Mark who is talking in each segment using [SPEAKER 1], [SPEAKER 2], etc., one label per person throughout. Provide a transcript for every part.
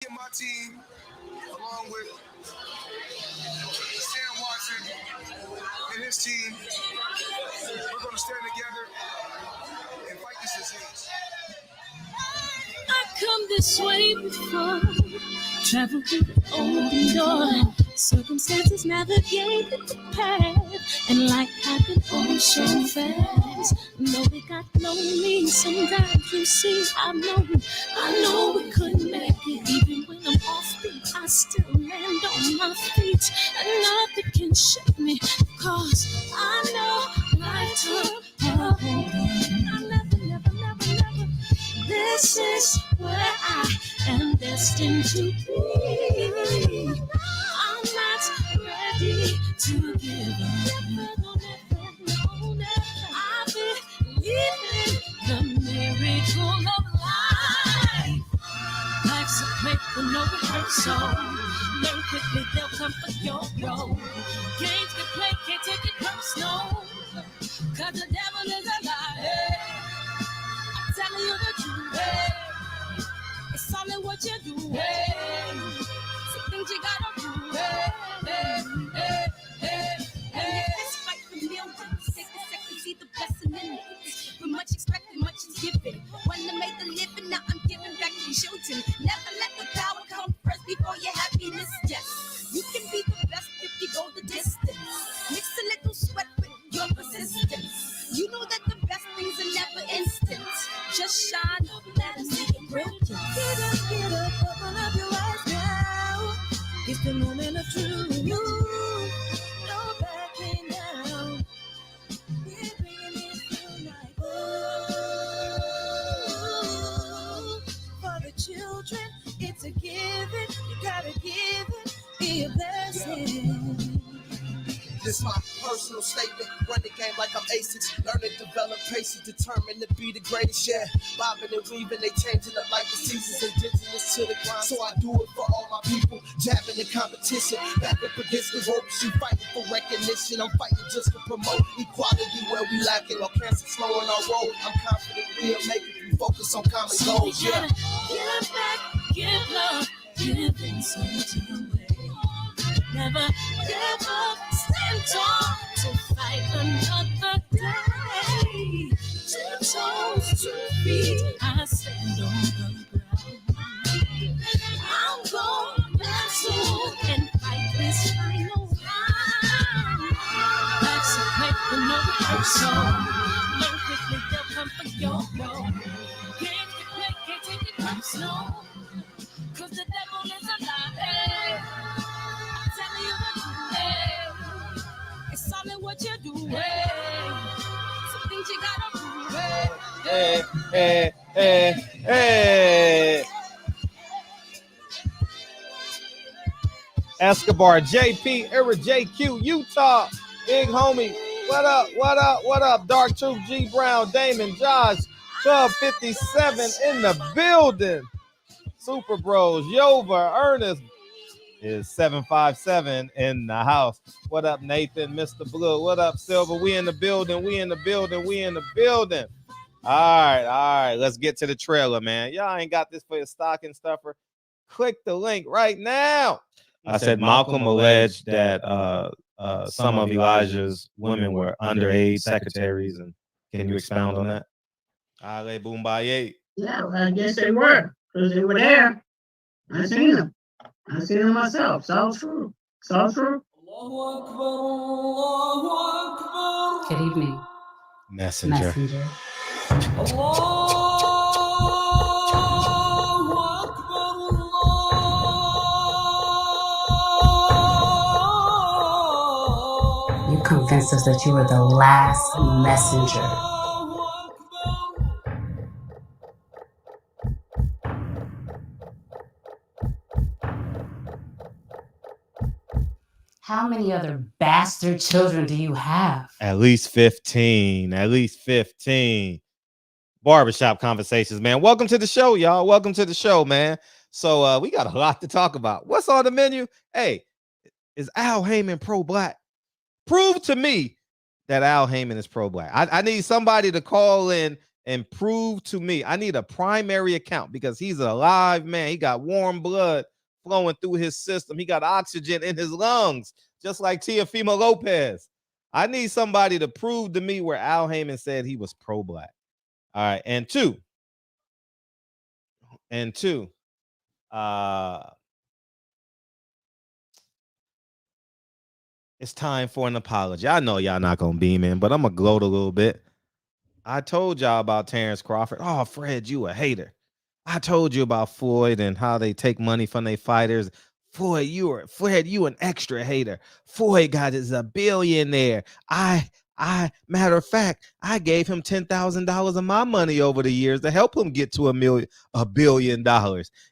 [SPEAKER 1] Get my team, along with Sam Watson and his team, we're going to stand together and fight this disease. I come this way before, travel through the open door. Circumstances navigated the path, and like happened all so fast. No, it got lonely. Sometimes you see, I know we couldn't make it. Even when I'm off beat, I still land on my feet, and nothing can shake me. Cause I know life took a hold. I never. This is where I am destined to be. I'm not ready to give up. I believe in the miracle of life. Life's a play for no rehearsal. Learn quickly, they'll come for your role. Games can play, can't take it personal. Cause the devil is a liar. I'm telling you the truth. It's all in what you do. Some things you gotta do. It's fight for millions. Take a second, see the blessing in it. With much expected, much is given. When I made the living, now I'm giving back to children. Never let the power come first before your happiness. Yes, you can be the best if you go the distance. Mix a little sweat with your persistence. You know that the best things are never instant. Just shine up, let us make it brilliant. Get up, open up your eyes now. It's the moment of truth. No backing down. We're bringing it tonight. Oh, for the children, it's a given. You gotta give it, be a blessing. This my personal statement. Run the game like I'm aces. Learn and develop paces. Determined to be the greatest. Yeah, bobbing and weaving. They changing up like the seasons. Indigenous to the grind. So I do it for all my people. Jabbing the competition. Back up against the ropes. You fighting for recognition. I'm fighting just to promote equality where we lacking. Or cancer slowing our road. I'm confident we'll make it. We focus on common goals. Yeah. Give back, give love, give something away. Never give up, stand tall to fight another day. 2 toes, 2 feet, I stand on the ground. I'm going back soon and fight this final round. Life's a play for no rehearsal. Learn quickly, they'll come for your role. Games you play, can't take it personal. Cause the devil is alive. It's all in what you do. Some things you gotta do. Hey. Escobar, JP, Era JQ, Utah, Big Homie. What up? Dark Truth, G Brown, Damon, Josh, Club 57 in the building. Super Bros, Yova, Ernest. Is 757 in the house. What up, Nathan, Mr. Blue? What up, Silver? We in the building. All right. Let's get to the trailer, man. Y'all ain't got this for your stocking stuffer. Click the link right now. I said Malcolm alleged that some of Elijah's women were underage secretaries. And can you expound on that? Ale Boombaye.
[SPEAKER 2] Yeah, well, I guess they were, because they were there. I seen them myself. It's all true.
[SPEAKER 3] Good evening.
[SPEAKER 1] Messenger.
[SPEAKER 3] You convinced us that you were the last messenger. How many other bastard children do you have?
[SPEAKER 1] At least 15. Barbershop Conversations, man. Welcome to the show, y'all. Welcome to the show, man. So we got a lot to talk about. What's on the menu? Hey, is Al Haymon pro-black? Prove to me that Al Haymon is pro-black. I need somebody to call in
[SPEAKER 4] and prove to me. I need a primary account because he's a live man. He got warm blood flowing through his system. He got oxygen in his lungs, just like Teofimo Lopez. I need somebody to prove to me where Al Haymon said he was pro-black. All right, and two, it's time for an apology. I know y'all not gonna beam in, but I'm gonna gloat a little bit. I told y'all about Terrence Crawford. Oh, Fred, you a hater. I told you about Floyd and how they take money from their fighters. Floyd, you an extra hater. Floyd got is a billionaire. Matter of fact, I gave him $10,000 of my money over the years to help him get to $1 billion.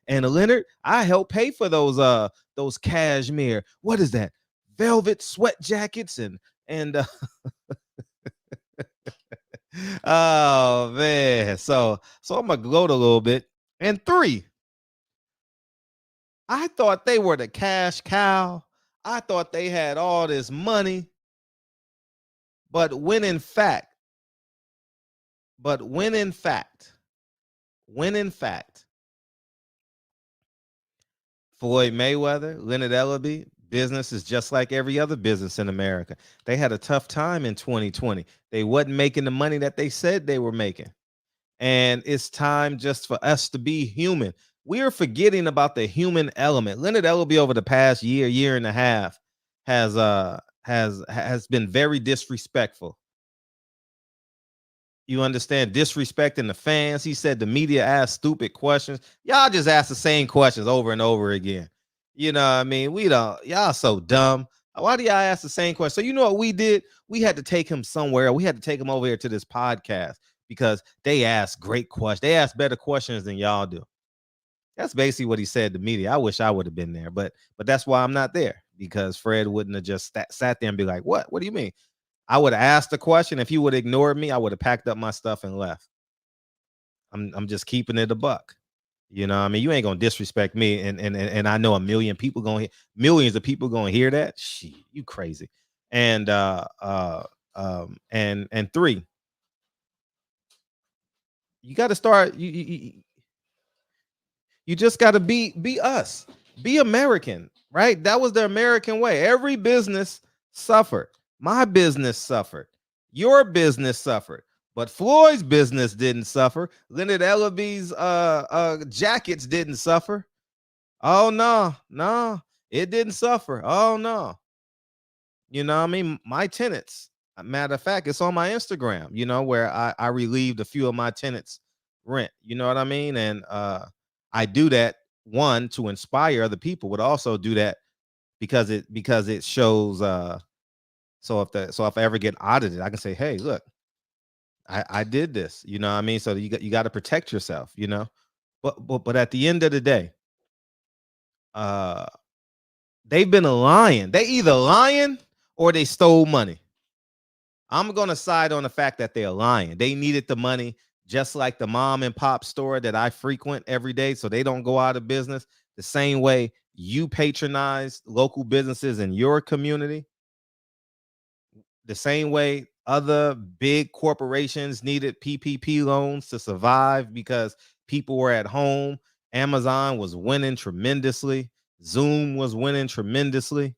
[SPEAKER 4] And Leonard, I helped pay for those cashmere. What is that? Velvet sweat jackets and oh man. So I'm gonna gloat a little bit. And three, I thought they were the cash cow. I thought they had all this money. But when in fact, Floyd Mayweather, Leonard Ellaby, business is just like every other business in America. They had a tough time in 2020. They wasn't making the money that they said they were making. And it's time just for us to be human. We are forgetting about the human element. Leonard Ellaby over the past year and a half has been very disrespectful. You understand? Disrespecting the fans. He said the media asked stupid questions. Y'all just ask the same questions over and over again. You know what I mean? Y'all so dumb. Why do y'all ask the same question? So you know what we did? We had to take him somewhere. We had to take him over here to this podcast because they ask great questions. They ask better questions than y'all do. That's basically what he said to media. I wish I would have been there, but that's why I'm not there, because Fred wouldn't have just sat there and be like, what do you mean? I would have asked the question. If he would have ignored me, I would have packed up my stuff and left. I'm just keeping it a buck. You know what I mean? You ain't gonna disrespect me, and I know millions of people gonna hear that. Shit, you crazy. And three, you got to start. You just got to be us, be American, right? That was the American way. Every business suffered. My business suffered. Your business suffered. But Floyd's business didn't suffer. Leonard Ellaby's jackets didn't suffer. Oh no, it didn't suffer. Oh no. You know what I mean? My tenants, matter of fact, it's on my Instagram, where I relieved a few of my tenants' rent. You know what I mean? And I do that, one, to inspire other people, but also do that because it shows so if I ever get audited, I can say, hey, look, I did this. You know what I mean? So you got to protect yourself, But at the end of the day, they've been lying. They either lying or they stole money. I'm going to side on the fact that they're lying. They needed the money, just like the mom and pop store that I frequent every day, so they don't go out of business. The same way you patronize local businesses in your community, the same way other big corporations needed PPP loans to survive because people were at home. Amazon was winning tremendously. Zoom was winning tremendously.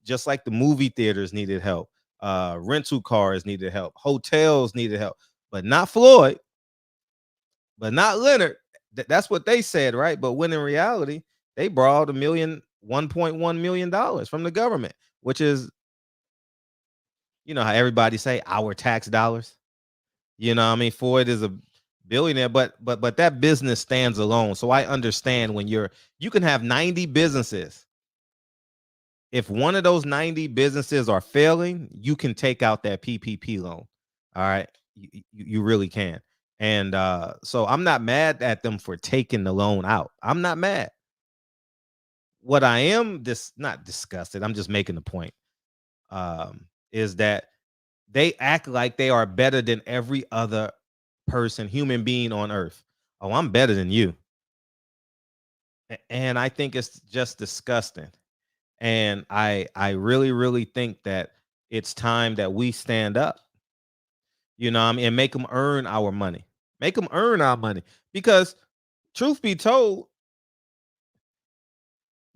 [SPEAKER 4] Just like the movie theaters needed help. Rental cars needed help. Hotels needed help. But not Floyd. But not Leonard. That's what they said, right? But when in reality, they borrowed $1.1 million from the government, which is, how everybody say our tax dollars. You know what I mean? Floyd is a billionaire, but that business stands alone. So I understand when you can have 90 businesses. If one of those 90 businesses are failing, you can take out that PPP loan. All right. You really can. And so I'm not mad at them for taking the loan out. I'm not mad. What I am not disgusted, I'm just making the point, is that they act like they are better than every other human being on earth. Oh, I'm better than you. And I think it's just disgusting. And I really, really think that it's time that we stand up. You know what I mean? And make them earn our money. Make them earn our money. Because truth be told,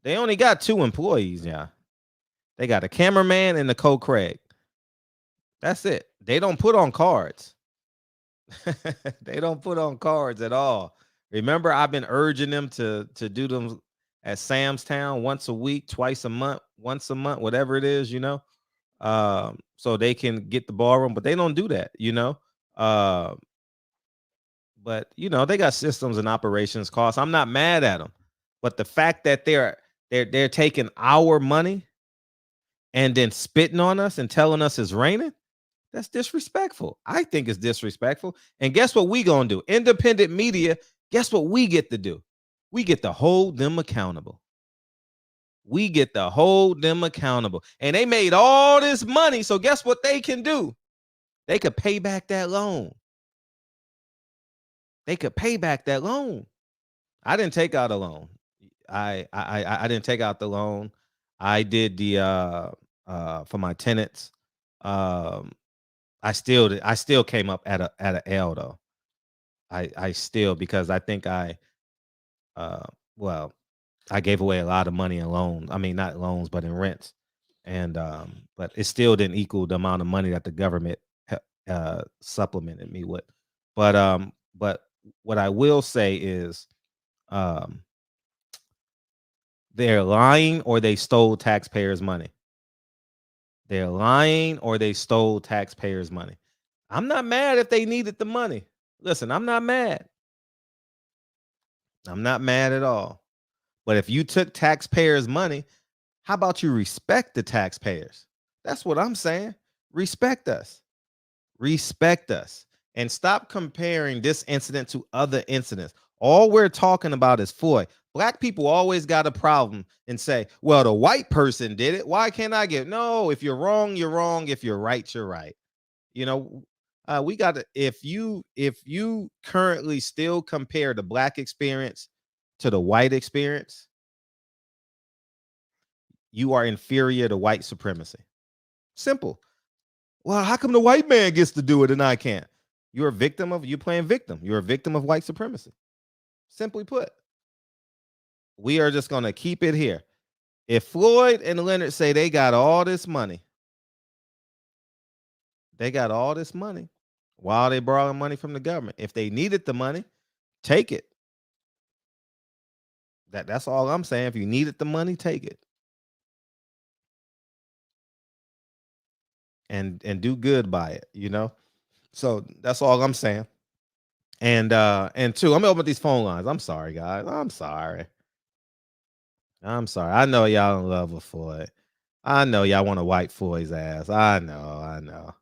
[SPEAKER 4] they only got 2 employees, yeah. They got a cameraman and a co-Craig. That's it. They don't put on cards. They don't put on cards at all. Remember, I've been urging them to do them at Sam's Town once a week, twice a month, once a month, whatever it is, you know, so they can get the ballroom, but they don't do that, you know. But you know, they got systems and operations costs. I'm not mad at them, but the fact that they're taking our money and then spitting on us and telling us it's raining, that's disrespectful. I think it's disrespectful. And guess what we gonna do? Independent media, guess what we get to do? We get to hold them accountable. We get to hold them accountable. And they made all this money, so guess what they can do? They could pay back that loan. They could pay back that loan. I didn't take out a loan. I didn't take out the loan. I did the for my tenants. I still came up at a L though. I still, because I think well, I gave away a lot of money in loans. I mean, not loans, but in rents. And but it still didn't equal the amount of money that the government supplemented me with. But what I will say is they're lying or they stole taxpayers' money. They're lying or they stole taxpayers' money. I'm not mad if they needed the money. Listen, I'm not mad. I'm not mad at all. But if you took taxpayers' money, how about you respect the taxpayers? That's what I'm saying. Respect us. Respect us. And stop comparing this incident to other incidents. All we're talking about is Floyd. Black people always got a problem and say, well, the white person did it. Why can't I get? No, if you're wrong, you're wrong. If you're right, you're right. You know, we got to, if you currently still compare the black experience to the white experience, you are inferior to white supremacy. Simple. Well, how come the white man gets to do it and I can't? You're a victim of, you're playing victim. You're a victim of white supremacy. Simply put. We are just going to keep it here. If Floyd and Leonard say they got all this money, while they borrowing money from the government. If they needed the money, take it. That's all I'm saying. If you needed the money, take it. And do good by it, you know? So that's all I'm saying. And two, I'm gonna open these phone lines. I'm sorry, guys. I'm sorry. I know y'all in love with Floyd. I know y'all want to wipe Floyd's ass. I know.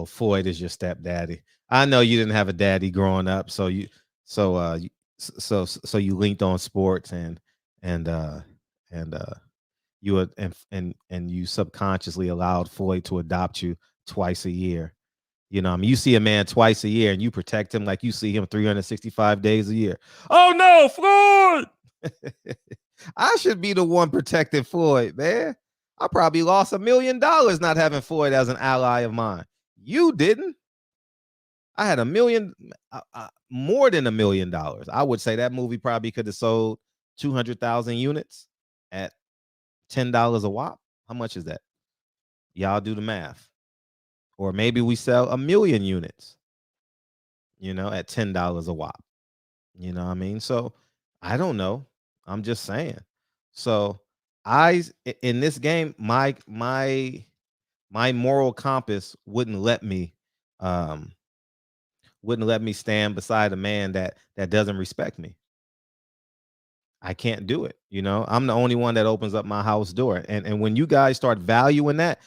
[SPEAKER 4] Floyd is your stepdaddy. I know you didn't have a daddy growing up, so you linked on sports and you would and you subconsciously allowed Floyd to adopt you twice a year. You know, I mean, you see a man twice a year and you protect him like you see him 365 days a year. Oh no, Floyd! I should be the one protecting Floyd, man. I probably lost $1 million not having Floyd as an ally of mine. You didn't. I had more than $1 million. I would say that movie probably could have sold 200,000 units at $10 a wop. How much is that? Y'all do the math. Or maybe we sell 1 million units, you know, at $10 a wop. You know what I mean? So I don't know. I'm just saying. So in this game, my moral compass wouldn't let me stand beside a man that doesn't respect me. I can't do it. You know, I'm the only one that opens up my house door. And when you guys start valuing that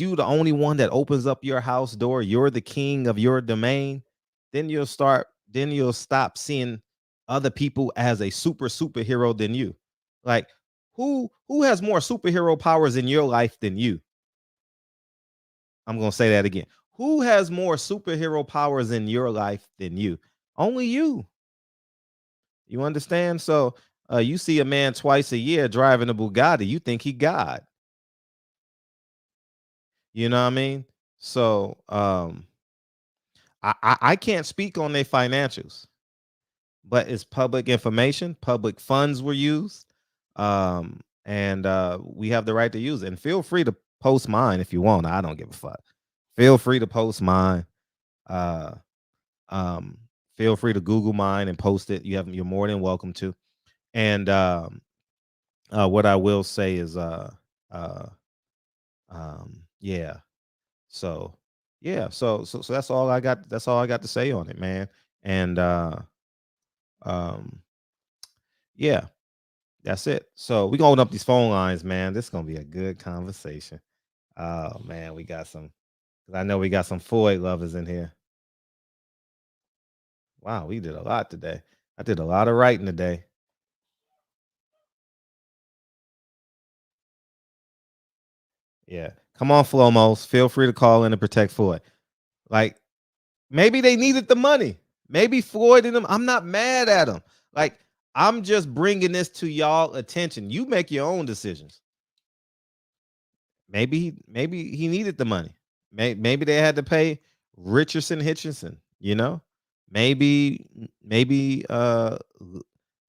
[SPEAKER 4] you the only one that opens up your house door, you're the king of your domain, then you'll stop seeing other people as a superhero than you. Like who has more superhero powers in your life than you? I'm going to say that again. Who has more superhero powers in your life than you? Only you. You understand? So you see a man twice a year driving a Bugatti, you think he God. You know what I mean? So I can't speak on their financials, but it's public information. Public funds were used, and we have the right to use it. And feel free to post mine if you want. I don't give a fuck. Feel free to post mine. Feel free to Google mine and post it. You're more than welcome to. And what I will say is yeah. So yeah, so that's all I got. That's all I got to say on it, man. And yeah, that's it. So we gonna open up these phone lines, man. This is gonna be a good conversation. Oh man, we got some. I know we got some Floyd lovers in here. Wow, we did a lot today. I did a lot of writing today. Yeah, come on, Flomos. Feel free to call in and protect Floyd. Like maybe they needed the money. Maybe Floyd and them. I'm not mad at them. Like I'm just bringing this to y'all attention. You make your own decisions. Maybe he needed the money. Maybe they had to pay Richardson Hitchinson. You know, maybe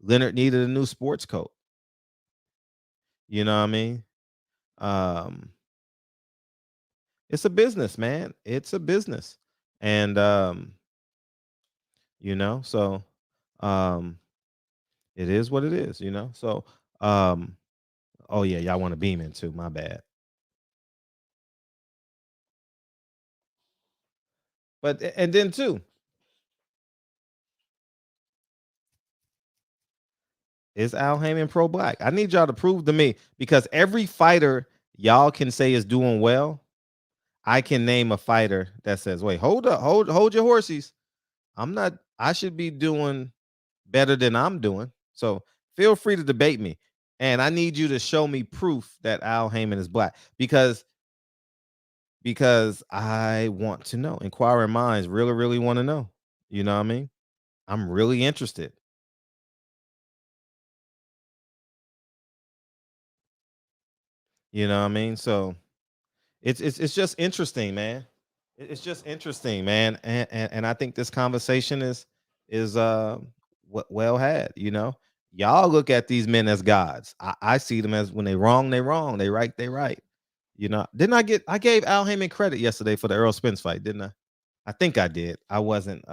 [SPEAKER 4] Leonard needed a new sports coat. You know what I mean? It's a business, man. It's a business, and you know, so it is what it is. You know, so oh yeah, y'all want to beam in too. My bad. But and then too, is Al Haymon pro-black? I need y'all to prove to me, because every fighter y'all can say is doing well, I can name a fighter that says, "Wait, hold up, hold your horses. I'm not. I should be doing better than I'm doing." So feel free to debate me, and I need you to show me proof that Al Haymon is black, because I want to know. Inquiring minds really want to know. You know what I mean? I'm really interested. You know what I mean? So it's just interesting, man. It's just interesting, man. And I think this conversation is well had, you know. Y'all look at these men as gods. I see them as, when they wrong, they wrong. They right, they right. You know, I gave Al Haymon credit yesterday for the Earl Spence fight, didn't I? I think I did. I wasn't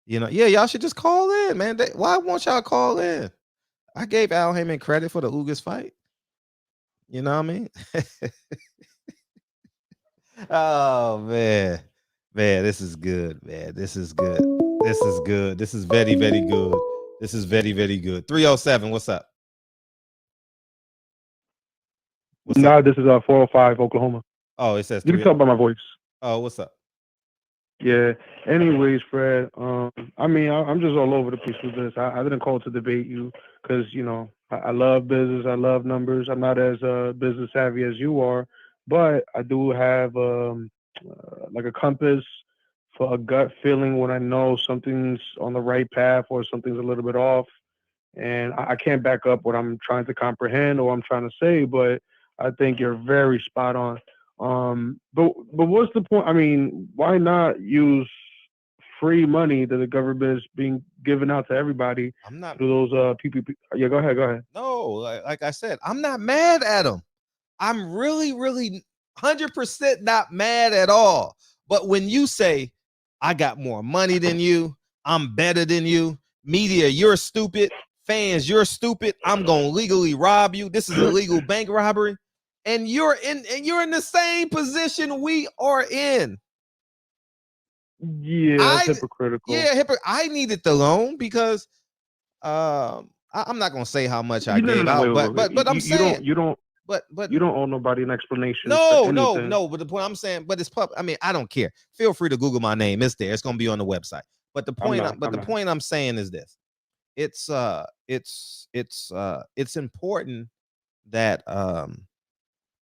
[SPEAKER 4] you know, yeah, y'all should just call in, man. Why won't y'all call in? I gave Al Haymon credit for the Ugas fight. You know what I mean? Oh man. Man, this is good, man. This is good. This is good. This is very good. This is very good. 307, what's up? What's
[SPEAKER 5] No,
[SPEAKER 4] up?
[SPEAKER 5] this is 405 Oklahoma.
[SPEAKER 4] Oh, it says
[SPEAKER 5] You can
[SPEAKER 4] 3.
[SPEAKER 5] tell by my voice.
[SPEAKER 4] Oh, what's up?
[SPEAKER 5] Yeah. Anyways, Fred. I mean, I'm just all over the place with this. I didn't call to debate you because you know I love business. I love numbers. I'm not as business savvy as you are, but I do have like a compass for a gut feeling when I know something's on the right path or something's a little bit off. And I can't back up what I'm trying to comprehend or I'm trying to say, but I think you're very spot on. But what's the point? I mean, why not use free money that the government is being given out to everybody
[SPEAKER 4] I'm not
[SPEAKER 5] through those PPP? Yeah, go ahead.
[SPEAKER 4] No, like I said, I'm not mad at him. I'm really 100% not mad at all. But when you say I got more money than you, I'm better than you, media, you're stupid, fans, you're stupid, I'm gonna legally rob you. This is illegal bank robbery, and you're in the same position we are in.
[SPEAKER 5] Yeah, that's hypocritical.
[SPEAKER 4] Yeah, I needed the loan because I'm not gonna say how much I gave out, but I'm saying
[SPEAKER 5] you don't owe nobody an explanation. No.
[SPEAKER 4] But the point I'm saying, but it's I mean, I don't care. Feel free to Google my name. It's there. It's gonna be on the website. But the point, point I'm saying is this: it's important that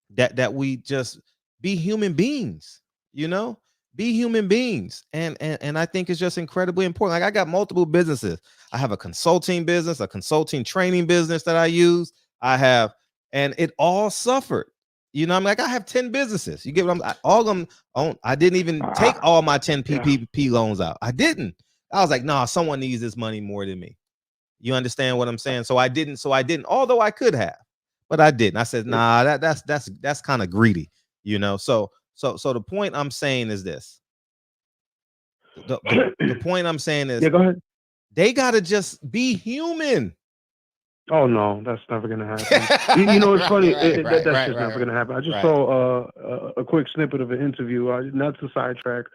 [SPEAKER 4] that we just be human beings. You know, be human beings, and I think it's just incredibly important. Like I got multiple businesses. I have a consulting business, a consulting training business that I use. I have, and it all suffered. You know, I'm like, I have 10 businesses. You get what all of them on. I didn't even take all my 10 PPP loans out. I didn't. I was like, nah, someone needs this money more than me. You understand what I'm saying? So I didn't, although I could have, but I didn't. I said, nah, that's kind of greedy, you know. So the point I'm saying is this. The point I'm saying is,
[SPEAKER 5] go ahead.
[SPEAKER 4] They gotta just be human.
[SPEAKER 5] Oh no, that's never gonna happen. You know, it's funny. That's just never gonna happen. I just saw a quick snippet of an interview. Not to sidetrack.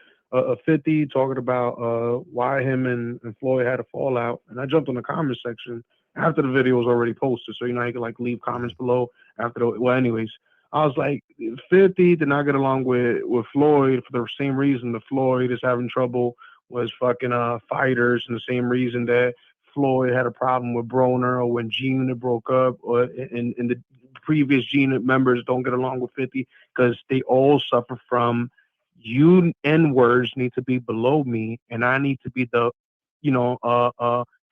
[SPEAKER 5] 50 talking about why him and Floyd had a fallout, and I jumped on the comment section after the video was already posted. So you know, you can like leave comments below after the. Well, anyways, I was like, 50 did not get along with Floyd for the same reason that Floyd is having trouble was fucking fighters, and the same reason that Floyd had a problem with Broner, or when G-Unit broke up, or in the previous G-Unit members don't get along with 50 because they all suffer from you N-words need to be below me and I need to be the,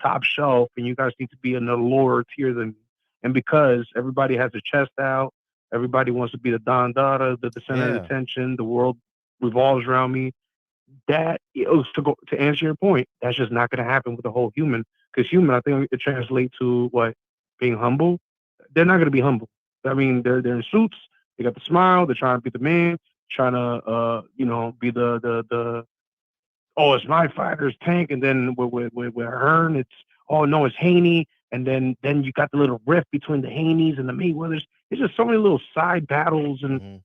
[SPEAKER 5] top shelf, and you guys need to be in the lower tier than me. And because everybody has a chest out, everybody wants to be the Don Dada, the center of attention, the world revolves around me. That to answer your point, that's just not going to happen with the whole human. Because human, I think it translates to what? Being humble. They're not going to be humble. I mean, they're in suits. They got the smile. They're trying to be the man. Trying to be the oh, it's my fighter's Tank, and then with Hearn, it's oh no, it's Haney, and then you got the little rift between the Haneys and the Mayweathers. It's just so many little side battles, and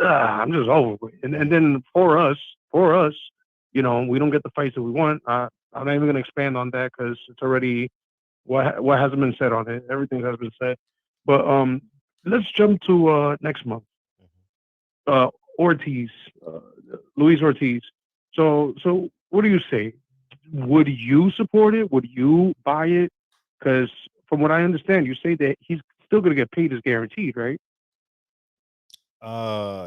[SPEAKER 5] I'm just over with. And then for us, we don't get the fights that we want. I'm not even gonna expand on that because it's already what hasn't been said on it. Everything has been said. But let's jump to next month. Ortiz, Luis Ortiz. So what do you say? Would you support it? Would you buy it? Because from what I understand, you say that he's still going to get paid as guaranteed, right?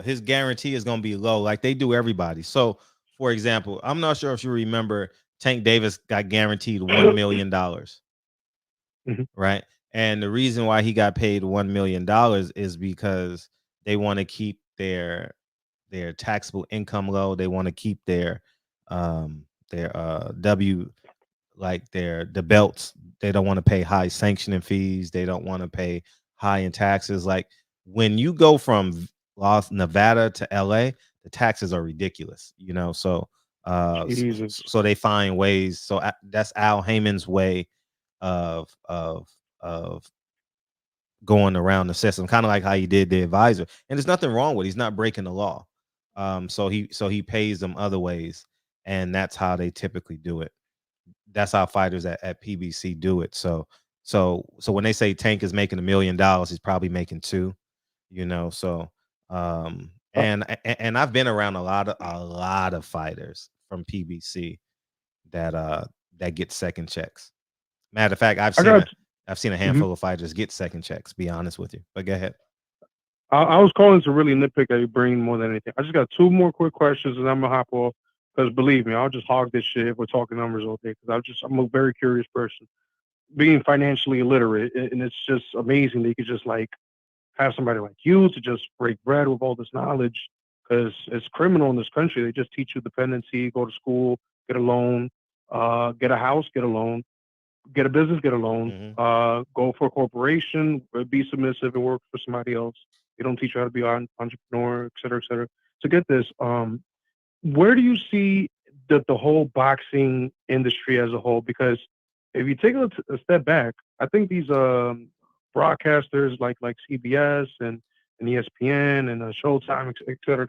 [SPEAKER 4] His guarantee is going to be low, like they do everybody. So, for example, I'm not sure if you remember, Tank Davis got guaranteed $1 million, right? And the reason why he got paid $1 million is because they want to keep their taxable income low. They want to keep their the belts. They don't want to pay high sanctioning fees. They don't want to pay high in taxes. Like when you go from Nevada to LA, the taxes are ridiculous, so so they find ways. So that's Al Haymon's way of going around the system, kind of like how he did the advisor. And there's nothing wrong with it. He's not breaking the law. So he pays them other ways, and that's how they typically do it. That's how fighters at PBC do it. So when they say Tank is making $1 million, he's probably making $2 million, So and I've been around a lot of fighters from PBC that get second checks. Matter of fact, I've seen a handful of fighters get second checks, be honest with you. But go ahead.
[SPEAKER 5] I was calling to really nitpick at your brain more than anything. I just got 2 more quick questions and I'm going to hop off because believe me, I'll just hog this shit if we're talking numbers all day because I'm a very curious person. Being financially illiterate, and it's just amazing that you could just like have somebody like you to just break bread with all this knowledge because it's criminal in this country. They just teach you dependency, go to school, get a loan, get a house, get a loan. Get a business, get a loan, go for a corporation, be submissive and work for somebody else. They don't teach you how to be an entrepreneur, et cetera, et cetera. To get this, where do you see the whole boxing industry as a whole? Because if you take a step back, I think these broadcasters like CBS and ESPN and Showtime, et cetera,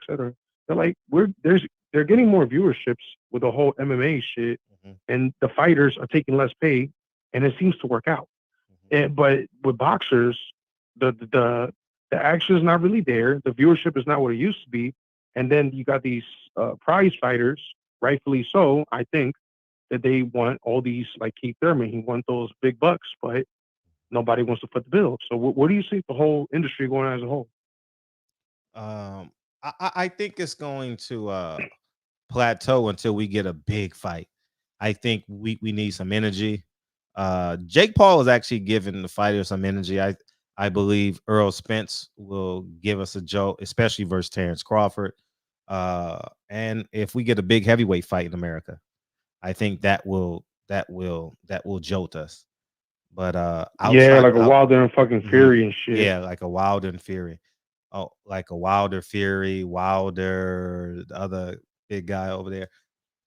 [SPEAKER 5] they're like, they're getting more viewerships with the whole MMA shit, and the fighters are taking less pay. And it seems to work out. But with boxers, the action is not really there. The viewership is not what it used to be. And then you got these prize fighters, rightfully so, I think, that they want all these, like Keith Thurman, he wants those big bucks, but nobody wants to foot the bill. So what do you see the whole industry going as a whole?
[SPEAKER 4] I think it's going to plateau until we get a big fight. I think we need some energy. Jake Paul is actually giving the fighters some energy. I believe Earl Spence will give us a jolt, especially versus Terrence Crawford. And if we get a big heavyweight fight in America, I think that will jolt us. But
[SPEAKER 5] Yeah,
[SPEAKER 4] outside
[SPEAKER 5] like a Wilder and fucking Fury and shit.
[SPEAKER 4] yeah, like a Wilder and Fury. Oh, like a Wilder Fury, Wilder, the other big guy over there,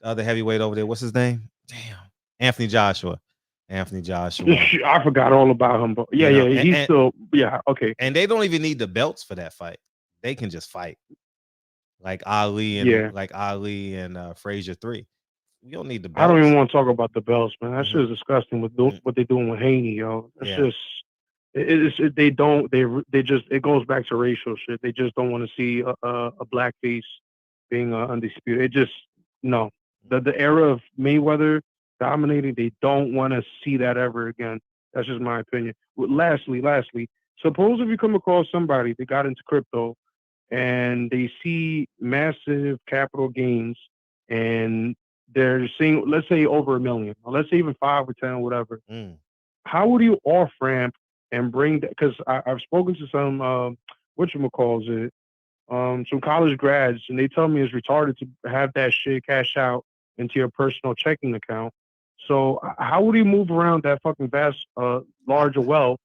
[SPEAKER 4] the other heavyweight over there. What's his name? Damn, Anthony Joshua. Anthony Joshua.
[SPEAKER 5] I forgot all about him, but yeah, he's still okay.
[SPEAKER 4] And they don't even need the belts for that fight. They can just fight. Like Ali and Frazier 3. We don't need the belts.
[SPEAKER 5] I don't even want to talk about the belts, man. That shit is disgusting with what they're doing with Haney, yo. It's just it goes back to racial shit. They just don't want to see a black face being undisputed. It just no. The era of Mayweather dominating, they don't want to see that ever again. That's just my opinion. Lastly, suppose if you come across somebody that got into crypto and they see massive capital gains and they're seeing, let's say, over $1 million, or let's say even 5 or 10, whatever. How would you off ramp and bring that? Because I've spoken to some some college grads, and they tell me it's retarded to have that shit cash out into your personal checking account. So how would you move around that fucking vast, larger wealth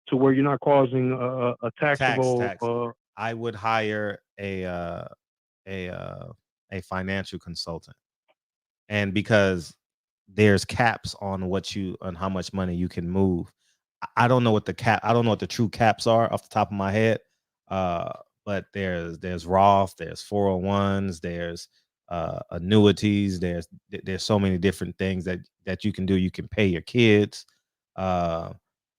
[SPEAKER 5] to where you're not causing a taxable?
[SPEAKER 4] Tax. I would hire a financial consultant, and because there's caps on how much money you can move. I don't know what the true caps are off the top of my head. But there's Roth, there's 401s, there's annuities, there's so many different things that you can do. You can pay your kids.
[SPEAKER 5] Wait,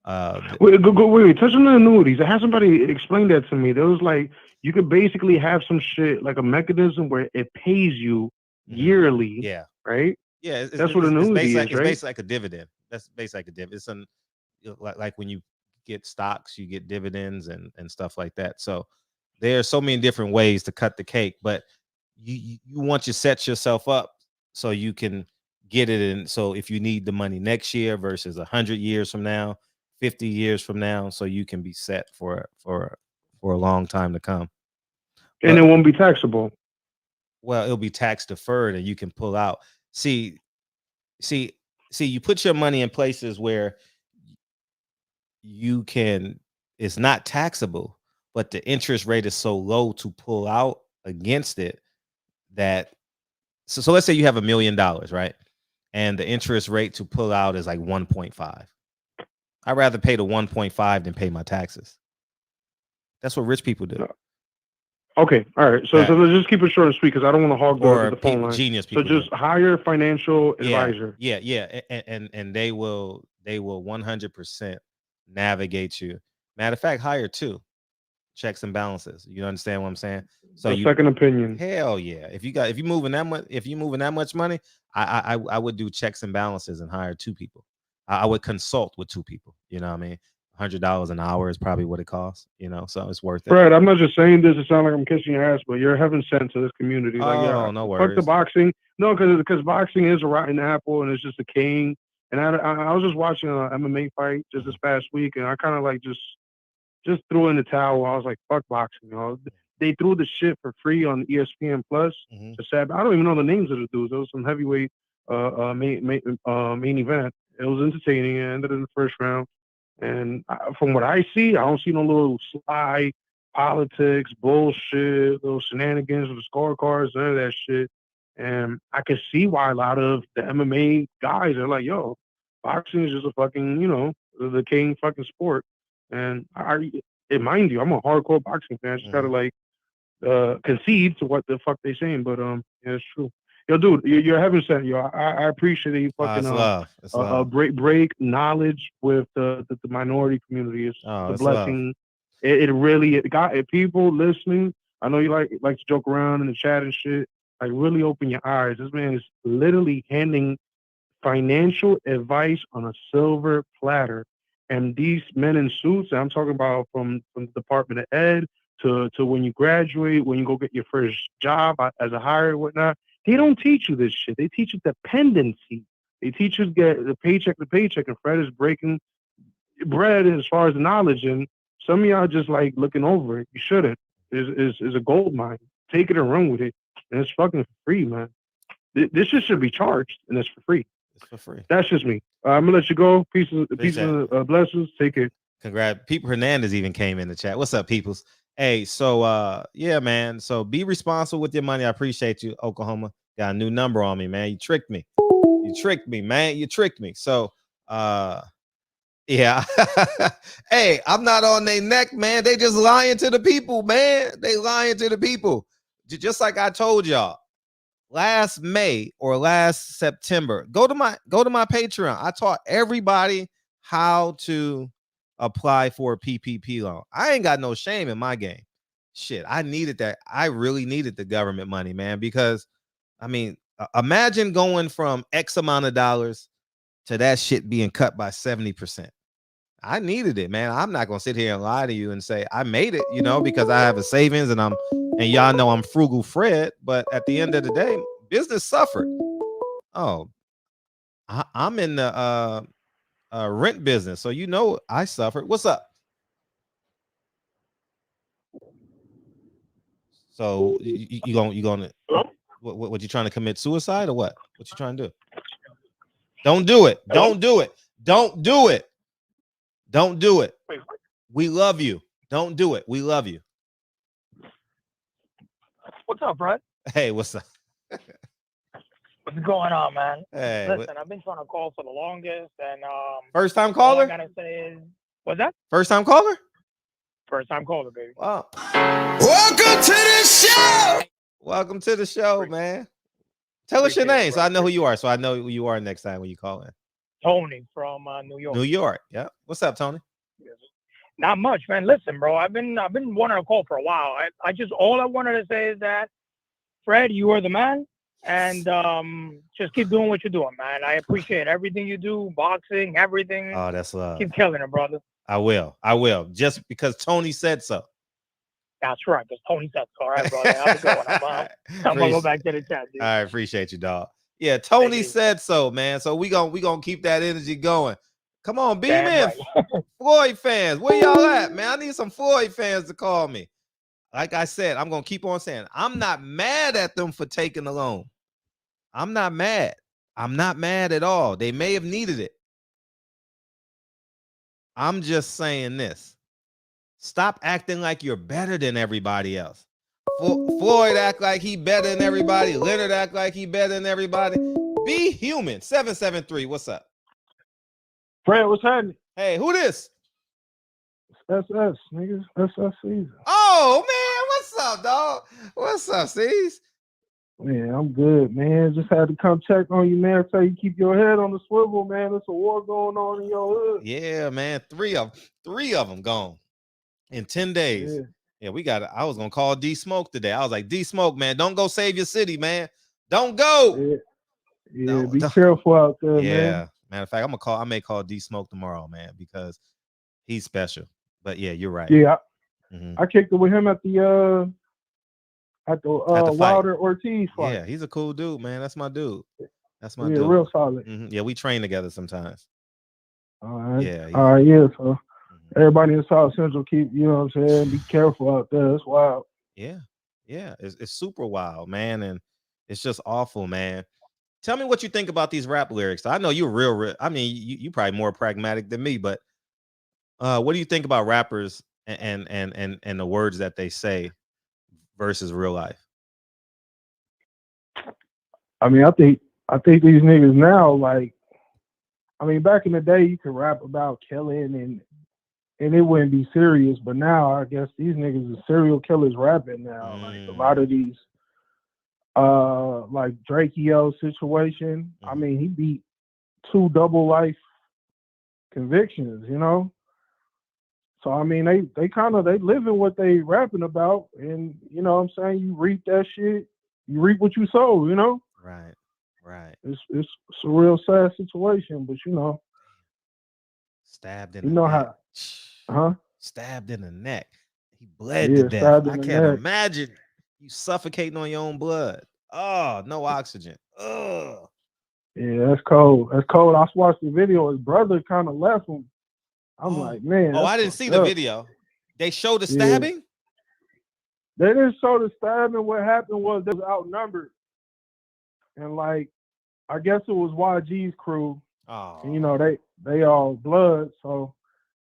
[SPEAKER 5] touch on the annuities. I had somebody explain that to me. There was like you could basically have some shit like a mechanism where it pays you yearly.
[SPEAKER 4] Yeah.
[SPEAKER 5] Right.
[SPEAKER 4] Yeah.
[SPEAKER 5] That's what annuity is, right?
[SPEAKER 4] It's basically like a dividend. That's basically like a dividend. It's like when you get stocks, you get dividends and stuff like that. So there are so many different ways to cut the cake, but you want to set yourself up so you can get it in. So if you need the money next year versus 100 years from now, 50 years from now, so you can be set for a long time to come.
[SPEAKER 5] And it won't be taxable.
[SPEAKER 4] Well, it'll be tax deferred, and you can pull out. See, you put your money in places where it's not taxable, but the interest rate is so low to pull out against it that so let's say you have $1 million, right? And the interest rate to pull out is like 1.5. I'd rather pay the 1.5 than pay my taxes. That's what rich people do.
[SPEAKER 5] Okay, all right. So let's just keep it short and sweet because I don't want to hog the phone line.
[SPEAKER 4] Genius people.
[SPEAKER 5] So just hire a financial advisor.
[SPEAKER 4] Yeah, and they will 100% navigate you. Matter of fact, hire 2 checks and balances. You understand what I'm saying? So
[SPEAKER 5] a second opinion.
[SPEAKER 4] Hell yeah. If you moving that much money, I would do checks and balances and hire 2 people. I would consult with 2 people. You know what I mean? $100 an hour is probably what it costs, so it's worth it.
[SPEAKER 5] Fred, I'm not just saying this to sound like I'm kissing your ass, but you're heaven sent to this community.
[SPEAKER 4] No worries.
[SPEAKER 5] Fuck the boxing. No, because boxing is a rotten apple and it's just a king. And I was just watching an MMA fight just this past week, and I kind of like just threw in the towel. I was like, fuck boxing. They threw the shit for free on ESPN Plus. I don't even know the names of the dudes. It was some heavyweight main event. It was entertaining. It ended in the first round. And from what I see, I don't see no little sly politics, bullshit, little shenanigans with the scorecards, none of that shit. And I can see why a lot of the MMA guys are like, yo, boxing is just a fucking, the king fucking sport. And mind you, I'm a hardcore boxing fan. I just gotta like concede to what the fuck they saying. But yeah, it's true. Yo, dude, you're heaven sent. Yo, I appreciate that you fucking break knowledge with the minority community. It's a blessing. It really got people listening. I know you like to joke around in the chat and shit. Like really open your eyes. This man is literally handing financial advice on a silver platter. And these men in suits, I'm talking about from the Department of Ed to when you graduate, when you go get your first job as a hire and whatnot. They don't teach you this shit. They teach you dependency. They teach you to get the paycheck to paycheck, and Fred is breaking bread as far as the knowledge. And Some of y'all just like looking over it. You shouldn't. Is a gold mine. Take it and run with it, and it's fucking free, man. This shit should be charged, and it's for free.
[SPEAKER 4] It's for free.
[SPEAKER 5] That's just me. I'm gonna let you go. Peace of blessings. Take care.
[SPEAKER 4] Congrats. People Hernandez even came in the chat. What's up, peoples? Hey, so yeah, man. So be responsible with your money. I appreciate you, Oklahoma. Got a new number on me, man. You tricked me. You tricked me, man. You tricked me. So yeah. Hey, I'm not on their neck, man. They just lying to the people, man. They lying to the people. Just like I told y'all last May or last September. Go to my Patreon. I taught everybody how to apply for a PPP loan. I ain't got no shame in my game. Shit, I needed that. I really needed the government money, man, because I mean, imagine going from X amount of dollars to that shit being cut by 70%. I needed it, man. I'm not gonna sit here and lie to you and say I made it, because I have a savings and y'all know I'm frugal Fred, but at the end of the day, business suffered. Oh, I'm in the rent business, so I suffered. What's up? So you gonna what you trying to commit suicide or what? What you trying to do? Don't do it. Don't do it. Don't do it. Don't do it. We love you. Don't do it. We love you.
[SPEAKER 6] What's up, Fred?
[SPEAKER 4] Hey, what's up?
[SPEAKER 6] What's going on, man?
[SPEAKER 4] Hey,
[SPEAKER 6] listen, I've been trying to call for the longest, and
[SPEAKER 4] first time
[SPEAKER 6] all
[SPEAKER 4] caller?
[SPEAKER 6] I gotta say is, what's that?
[SPEAKER 4] First time caller?
[SPEAKER 6] First time caller, baby.
[SPEAKER 4] Wow.
[SPEAKER 1] Welcome to the show.
[SPEAKER 4] Welcome to the show, man. Tell us your name so I know who you are. So I know who you are next time when you call in.
[SPEAKER 6] Tony from New York.
[SPEAKER 4] New York. Yeah. What's up, Tony?
[SPEAKER 6] Not much, man. Listen, bro. I've been wanting to call for a while. I just all I wanted to say is that, Fred, you are the man, and just keep doing what you're doing, man. I appreciate everything you do, boxing, everything.
[SPEAKER 4] Oh, that's love.
[SPEAKER 6] Keep killing it, brother.
[SPEAKER 4] I will. Just because Tony said so.
[SPEAKER 6] That's right, because Tony said so. All right, brother. How's it going? I'm gonna go back to the chat, dude.
[SPEAKER 4] I appreciate you, dog. Yeah, Tony said so, man. So we gonna keep that energy going. Come on, beam in. Right. Floyd fans, where y'all at, man? I need some Floyd fans to call me. Like I said, I'm gonna keep on saying I'm not mad at them for taking the loan. I'm not mad. I'm not mad at all. They may have needed it. I'm just saying this. Stop acting like you're better than everybody else. Floyd act like he better than everybody. Leonard act like he better than everybody. Be human. 773. What's up?
[SPEAKER 5] Fred, what's happening?
[SPEAKER 4] Hey, who this?
[SPEAKER 5] SS, niggas. SS season.
[SPEAKER 4] Oh, man. What's up, dog? What's up, C's?
[SPEAKER 5] Man, I'm good, man. Just had to come check on you, man. Tell you keep your head on the swivel, man. There's a war going on in your hood.
[SPEAKER 4] Yeah, man. Three of them gone in 10 days. Yeah, we got it. I was gonna call D Smoke today. I was like, D Smoke, man, don't go save your city, man. Don't go.
[SPEAKER 5] Yeah, be careful out there, man.
[SPEAKER 4] Yeah. Matter of fact, I may call D Smoke tomorrow, man, because he's special. But yeah, you're right.
[SPEAKER 5] Yeah, I kicked it with him at the Wilder Ortiz fight.
[SPEAKER 4] Yeah, he's a cool dude, man. That's my dude. That's my
[SPEAKER 5] dude.
[SPEAKER 4] Yeah,
[SPEAKER 5] real solid.
[SPEAKER 4] Yeah, we train together sometimes.
[SPEAKER 5] All right.
[SPEAKER 4] Yeah.
[SPEAKER 5] All right. Yeah. So everybody in South Central, keep, you know what I'm saying? Be careful out there. It's wild.
[SPEAKER 4] Yeah. Yeah. It's super wild, man. And it's just awful, man. Tell me what you think about these rap lyrics. I know you're real. I mean, you probably more pragmatic than me, but what do you think about rappers and the words that they say versus real life?
[SPEAKER 5] I mean, I think these niggas now, like, I mean, back in the day, you could rap about killing and it wouldn't be serious, but now I guess these niggas are serial killers rapping now. Like a lot of these, like Drakeo situation. I mean, he beat 2 double life convictions, you know. So I mean, they live in what they rapping about, and you know what I'm saying, you reap that shit, you reap what you sow, you know.
[SPEAKER 4] Right.
[SPEAKER 5] It's a real sad situation, but you know,
[SPEAKER 4] stabbed in
[SPEAKER 5] you
[SPEAKER 4] the
[SPEAKER 5] know
[SPEAKER 4] neck.
[SPEAKER 5] how,
[SPEAKER 4] Stabbed in the neck. He bled to death. I can't imagine you suffocating on your own blood. Oh, no oxygen. Oh.
[SPEAKER 5] Yeah, that's cold. That's cold. I watched the video. His brother kind of left him. I'm like, man.
[SPEAKER 4] Oh, I didn't see the video. They showed the
[SPEAKER 5] Yeah.
[SPEAKER 4] stabbing?
[SPEAKER 5] They didn't show the stabbing. What happened was they was outnumbered. And like, I guess it was YG's crew.
[SPEAKER 4] Oh.
[SPEAKER 5] And, you know, they all blood, so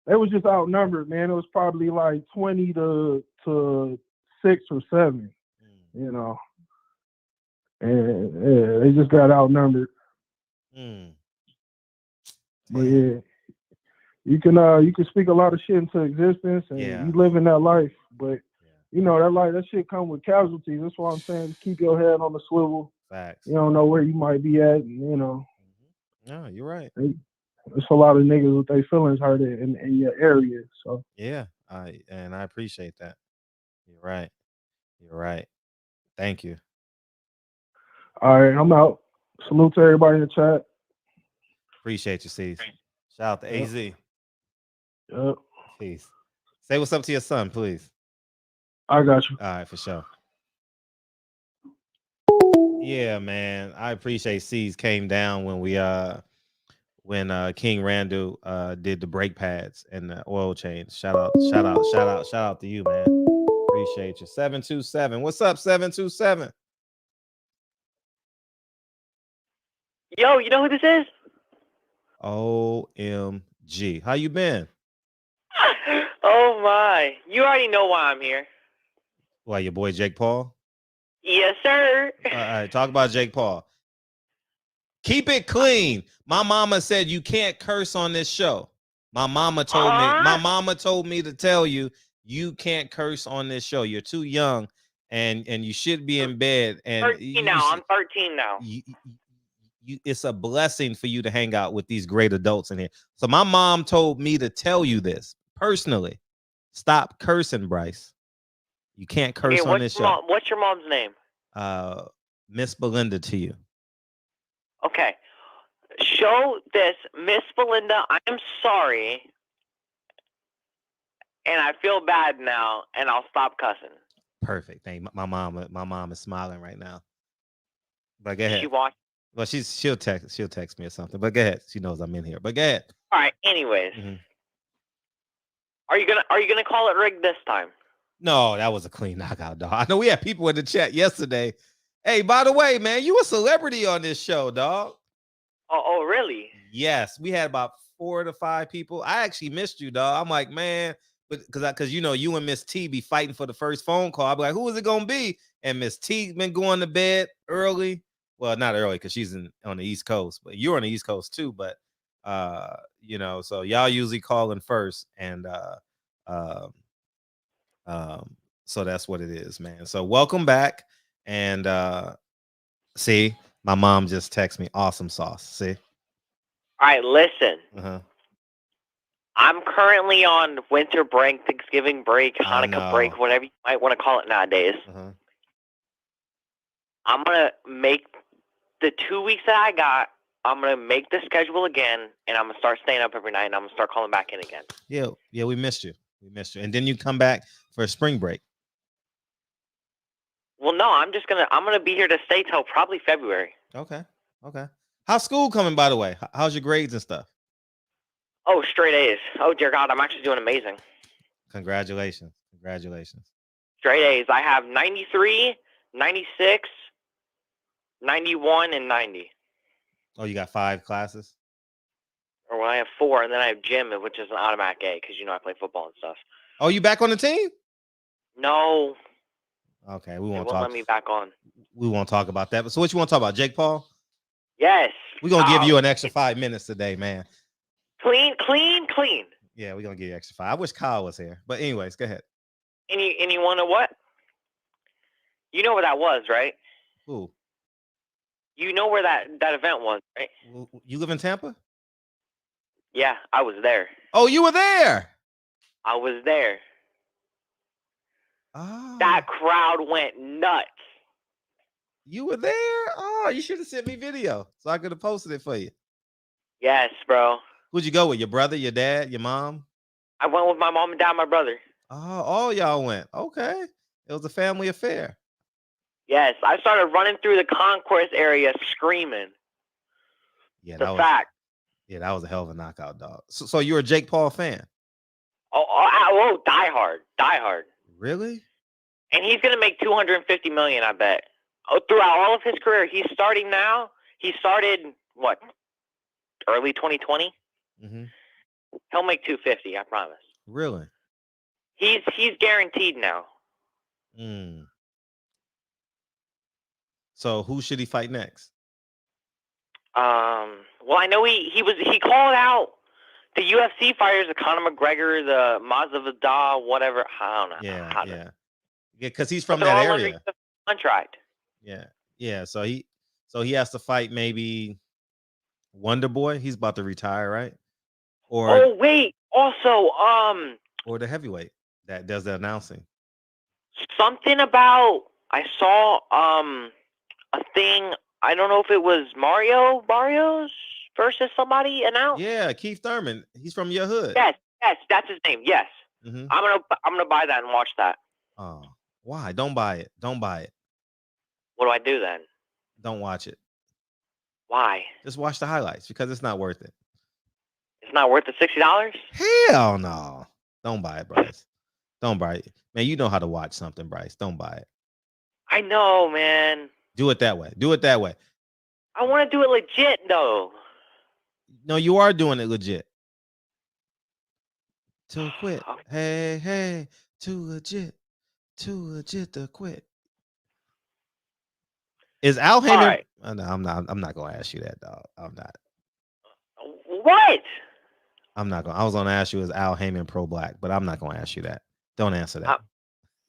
[SPEAKER 5] they was just outnumbered, man. It was probably like 20 to 6 or 7, you know. And yeah, they just got outnumbered. But yeah, you can speak a lot of shit into existence, and you live in that life. But you know that shit come with casualties. That's why I'm saying just keep your head on the swivel.
[SPEAKER 4] Facts.
[SPEAKER 5] You don't know where you might be at, and, you know.
[SPEAKER 4] No, you're right.
[SPEAKER 5] There's a lot of niggas with their feelings hurt in your area. So
[SPEAKER 4] yeah, I appreciate that. You're right. You're right. Thank you.
[SPEAKER 5] All right, I'm out. Salute to everybody in the chat.
[SPEAKER 4] Appreciate you, C's. Shout out to AZ.
[SPEAKER 5] Yep.
[SPEAKER 4] Peace. Say what's up to your son, please.
[SPEAKER 5] I got you.
[SPEAKER 4] All right, for sure. Yeah, man. I appreciate C's came down when we when King Randall did the brake pads and the oil change. Shout out to you, man. Appreciate you. 727. What's up, 727?
[SPEAKER 7] Yo, you know who this is?
[SPEAKER 4] OMG. How you been?
[SPEAKER 7] Oh my. You already know why I'm here.
[SPEAKER 4] Why, your boy Jake Paul?
[SPEAKER 7] Yes, sir.
[SPEAKER 4] All right, talk about Jake Paul. Keep it clean. My mama said you can't curse on this show. My mama told me to tell you can't curse on this show. You're too young and you should be in bed. And
[SPEAKER 7] I'm 13 now.
[SPEAKER 4] It's a blessing for you to hang out with these great adults in here. So my mom told me to tell you this personally. Stop cursing, Bryce. You can't curse on this show.
[SPEAKER 7] What's your mom's name?
[SPEAKER 4] Miss Belinda to you.
[SPEAKER 7] Okay. Show this, Miss Belinda, I'm sorry. And I feel bad now, and I'll stop cussing.
[SPEAKER 4] Perfect. Thank you. My mom is smiling right now. But go ahead.
[SPEAKER 7] She watched.
[SPEAKER 4] Well, she'll text me or something. But go ahead. She knows I'm in here. But go ahead.
[SPEAKER 7] All right. Anyways, are you gonna call it rigged this time?
[SPEAKER 4] No, that was a clean knockout, dog. I know we had people in the chat yesterday. Hey, by the way, man, you a celebrity on this show, dog.
[SPEAKER 7] Oh, really?
[SPEAKER 4] Yes, we had about 4 to 5 people. I actually missed you, dog. I'm like, man, because you know you and Miss T be fighting for the first phone call. I'll be like, who is it gonna be? And Miss T been going to bed early. Well, not early because she's on the East Coast, but you're on the East Coast too. But you know, so y'all usually calling first, and so that's what it is, man. So welcome back, and see, my mom just texted me, awesome sauce. See.
[SPEAKER 7] All right, listen. I'm currently on winter break, Thanksgiving break, Hanukkah break, whatever you might want to call it nowadays. I'm going to make the 2 weeks that I got, I'm going to make the schedule again, and I'm going to start staying up every night, and I'm going to start calling back in again.
[SPEAKER 4] Yeah, we missed you. And then you come back for a spring break.
[SPEAKER 7] Well, no, I'm going to be here to stay till probably February.
[SPEAKER 4] Okay. How's school coming, by the way? How's your grades and stuff?
[SPEAKER 7] Oh, straight A's. Oh, dear God, I'm actually doing amazing.
[SPEAKER 4] Congratulations.
[SPEAKER 7] Straight A's. I have 93, 96, 91, and 90.
[SPEAKER 4] Oh, you got 5 classes?
[SPEAKER 7] Or I have 4, and then I have gym, which is an automatic A, because, you know, I play football and stuff.
[SPEAKER 4] Oh, you back on the team?
[SPEAKER 7] No.
[SPEAKER 4] Okay,
[SPEAKER 7] we won't let me back on.
[SPEAKER 4] We won't talk about that. But so what you want to talk about, Jake Paul?
[SPEAKER 7] Yes.
[SPEAKER 4] We're going to give you an extra 5 minutes today, man.
[SPEAKER 7] Clean.
[SPEAKER 4] Yeah, we're going to give you extra 5. I wish Kyle was here. But anyways, go ahead.
[SPEAKER 7] And you want to know what? You know where that was, right?
[SPEAKER 4] Who?
[SPEAKER 7] You know where that event was, right?
[SPEAKER 4] You live in Tampa?
[SPEAKER 7] Yeah, I was there.
[SPEAKER 4] Oh, you were there?
[SPEAKER 7] I was there.
[SPEAKER 4] Oh.
[SPEAKER 7] That crowd went nuts.
[SPEAKER 4] You were there? Oh, you should have sent me video so I could have posted it for you.
[SPEAKER 7] Yes, bro.
[SPEAKER 4] Who'd you go with? Your brother, your dad, your mom?
[SPEAKER 7] I went with my mom and dad, my brother.
[SPEAKER 4] Oh, all y'all went. Okay. It was a family affair.
[SPEAKER 7] Yes, I started running through the concourse area screaming.
[SPEAKER 4] Yeah,
[SPEAKER 7] that was a hell of a
[SPEAKER 4] knockout, dog. So you're a Jake Paul fan?
[SPEAKER 7] Oh, Oh, Die Hard.
[SPEAKER 4] Really?
[SPEAKER 7] And he's gonna make $250 million, I bet. Oh, throughout all of his career, he's starting now. He started what? Early 2020.
[SPEAKER 4] Mm-hmm.
[SPEAKER 7] He'll make 250. I promise.
[SPEAKER 4] Really?
[SPEAKER 7] He's guaranteed now.
[SPEAKER 4] Mm. So who should he fight next?
[SPEAKER 7] Well, I know he called out the UFC fighters, the Conor McGregor, the Masvidal, whatever. I don't know.
[SPEAKER 4] Yeah, because he's from
[SPEAKER 7] But they're
[SPEAKER 4] that
[SPEAKER 7] all under
[SPEAKER 4] area.
[SPEAKER 7] contract.
[SPEAKER 4] Yeah. So he has to fight maybe Wonder Boy. He's about to retire, right?
[SPEAKER 7] Oh wait, also
[SPEAKER 4] or the heavyweight that does the announcing.
[SPEAKER 7] Something about I saw a thing. I don't know if it was Mario Barrios versus somebody announced.
[SPEAKER 4] Yeah, Keith Thurman. He's from your hood.
[SPEAKER 7] Yes, that's his name. Yes.
[SPEAKER 4] Mm-hmm.
[SPEAKER 7] I'm gonna buy that and watch that.
[SPEAKER 4] Oh, why? Don't buy it. Don't buy it.
[SPEAKER 7] What do I do then?
[SPEAKER 4] Don't watch it.
[SPEAKER 7] Why?
[SPEAKER 4] Just watch the highlights because it's not worth it.
[SPEAKER 7] It's not worth the $60?
[SPEAKER 4] Hell no. Don't buy it, Bryce. Don't buy it. Man, you know how to watch something, Bryce. Don't buy it.
[SPEAKER 7] I know, man.
[SPEAKER 4] Do it that way. Do it that way.
[SPEAKER 7] I want to do it legit, though.
[SPEAKER 4] No, you are doing it legit. To quit. Hey, too legit to quit. Is Al Haymon?
[SPEAKER 7] Right.
[SPEAKER 4] No, I'm not gonna ask you that, dog. I'm not.
[SPEAKER 7] What?
[SPEAKER 4] I'm not gonna. I was gonna ask you, is Al Haymon pro-black? But I'm not gonna ask you that. Don't answer that.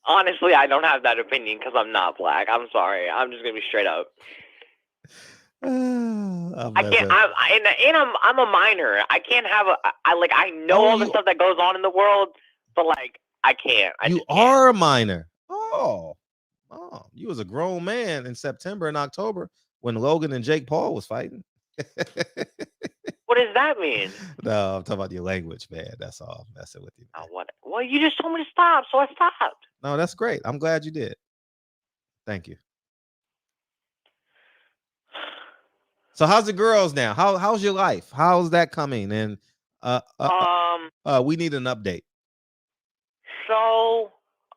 [SPEAKER 7] Honestly, I don't have that opinion because I'm not black. I'm sorry. I'm just gonna be straight up. I can't. I'm a minor. I can't have a. I know all the stuff that goes on in the world, but like I can't.
[SPEAKER 4] You are a minor. Oh, you was a grown man in September and October when Logan and Jake Paul was fighting.
[SPEAKER 7] What does that mean?
[SPEAKER 4] No, I'm talking about your language, man. That's all. I'm messing with you.
[SPEAKER 7] What? Well, you just told me to stop, so I stopped.
[SPEAKER 4] No, that's great. I'm glad you did. Thank you. So how's the girls now? How's your life? How's that coming? And we need an update.
[SPEAKER 7] So,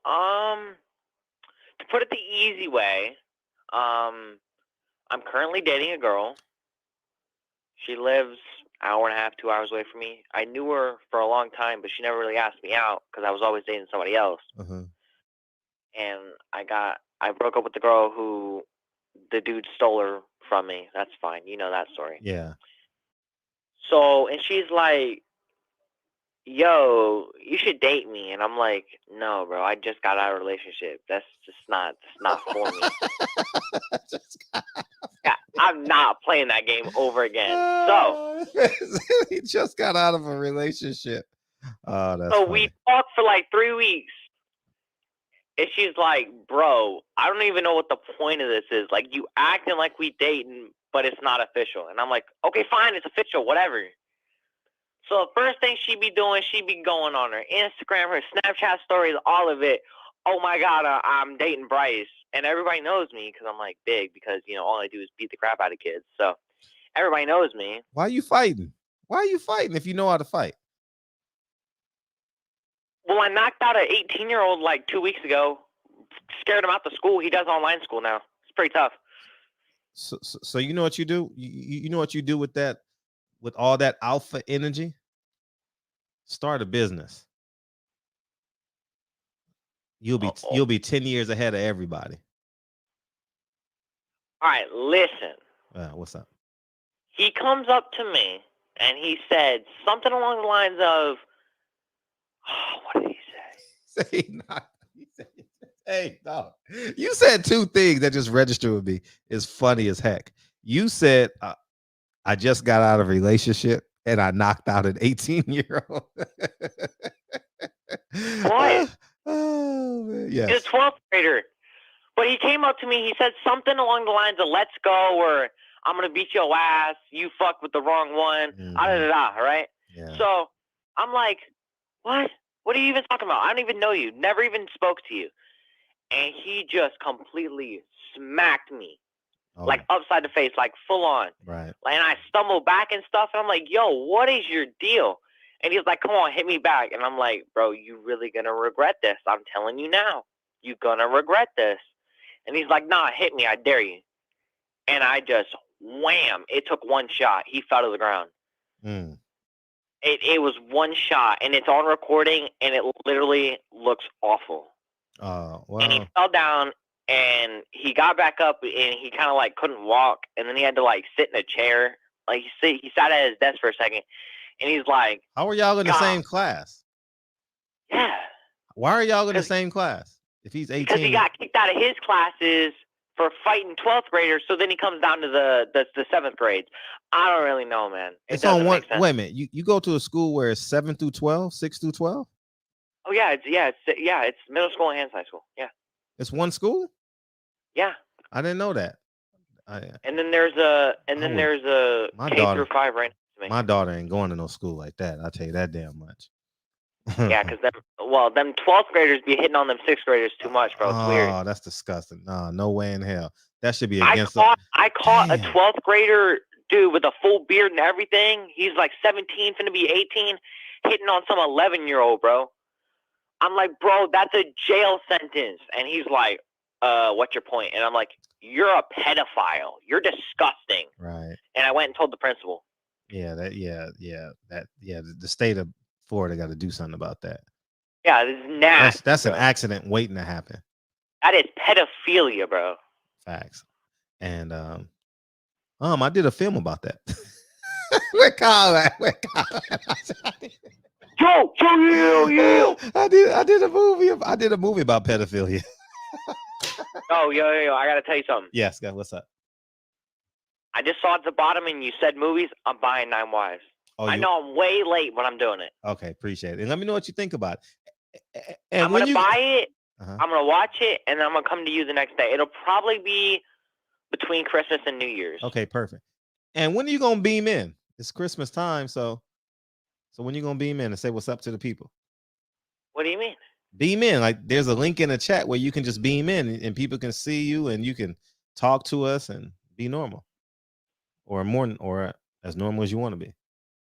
[SPEAKER 7] to put it the easy way, I'm currently dating a girl. She lives an hour and a half, 2 hours away from me. I knew her for a long time, but she never really asked me out because I was always dating somebody else.
[SPEAKER 4] Uh-huh.
[SPEAKER 7] And I broke up with the girl who the dude stole her from me. That's fine. You know that story.
[SPEAKER 4] Yeah.
[SPEAKER 7] So, and she's like, yo, you should date me. And I'm like, no, bro, I just got out of a relationship. That's not for me. Yeah, I'm not playing that game over again. So
[SPEAKER 4] he just got out of a relationship. Oh, that's
[SPEAKER 7] so
[SPEAKER 4] funny.
[SPEAKER 7] we talked for like 3 weeks. And she's like, bro, I don't even know what the point of this is. Like, you acting like we dating, but it's not official. And I'm like, okay, fine, it's official, whatever. So the first thing she be doing, she be going on her Instagram, her Snapchat stories, all of it. Oh my God, I'm dating Bryce. And everybody knows me because I'm like big because, you know, all I do is beat the crap out of kids. So everybody knows me.
[SPEAKER 4] Why are you fighting? Why are you fighting if you know how to fight?
[SPEAKER 7] Well, I knocked out an 18-year-old like 2 weeks ago. Scared him out to school. He does online school now. It's pretty tough.
[SPEAKER 4] So you know what you do? You know what you do with that, with all that alpha energy? Start a business. You'll be 10 years ahead of everybody.
[SPEAKER 7] All right, listen.
[SPEAKER 4] What's up? He
[SPEAKER 7] comes up to me and he said something along the lines of, what did he say?
[SPEAKER 4] Hey, dog. You said two things that just registered with me. It's funny as heck. You said, I just got out of a relationship and I knocked out an 18-year-old.
[SPEAKER 7] What?
[SPEAKER 4] Oh, man. Yes.
[SPEAKER 7] He's a 12th grader. But he came up to me. He said something along the lines of, let's go, or I'm going to beat your ass. You fucked with the wrong one. Right?
[SPEAKER 4] Yeah.
[SPEAKER 7] So I'm like, what? What are you even talking about? I don't even know you. Never even spoke to you. And he just completely smacked me. Like upside the face, like full on.
[SPEAKER 4] Right.
[SPEAKER 7] Like, and I stumbled back and stuff. And I'm like, yo, what is your deal? And he's like, come on, hit me back. And I'm like, bro, you really going to regret this. I'm telling you now. You're going to regret this. And he's like, nah, hit me. I dare you. And I just, wham, it took one shot. He fell to the ground.
[SPEAKER 4] Mm.
[SPEAKER 7] It was one shot, and it's on recording, and it literally looks awful.
[SPEAKER 4] Well.
[SPEAKER 7] And he fell down, and he got back up, and he kind of like couldn't walk, and then he had to like sit in a chair. Like he sat at his desk for a second, and he's like,
[SPEAKER 4] how are y'all in the same class?
[SPEAKER 7] Yeah.
[SPEAKER 4] Why are y'all in the same class? If he's 18.
[SPEAKER 7] Because he got kicked out of his classes for fighting 12th graders, so then he comes down to the 7th grades. I don't really know, man.
[SPEAKER 4] It's on one. Wait a minute. You go to a school where it's 7 through 12, 6 through 12?
[SPEAKER 7] Oh yeah, it's middle school and high school. Yeah.
[SPEAKER 4] It's one school?
[SPEAKER 7] Yeah.
[SPEAKER 4] I didn't know that.
[SPEAKER 7] And then there's a K through 5 right next to me.
[SPEAKER 4] My daughter ain't going to no school like that. I'll tell you that damn much.
[SPEAKER 7] Yeah, because them 12th graders be hitting on them 6th graders too much, bro. It's weird.
[SPEAKER 4] Oh, that's disgusting. No way in hell. That should be against.
[SPEAKER 7] I caught a 12th grader dude with a full beard and everything. He's like 17, finna be 18, hitting on some 11-year-old, bro. I'm like, bro, that's a jail sentence. And he's like, what's your point? And I'm like, you're a pedophile. You're disgusting.
[SPEAKER 4] Right.
[SPEAKER 7] And I went and told the principal.
[SPEAKER 4] Yeah, the state of Florida got to do something about that.
[SPEAKER 7] Yeah, this is nasty.
[SPEAKER 4] That's an accident waiting to happen.
[SPEAKER 7] That is pedophilia, bro.
[SPEAKER 4] Facts. And I did a film about that. Where Kyle at?
[SPEAKER 7] Joe, you.
[SPEAKER 4] I did a movie about pedophilia.
[SPEAKER 7] Oh, yo, I gotta tell you something.
[SPEAKER 4] Yes, guys, what's up?
[SPEAKER 7] I just saw at the bottom and you said movies. I'm buying 9 Wives.
[SPEAKER 4] Oh,
[SPEAKER 7] I know I'm way late, but I'm doing it.
[SPEAKER 4] Okay, appreciate it. And let me know what you think about it. And
[SPEAKER 7] I'm gonna buy it. I'm gonna watch it, and then I'm gonna come to you the next day. It'll probably be between Christmas and New Year's.
[SPEAKER 4] Okay, perfect. And when are you gonna beam in? It's Christmas time, so when you gonna beam in and say what's up to the people?
[SPEAKER 7] What do you mean?
[SPEAKER 4] Beam in, like there's a link in the chat where you can just beam in and people can see you and you can talk to us and be normal, or as normal as you want to be.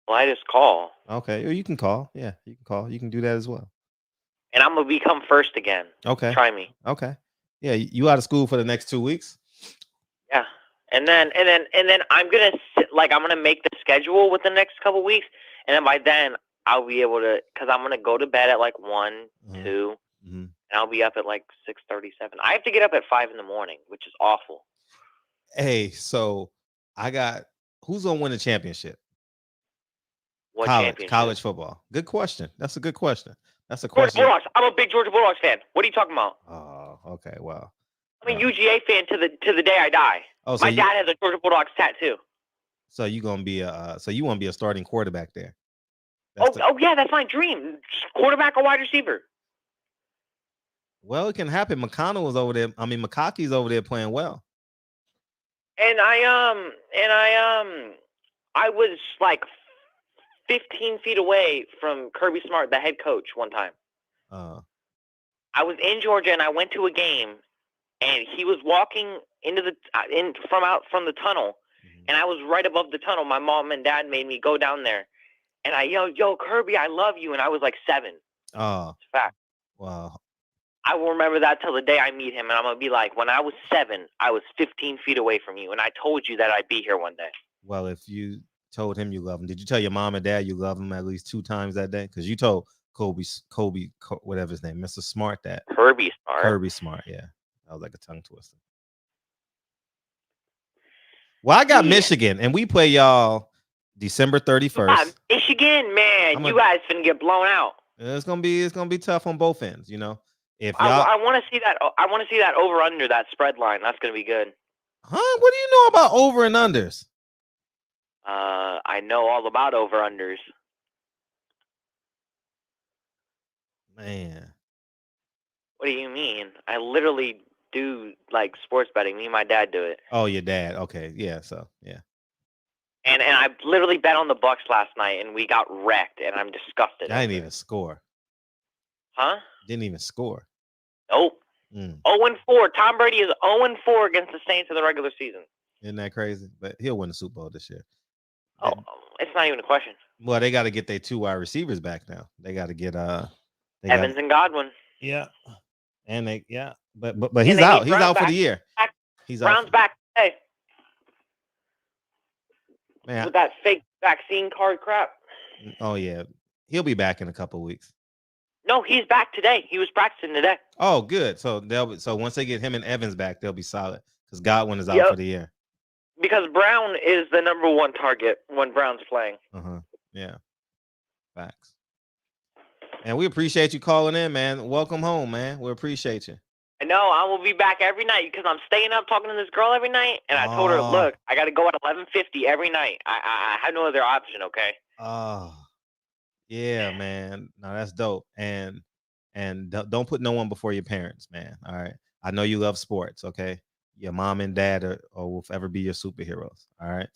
[SPEAKER 7] Well, I just call.
[SPEAKER 4] Okay, or you can call. Yeah, you can call. You can do that as well.
[SPEAKER 7] And I'm gonna become first again.
[SPEAKER 4] Okay.
[SPEAKER 7] Try me.
[SPEAKER 4] Okay. Yeah, you out of school for the next 2 weeks?
[SPEAKER 7] Yeah. And then I'm gonna make the schedule with the next couple weeks, and then by then I'll be able to, because I'm gonna go to bed at like 1, 2, and I'll be up at like 6:37. I have to get up at 5 in the morning, which is awful.
[SPEAKER 4] Hey, so who's gonna win the championship?
[SPEAKER 7] What championship?
[SPEAKER 4] College football. Good question. That's a good question. That's a
[SPEAKER 7] Georgia
[SPEAKER 4] question.
[SPEAKER 7] Bulldogs. I'm a big Georgia Bulldogs fan. What are you talking about?
[SPEAKER 4] Oh, okay. Well,
[SPEAKER 7] I'm a UGA fan to the day I die.
[SPEAKER 4] Oh, so
[SPEAKER 7] my dad has a Georgia Bulldogs tattoo.
[SPEAKER 4] So you gonna be you want to be a starting quarterback there?
[SPEAKER 7] Yeah, that's my dream. Quarterback or wide receiver.
[SPEAKER 4] Well, it can happen. McConnell was over there. I mean, McCockey's over there playing well.
[SPEAKER 7] And I was like 15 feet away from Kirby Smart, the head coach, one time. I was in Georgia and I went to a game, and he was walking from the tunnel, and I was right above the tunnel. My mom and dad made me go down there, and I yelled, "Yo, Kirby, I love you!" And I was like 7.
[SPEAKER 4] Oh,
[SPEAKER 7] it's a fact.
[SPEAKER 4] Wow.
[SPEAKER 7] I will remember that till the day I meet him, and I'm gonna be like, when I was 7, I was 15 feet away from you, and I told you that I'd be here one day.
[SPEAKER 4] Well, if you told him you love him, did you tell your mom and dad you love him at least 2 times that day? Because you told Kobe, whatever his name, Mr. Smart, that
[SPEAKER 7] Kirby Smart.
[SPEAKER 4] Yeah, that was like a tongue twister. Well, I got Michigan, and we play y'all December 31st.
[SPEAKER 7] Michigan, man, you guys finna get blown out.
[SPEAKER 4] It's gonna be tough on both ends, you know. If
[SPEAKER 7] I want to see that, over under that spread line. That's gonna be good.
[SPEAKER 4] Huh? What do you know about over and unders?
[SPEAKER 7] I know all about over unders.
[SPEAKER 4] Man,
[SPEAKER 7] what do you mean? I literally do like sports betting. Me and my dad do it.
[SPEAKER 4] Oh, your dad? Okay, yeah. So yeah.
[SPEAKER 7] And I literally bet on the Bucks last night, and we got wrecked, and I'm disgusted.
[SPEAKER 4] I didn't even score.
[SPEAKER 7] Huh?
[SPEAKER 4] Didn't even score.
[SPEAKER 7] Nope. 0-4. Tom Brady is 0-4 against the Saints in the regular season.
[SPEAKER 4] Isn't that crazy? But he'll win the Super Bowl this year.
[SPEAKER 7] Oh, it's not even a question.
[SPEAKER 4] Well, they got to get their 2 wide receivers back now. They got to get
[SPEAKER 7] Evans and Godwin.
[SPEAKER 4] Yeah, and but
[SPEAKER 7] And
[SPEAKER 4] he's
[SPEAKER 7] they
[SPEAKER 4] out.
[SPEAKER 7] need
[SPEAKER 4] He's
[SPEAKER 7] Brown
[SPEAKER 4] out for
[SPEAKER 7] back.
[SPEAKER 4] the year. He's out.
[SPEAKER 7] Brown's back today
[SPEAKER 4] Man.
[SPEAKER 7] with that fake vaccine card crap.
[SPEAKER 4] Oh yeah, he'll be back in a couple of weeks.
[SPEAKER 7] No, he's back today. He was practicing today.
[SPEAKER 4] Oh, good. So once they get him and Evans back, they'll be solid because Godwin is out for the year.
[SPEAKER 7] Because Brown is the number 1 target when Brown's playing.
[SPEAKER 4] Yeah. Facts. And we appreciate you calling in, man. Welcome home, man. We appreciate you.
[SPEAKER 7] I know. I will be back every night because I'm staying up talking to this girl every night. And I told her, look, I got to go at 11:50 every night. I have no other option, okay?
[SPEAKER 4] Oh, yeah, man. No, that's dope. And don't put no one before your parents, man. All right. I know you love sports, okay? Your mom and dad will forever be your superheroes. All right.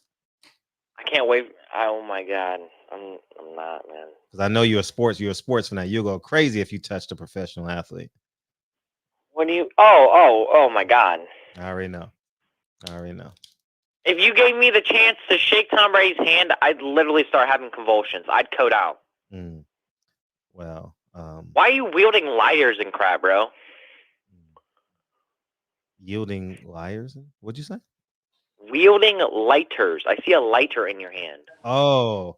[SPEAKER 7] I can't wait. Oh my God. I'm not, man.
[SPEAKER 4] Because I know you're a sports fanatic. You'll go crazy if you touched a professional athlete.
[SPEAKER 7] When you oh my God.
[SPEAKER 4] I already know.
[SPEAKER 7] If you gave me the chance to shake Tom Brady's hand, I'd literally start having convulsions. I'd code out.
[SPEAKER 4] Well,
[SPEAKER 7] why are you wielding lighters and crap, bro?
[SPEAKER 4] Yielding liars? What'd you say?
[SPEAKER 7] Wielding lighters. I see a lighter in your hand.
[SPEAKER 4] Oh.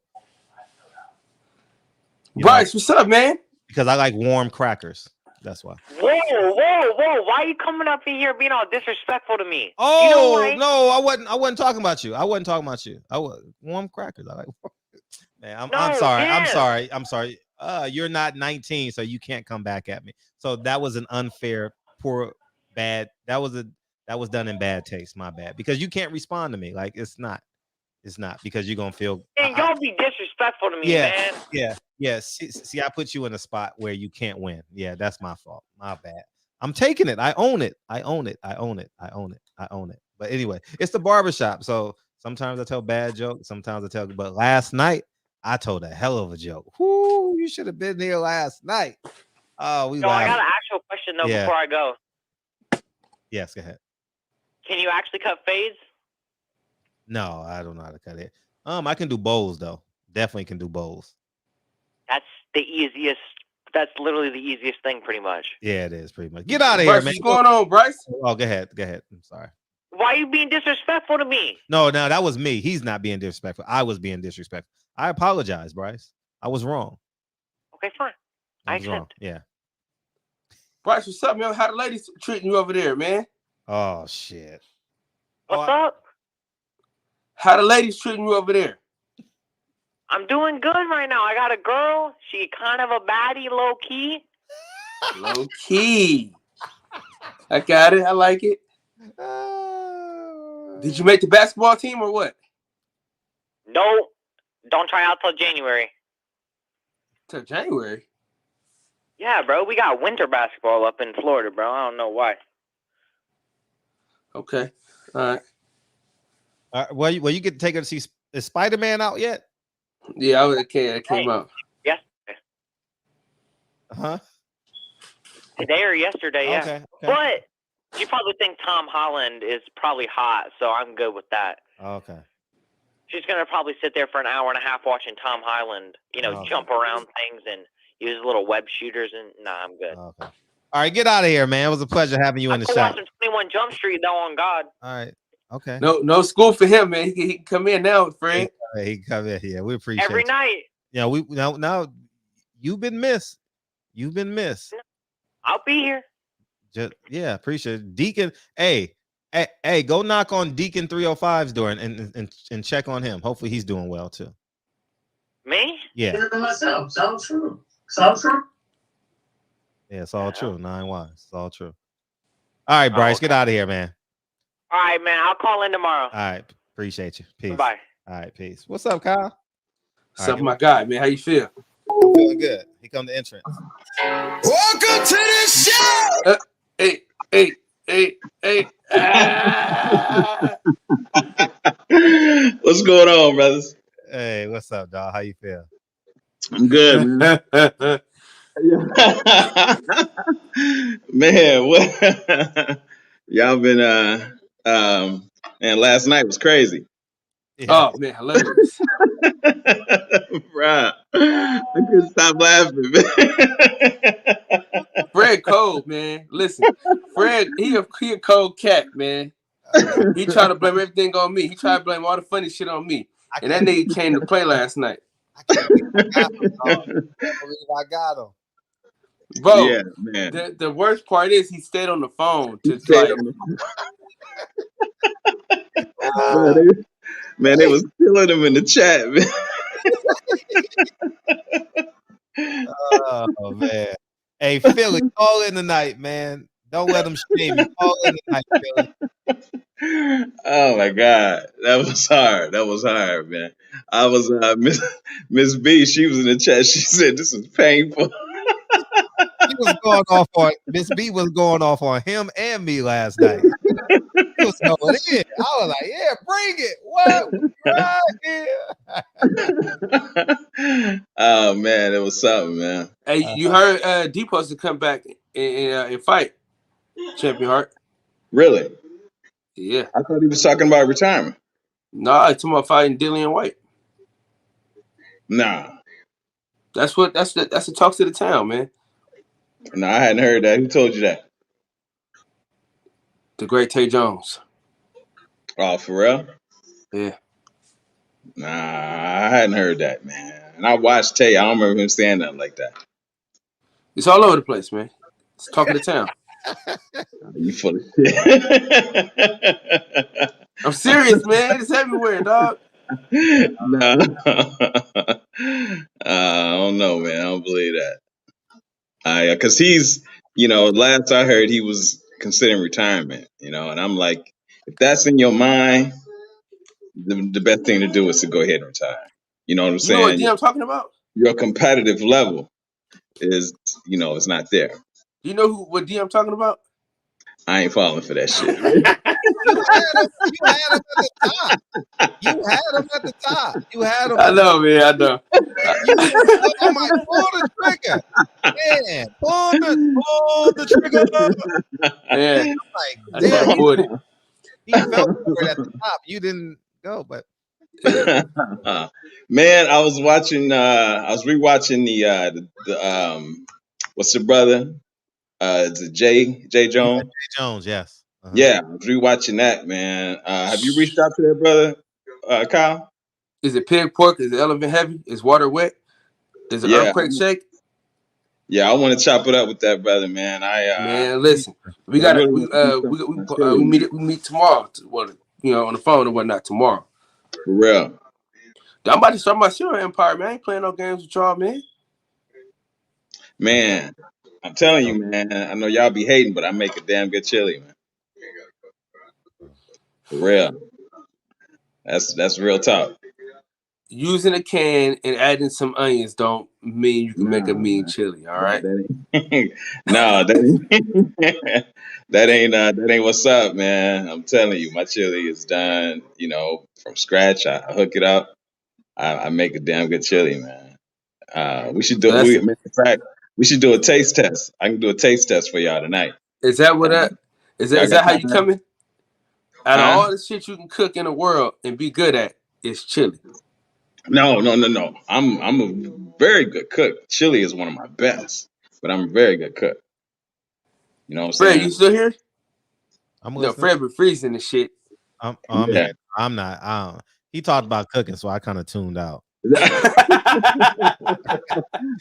[SPEAKER 8] Bryce, what's up, man?
[SPEAKER 4] Because I like warm crackers. That's why.
[SPEAKER 7] Whoa. Why are you coming up in here being all disrespectful to me?
[SPEAKER 4] Oh,
[SPEAKER 7] you know why?
[SPEAKER 4] No, I wasn't talking about you. I was warm crackers. I like man, I'm sorry. You're not 19, so you can't come back at me. So that was an unfair, bad. That was done in bad taste. My bad. Because you can't respond to me. Like it's not because you're gonna feel.
[SPEAKER 7] And y'all be disrespectful to me, man.
[SPEAKER 4] Yeah. See, I put you in a spot where you can't win. Yeah, that's my fault. My bad. I'm taking it. I own it. But anyway, it's the barbershop. So sometimes I tell bad jokes. But last night I told a hell of a joke. Whoo, you should have been there last night. Oh,
[SPEAKER 7] I got an actual question though before I go.
[SPEAKER 4] Yes, go ahead.
[SPEAKER 7] Can you actually cut fades?
[SPEAKER 4] No, I don't know how to cut it. I can do bowls though. Definitely can do bowls.
[SPEAKER 7] That's the easiest. That's literally the easiest thing, pretty much.
[SPEAKER 4] Yeah, it is pretty much. Get out of
[SPEAKER 8] Bryce,
[SPEAKER 4] here, man.
[SPEAKER 8] What's going on, Bryce?
[SPEAKER 4] Oh, go ahead. I'm sorry.
[SPEAKER 7] Why are you being disrespectful to me?
[SPEAKER 4] No, that was me. He's not being disrespectful. I was being disrespectful. I apologize, Bryce. I was wrong.
[SPEAKER 7] Okay, fine. I accept.
[SPEAKER 4] Wrong. Yeah.
[SPEAKER 8] Bryce, what's up, man? How the ladies treating you over there, man?
[SPEAKER 4] Oh shit.
[SPEAKER 7] What's up?
[SPEAKER 8] How the ladies treating you over there?
[SPEAKER 7] I'm doing good right now. I got a girl. She kind of a baddie, low key.
[SPEAKER 8] Low key. I got it. I like it. Did you make the basketball team or what?
[SPEAKER 7] No, don't try out till January.
[SPEAKER 8] Till January?
[SPEAKER 7] Yeah, bro. We got winter basketball up in Florida, bro. I don't know why.
[SPEAKER 8] Okay. All right.
[SPEAKER 4] Well, you get to take her to see. Is Spider-Man out yet?
[SPEAKER 8] Yeah, it came out.
[SPEAKER 7] Yes.
[SPEAKER 4] Huh?
[SPEAKER 7] Today or yesterday, yeah.
[SPEAKER 4] Okay.
[SPEAKER 7] But you probably think Tom Holland is probably hot, so I'm good with that.
[SPEAKER 4] Okay.
[SPEAKER 7] She's gonna probably sit there for an hour and a half watching Tom Holland, jump around things and use little web shooters. And I'm good.
[SPEAKER 4] Okay. All right, get out of here, man. It was a pleasure having you in the shop.
[SPEAKER 7] Watching 21 Jump Street, though, on God.
[SPEAKER 4] All right. Okay.
[SPEAKER 8] No school for him, man. He can come in now, Fred.
[SPEAKER 4] He come in here. We appreciate
[SPEAKER 7] every
[SPEAKER 4] you.
[SPEAKER 7] night.
[SPEAKER 4] Yeah, now you've been missed. You've been missed.
[SPEAKER 7] I'll be here.
[SPEAKER 4] Appreciate it. Deacon. Hey, go knock on Deacon 305's door and check on him. Hopefully he's doing well too.
[SPEAKER 7] Me?
[SPEAKER 4] Yeah.
[SPEAKER 2] Myself. Sounds true.
[SPEAKER 4] Yeah, it's all true. 9 wise. It's all true. All right, Bryce, get out of here, man.
[SPEAKER 7] All right, man. I'll call in tomorrow.
[SPEAKER 4] All right. Appreciate you. Peace.
[SPEAKER 7] Bye.
[SPEAKER 4] All right, peace. What's up, Kyle?
[SPEAKER 8] What's up, my guy, man? How you feel?
[SPEAKER 4] Feeling good. Here come the entrance.
[SPEAKER 1] Welcome to the show.
[SPEAKER 8] Hey.
[SPEAKER 9] What's going on, brothers?
[SPEAKER 4] Hey, what's up, dog? How you feel?
[SPEAKER 9] I'm good, man. Man, what y'all been and last night was crazy.
[SPEAKER 4] Yeah.
[SPEAKER 8] Oh man, hilarious.
[SPEAKER 9] Bruh. I couldn't stop laughing, man.
[SPEAKER 8] Fred cold, man. Listen, Fred, he a cold cat, man. He trying to blame everything on me. He tried to blame all the funny shit on me. And that nigga came to play last night.
[SPEAKER 4] I can't believe I got him, dog. I can't believe I got him.
[SPEAKER 8] Bro,
[SPEAKER 9] Yeah, man.
[SPEAKER 8] the worst part is he stayed on the phone to
[SPEAKER 9] Stayed
[SPEAKER 8] like.
[SPEAKER 9] on the- Man, they was killing him in the chat, man.
[SPEAKER 4] Oh man. Hey, Philly, call in tonight, man. Don't let them shame you. Call in tonight, Philly.
[SPEAKER 9] Oh my God, that was hard. That was hard, man. I was Miss B. She was in the chat. She said this is painful.
[SPEAKER 4] She was going off on Miss B was going off on him and me last night. He was going in. I was like, yeah, bring it. What? Right here.
[SPEAKER 9] Oh man, it was something, man.
[SPEAKER 8] Hey, you heard D supposed to come back and fight Champion Heart?
[SPEAKER 9] Really?
[SPEAKER 8] Yeah.
[SPEAKER 9] I thought he was talking about retirement.
[SPEAKER 8] Nah, it's about fighting Dillian White.
[SPEAKER 9] Nah.
[SPEAKER 8] That's the talks of the town, man.
[SPEAKER 9] No, I hadn't heard that. Who told you that?
[SPEAKER 8] The great Tay Jones.
[SPEAKER 9] Oh, for real?
[SPEAKER 8] Yeah.
[SPEAKER 9] Nah, I hadn't heard that, man. And I watched Tay. I don't remember him saying nothing like that.
[SPEAKER 8] It's all over the place, man. It's talk of the town.
[SPEAKER 9] You full of shit.
[SPEAKER 8] I'm serious, man. It's everywhere, dog.
[SPEAKER 9] No. I don't know, man. I don't believe that. Because he's, last I heard, he was considering retirement, and I'm like, if that's in your mind, the best thing to do is to go ahead and retire. You know what I'm saying?
[SPEAKER 8] You know what D I'm talking about?
[SPEAKER 9] Your competitive level is, it's not there.
[SPEAKER 8] You know what D I'm talking about?
[SPEAKER 9] I ain't falling for that shit.
[SPEAKER 4] You had him at the top. You had him at the top. You had him.
[SPEAKER 8] I know, man. I know.
[SPEAKER 4] I'm like, pull the trigger. Man, pull the trigger.
[SPEAKER 8] Yeah.
[SPEAKER 4] I'm like, damn. He felt for it at the top. You didn't go, but.
[SPEAKER 9] Man, I was rewatching the what's the brother? Is it Jay Jones?
[SPEAKER 4] Jay Jones, yes. Uh-huh.
[SPEAKER 9] Yeah, I was rewatching that, man. Have you reached out to that brother, Kyle?
[SPEAKER 8] Is it pig pork? Is it elephant heavy? Is water wet? Is it earthquake shake?
[SPEAKER 9] Yeah, I want to chop it up with that brother, man.
[SPEAKER 8] Man, listen, we got we meet tomorrow. On the phone and whatnot tomorrow.
[SPEAKER 9] For real.
[SPEAKER 8] I'm about to start my Serial Empire, man. I ain't playing no games with y'all, man.
[SPEAKER 9] Man, I'm telling you, man. I know y'all be hating, but I make a damn good chili, man. For real. That's real talk.
[SPEAKER 8] Using a can and adding some onions don't mean you can make a mean chili. All right.
[SPEAKER 9] No, that ain't what's up, man. I'm telling you, my chili is done. From scratch. I hook it up. I make a damn good chili, man. We should do. Matter of fact, we should do a taste test. I can do a taste test for y'all tonight.
[SPEAKER 8] Is that what that? Is that how you coming? Out of all the shit you can cook in the world and be good at, it's chili.
[SPEAKER 9] No. I'm a very good cook. Chili is one of my best, but I'm a very good cook. You know what I'm saying?
[SPEAKER 8] Fred, you still here?
[SPEAKER 4] I'm
[SPEAKER 8] listening. Fred been freezing the shit.
[SPEAKER 4] Yeah. I'm not. He talked about cooking, so I kind of tuned out.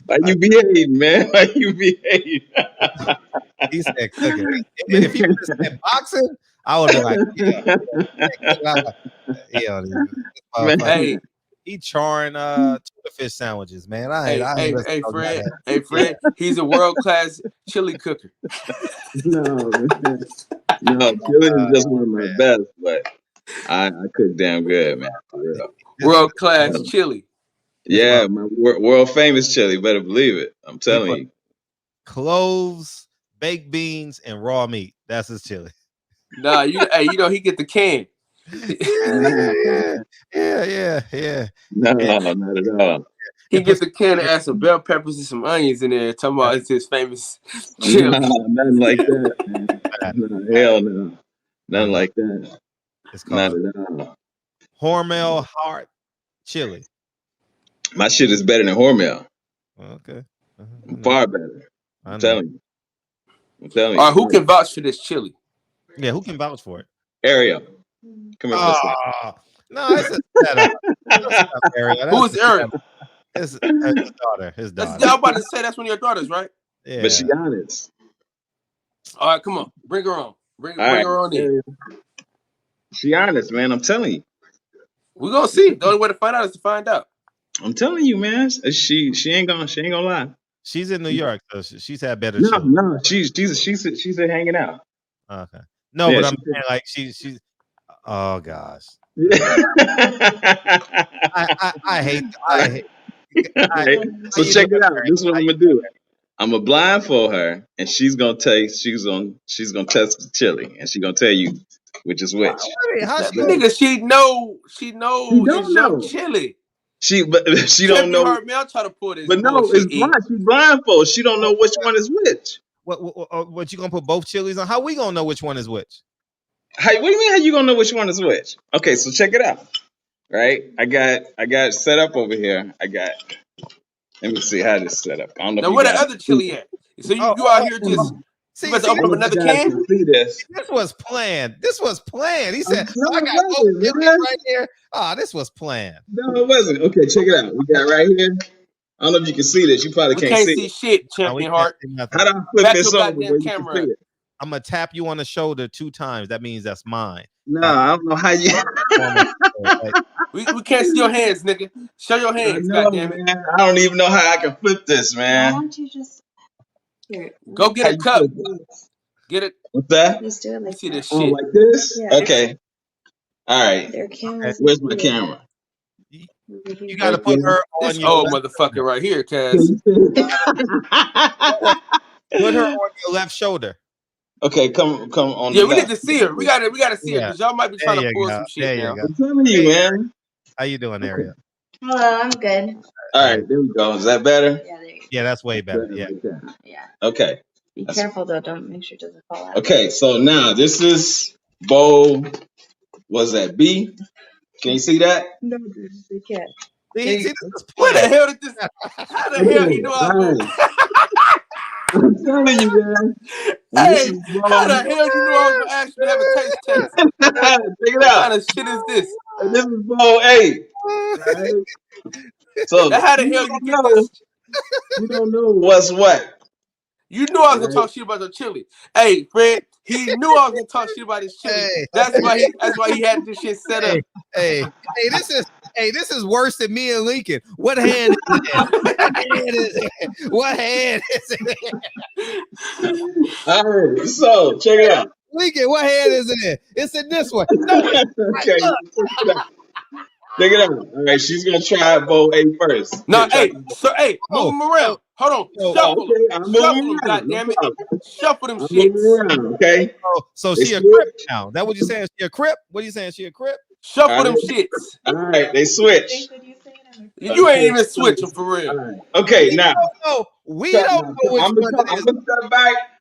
[SPEAKER 9] Why you behaving, man? Why you behaving?
[SPEAKER 4] He said cooking. If he would have said boxing, I would have been like, hey, he charring tuna fish sandwiches, man.
[SPEAKER 8] Hey, Fred, he's a world-class chili cooker.
[SPEAKER 9] No, chili is just one of my best, but I cook damn good, man. For real.
[SPEAKER 8] World-class chili.
[SPEAKER 9] Yeah, my world famous chili. Better believe it. I'm telling you.
[SPEAKER 4] Cloves, baked beans, and raw meat. That's his chili.
[SPEAKER 8] Nah, he get the can.
[SPEAKER 4] Yeah.
[SPEAKER 9] No, not at all.
[SPEAKER 8] He gets the can and add some bell peppers and some onions in there. Talking about it's his famous chili.
[SPEAKER 9] No, nothing like that, man. No, hell no. Nothing like that.
[SPEAKER 4] It's called,
[SPEAKER 9] not at all.
[SPEAKER 4] Hormel heart chili.
[SPEAKER 9] My shit is better than Hormel.
[SPEAKER 4] Okay.
[SPEAKER 9] Far better. I'm telling you.
[SPEAKER 8] All right, who can vouch for this chili?
[SPEAKER 4] Yeah, who can vouch for it?
[SPEAKER 9] Ariel. Come here.
[SPEAKER 4] No, it's a setup. Ariel.
[SPEAKER 8] Who is Ariel?
[SPEAKER 4] His daughter. His daughter.
[SPEAKER 8] I'm about to say that's one of your daughters, right?
[SPEAKER 4] Yeah.
[SPEAKER 9] But she honest.
[SPEAKER 8] All right, come on. Bring her on. Bring her on in.
[SPEAKER 9] She honest, man. I'm telling you.
[SPEAKER 8] We're gonna see. The only way to find out is to find out.
[SPEAKER 9] I'm telling you, man. She ain't gonna lie.
[SPEAKER 4] She's in New York, so she's had better
[SPEAKER 9] No,
[SPEAKER 4] chili.
[SPEAKER 9] no, she's hanging out.
[SPEAKER 4] Okay. No,
[SPEAKER 9] Yeah,
[SPEAKER 4] but I'm saying like she's. Oh gosh. I hate.
[SPEAKER 9] So check it out. This is what I'm gonna do. I'm gonna blindfold her, and she's gonna taste. She's gonna test the chili, and she's gonna tell you which is which.
[SPEAKER 8] She knows it's your chili.
[SPEAKER 9] She don't know.
[SPEAKER 8] Hurt me. I'll try to pour this.
[SPEAKER 9] But no, it's blind. She's blindfold. She don't know which one is which.
[SPEAKER 4] What you gonna put both chilies on? How we gonna know which one is which?
[SPEAKER 9] What do you mean? How you gonna know which one is which? Okay, so check it out. Right, I got set up over here. Let me see how this set up. I don't know.
[SPEAKER 8] Now where the other chili at? So you out here just.
[SPEAKER 4] See,
[SPEAKER 8] you open up another can?
[SPEAKER 9] This
[SPEAKER 4] was planned. He said, I got both chilies right here. This was planned.
[SPEAKER 9] No, it wasn't. Okay, check it out. We got right here. I don't know if you can see this. You probably can't see
[SPEAKER 8] shit, Champion Heart.
[SPEAKER 9] How do I flip this over where you can see it?
[SPEAKER 4] I'm gonna tap you on the shoulder 2 times. That means that's mine.
[SPEAKER 9] No, I don't know how you.
[SPEAKER 8] we can't see your hands, nigga. Show your hands, goddammit.
[SPEAKER 9] Man. I don't even know how I can flip this, man.
[SPEAKER 10] Why don't you just
[SPEAKER 8] go get a cup? Get it.
[SPEAKER 9] What's that?
[SPEAKER 10] Just do it like
[SPEAKER 8] see this
[SPEAKER 9] shit.
[SPEAKER 8] shit.
[SPEAKER 9] Like this?
[SPEAKER 10] Yeah.
[SPEAKER 9] Okay. All right. Where's my camera?
[SPEAKER 4] You gotta put her on your
[SPEAKER 8] old motherfucker right here, cuz.
[SPEAKER 4] Put her on your left shoulder.
[SPEAKER 9] Okay, come on.
[SPEAKER 8] Yeah, we need to see her. We gotta see her because y'all might be trying to pull some shit now.
[SPEAKER 9] I'm telling you, man.
[SPEAKER 4] How you doing, Ariel?
[SPEAKER 10] Hello, I'm good.
[SPEAKER 9] All right, there we go. Is that better?
[SPEAKER 10] Yeah, there you go.
[SPEAKER 4] Yeah, that's way better. Yeah.
[SPEAKER 10] Yeah.
[SPEAKER 9] Okay.
[SPEAKER 10] Be careful though. Don't make sure it doesn't fall out.
[SPEAKER 9] Okay, so now this is bowl. What's that? B. Can you see that?
[SPEAKER 10] No, we can't.
[SPEAKER 4] See,
[SPEAKER 8] where the hell did this? How the hell he know I was?
[SPEAKER 9] I'm telling you, man.
[SPEAKER 8] Hey, how the hell you know I was gonna actually have a taste test?
[SPEAKER 9] Check it out.
[SPEAKER 8] What kind of shit is this?
[SPEAKER 9] This is bowl A. Right? So
[SPEAKER 8] how the hell you get this?
[SPEAKER 9] You don't know what's what.
[SPEAKER 8] You knew I was gonna talk shit about the chili. Hey, Fred, he knew I was gonna talk shit about his chili.
[SPEAKER 4] Hey.
[SPEAKER 8] That's why he had this shit set up.
[SPEAKER 4] Hey, this is worse than me and Lincoln. What hand is it? What hand is it?
[SPEAKER 9] All right, so check it out.
[SPEAKER 4] Lincoln, what hand is it in? It's in this one. No,
[SPEAKER 9] okay, check it out. All right, she's gonna try bowl A first.
[SPEAKER 8] No, move him around. Hold on, shuffle him, goddammit. Shuffle them shits.
[SPEAKER 9] Okay.
[SPEAKER 4] So she a crip now. That what you saying? She a crip? What are you saying? She a crip?
[SPEAKER 8] Shuffle them shits.
[SPEAKER 9] All right, they switch.
[SPEAKER 8] You ain't even switching for real.
[SPEAKER 9] Right. Okay, now
[SPEAKER 4] we don't know which one it is.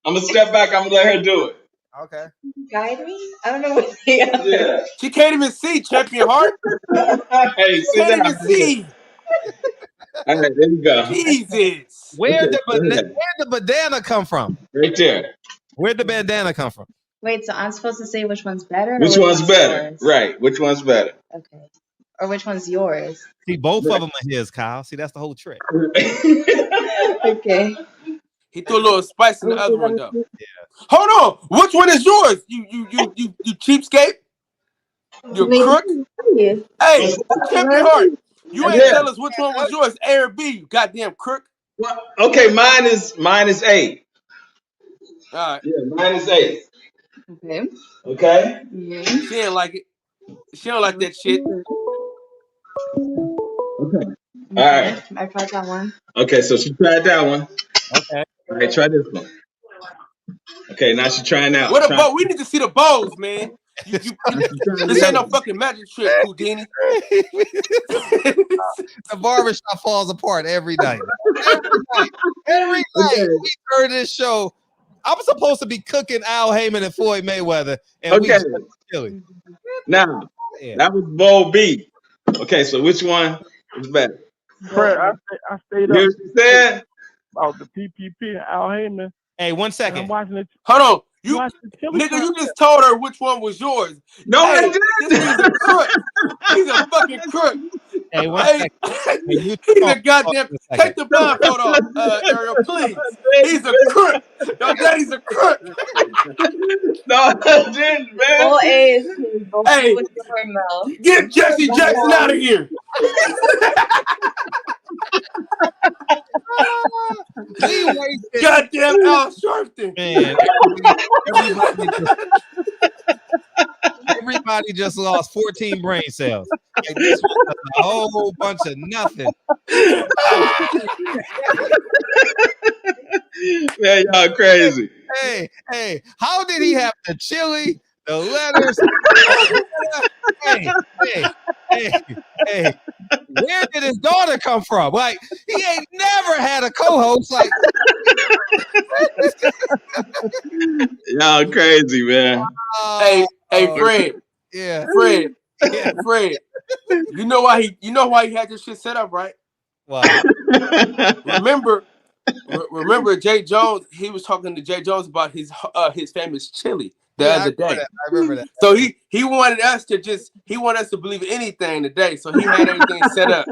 [SPEAKER 9] I'm gonna step back. I'm gonna let her do it.
[SPEAKER 4] Okay.
[SPEAKER 10] Guide me? I don't know what they are.
[SPEAKER 9] Yeah.
[SPEAKER 8] She can't even see, Champion Heart.
[SPEAKER 9] Hey,
[SPEAKER 8] she can't even see.
[SPEAKER 9] All right, there you go.
[SPEAKER 8] Jesus.
[SPEAKER 4] Where'd the bandana come from?
[SPEAKER 9] Right there.
[SPEAKER 4] Where'd the bandana come from?
[SPEAKER 10] Wait, so I'm supposed to say which one's better?
[SPEAKER 9] Which one's better?
[SPEAKER 10] Yours?
[SPEAKER 9] Right. Which one's better?
[SPEAKER 10] Okay. Or which one's yours?
[SPEAKER 4] See, both of them are his, Kyle. See, that's the whole trick.
[SPEAKER 10] Okay.
[SPEAKER 8] He threw a little spice in the other one though.
[SPEAKER 4] Yeah.
[SPEAKER 8] Hold on. Which one is yours? You cheapskate? You crook? Hey, Champion Heart. You ain't tell us which one was yours, A or B, you goddamn crook.
[SPEAKER 9] Well, okay, mine is A.
[SPEAKER 8] All right.
[SPEAKER 9] Yeah, mine is A.
[SPEAKER 10] Okay.
[SPEAKER 9] Okay.
[SPEAKER 10] Mm-hmm.
[SPEAKER 8] She ain't like it. She don't like that shit.
[SPEAKER 9] Okay. All right.
[SPEAKER 10] I tried that one.
[SPEAKER 9] Okay, so she tried that one.
[SPEAKER 4] Okay.
[SPEAKER 9] All right, try this one. Okay, now she's trying that
[SPEAKER 8] What
[SPEAKER 9] one.
[SPEAKER 8] a bow? We need to see the bows, man. This ain't no fucking magic trick, Houdini.
[SPEAKER 4] The barbershop falls apart every night. Every night.
[SPEAKER 9] Okay.
[SPEAKER 4] We heard this show. I'm supposed to be cooking Al Haymon and Floyd Mayweather, and
[SPEAKER 9] Okay.
[SPEAKER 4] we chili.
[SPEAKER 9] Now,
[SPEAKER 4] Yeah.
[SPEAKER 9] That was bowl B. Okay, so which one is better?
[SPEAKER 11] Fred, I stayed
[SPEAKER 9] You
[SPEAKER 11] up
[SPEAKER 9] hear what you said?
[SPEAKER 11] about the PPP and Al Haymon.
[SPEAKER 4] Hey, 1
[SPEAKER 11] And
[SPEAKER 4] second.
[SPEAKER 11] I'm watching it.
[SPEAKER 8] Hold on. You
[SPEAKER 11] Watch the Chili
[SPEAKER 8] nigga, you
[SPEAKER 11] contest.
[SPEAKER 8] just told her which one was yours.
[SPEAKER 9] No, I
[SPEAKER 8] Hey,
[SPEAKER 9] didn't.
[SPEAKER 8] this nigga's a crook. He's a fucking crook.
[SPEAKER 4] Hey, 1
[SPEAKER 8] Hey,
[SPEAKER 4] second. Hey, you
[SPEAKER 8] he's
[SPEAKER 4] talk-
[SPEAKER 8] a goddamn.
[SPEAKER 4] talk for a
[SPEAKER 8] Take the blindfold off, Ariel, please. He's a crook. Your daddy's a crook.
[SPEAKER 9] No, I didn't, man.
[SPEAKER 10] All A's, please. Go
[SPEAKER 8] Hey,
[SPEAKER 10] with your mouth.
[SPEAKER 8] get Jesse Jackson out of here.
[SPEAKER 4] We wasted-
[SPEAKER 8] Goddamn Al Sharpton.
[SPEAKER 4] Man, everybody just lost 14 brain cells. Like, this was a whole bunch of nothing.
[SPEAKER 9] Man, y'all crazy.
[SPEAKER 4] Hey, how did he have the chili, the letters? Hey, where did his daughter come from? Like, he ain't never had a co-host. Like,
[SPEAKER 9] Y'all crazy, man.
[SPEAKER 8] Hey, Fred.
[SPEAKER 4] Yeah.
[SPEAKER 8] Fred. Fred. You know why he had this shit set up, right?
[SPEAKER 4] Wow.
[SPEAKER 8] Remember Jay Jones, he was talking to Jay Jones about his famous chili the other day.
[SPEAKER 4] I remember that.
[SPEAKER 8] So he wanted us to believe anything today. So he had everything set up.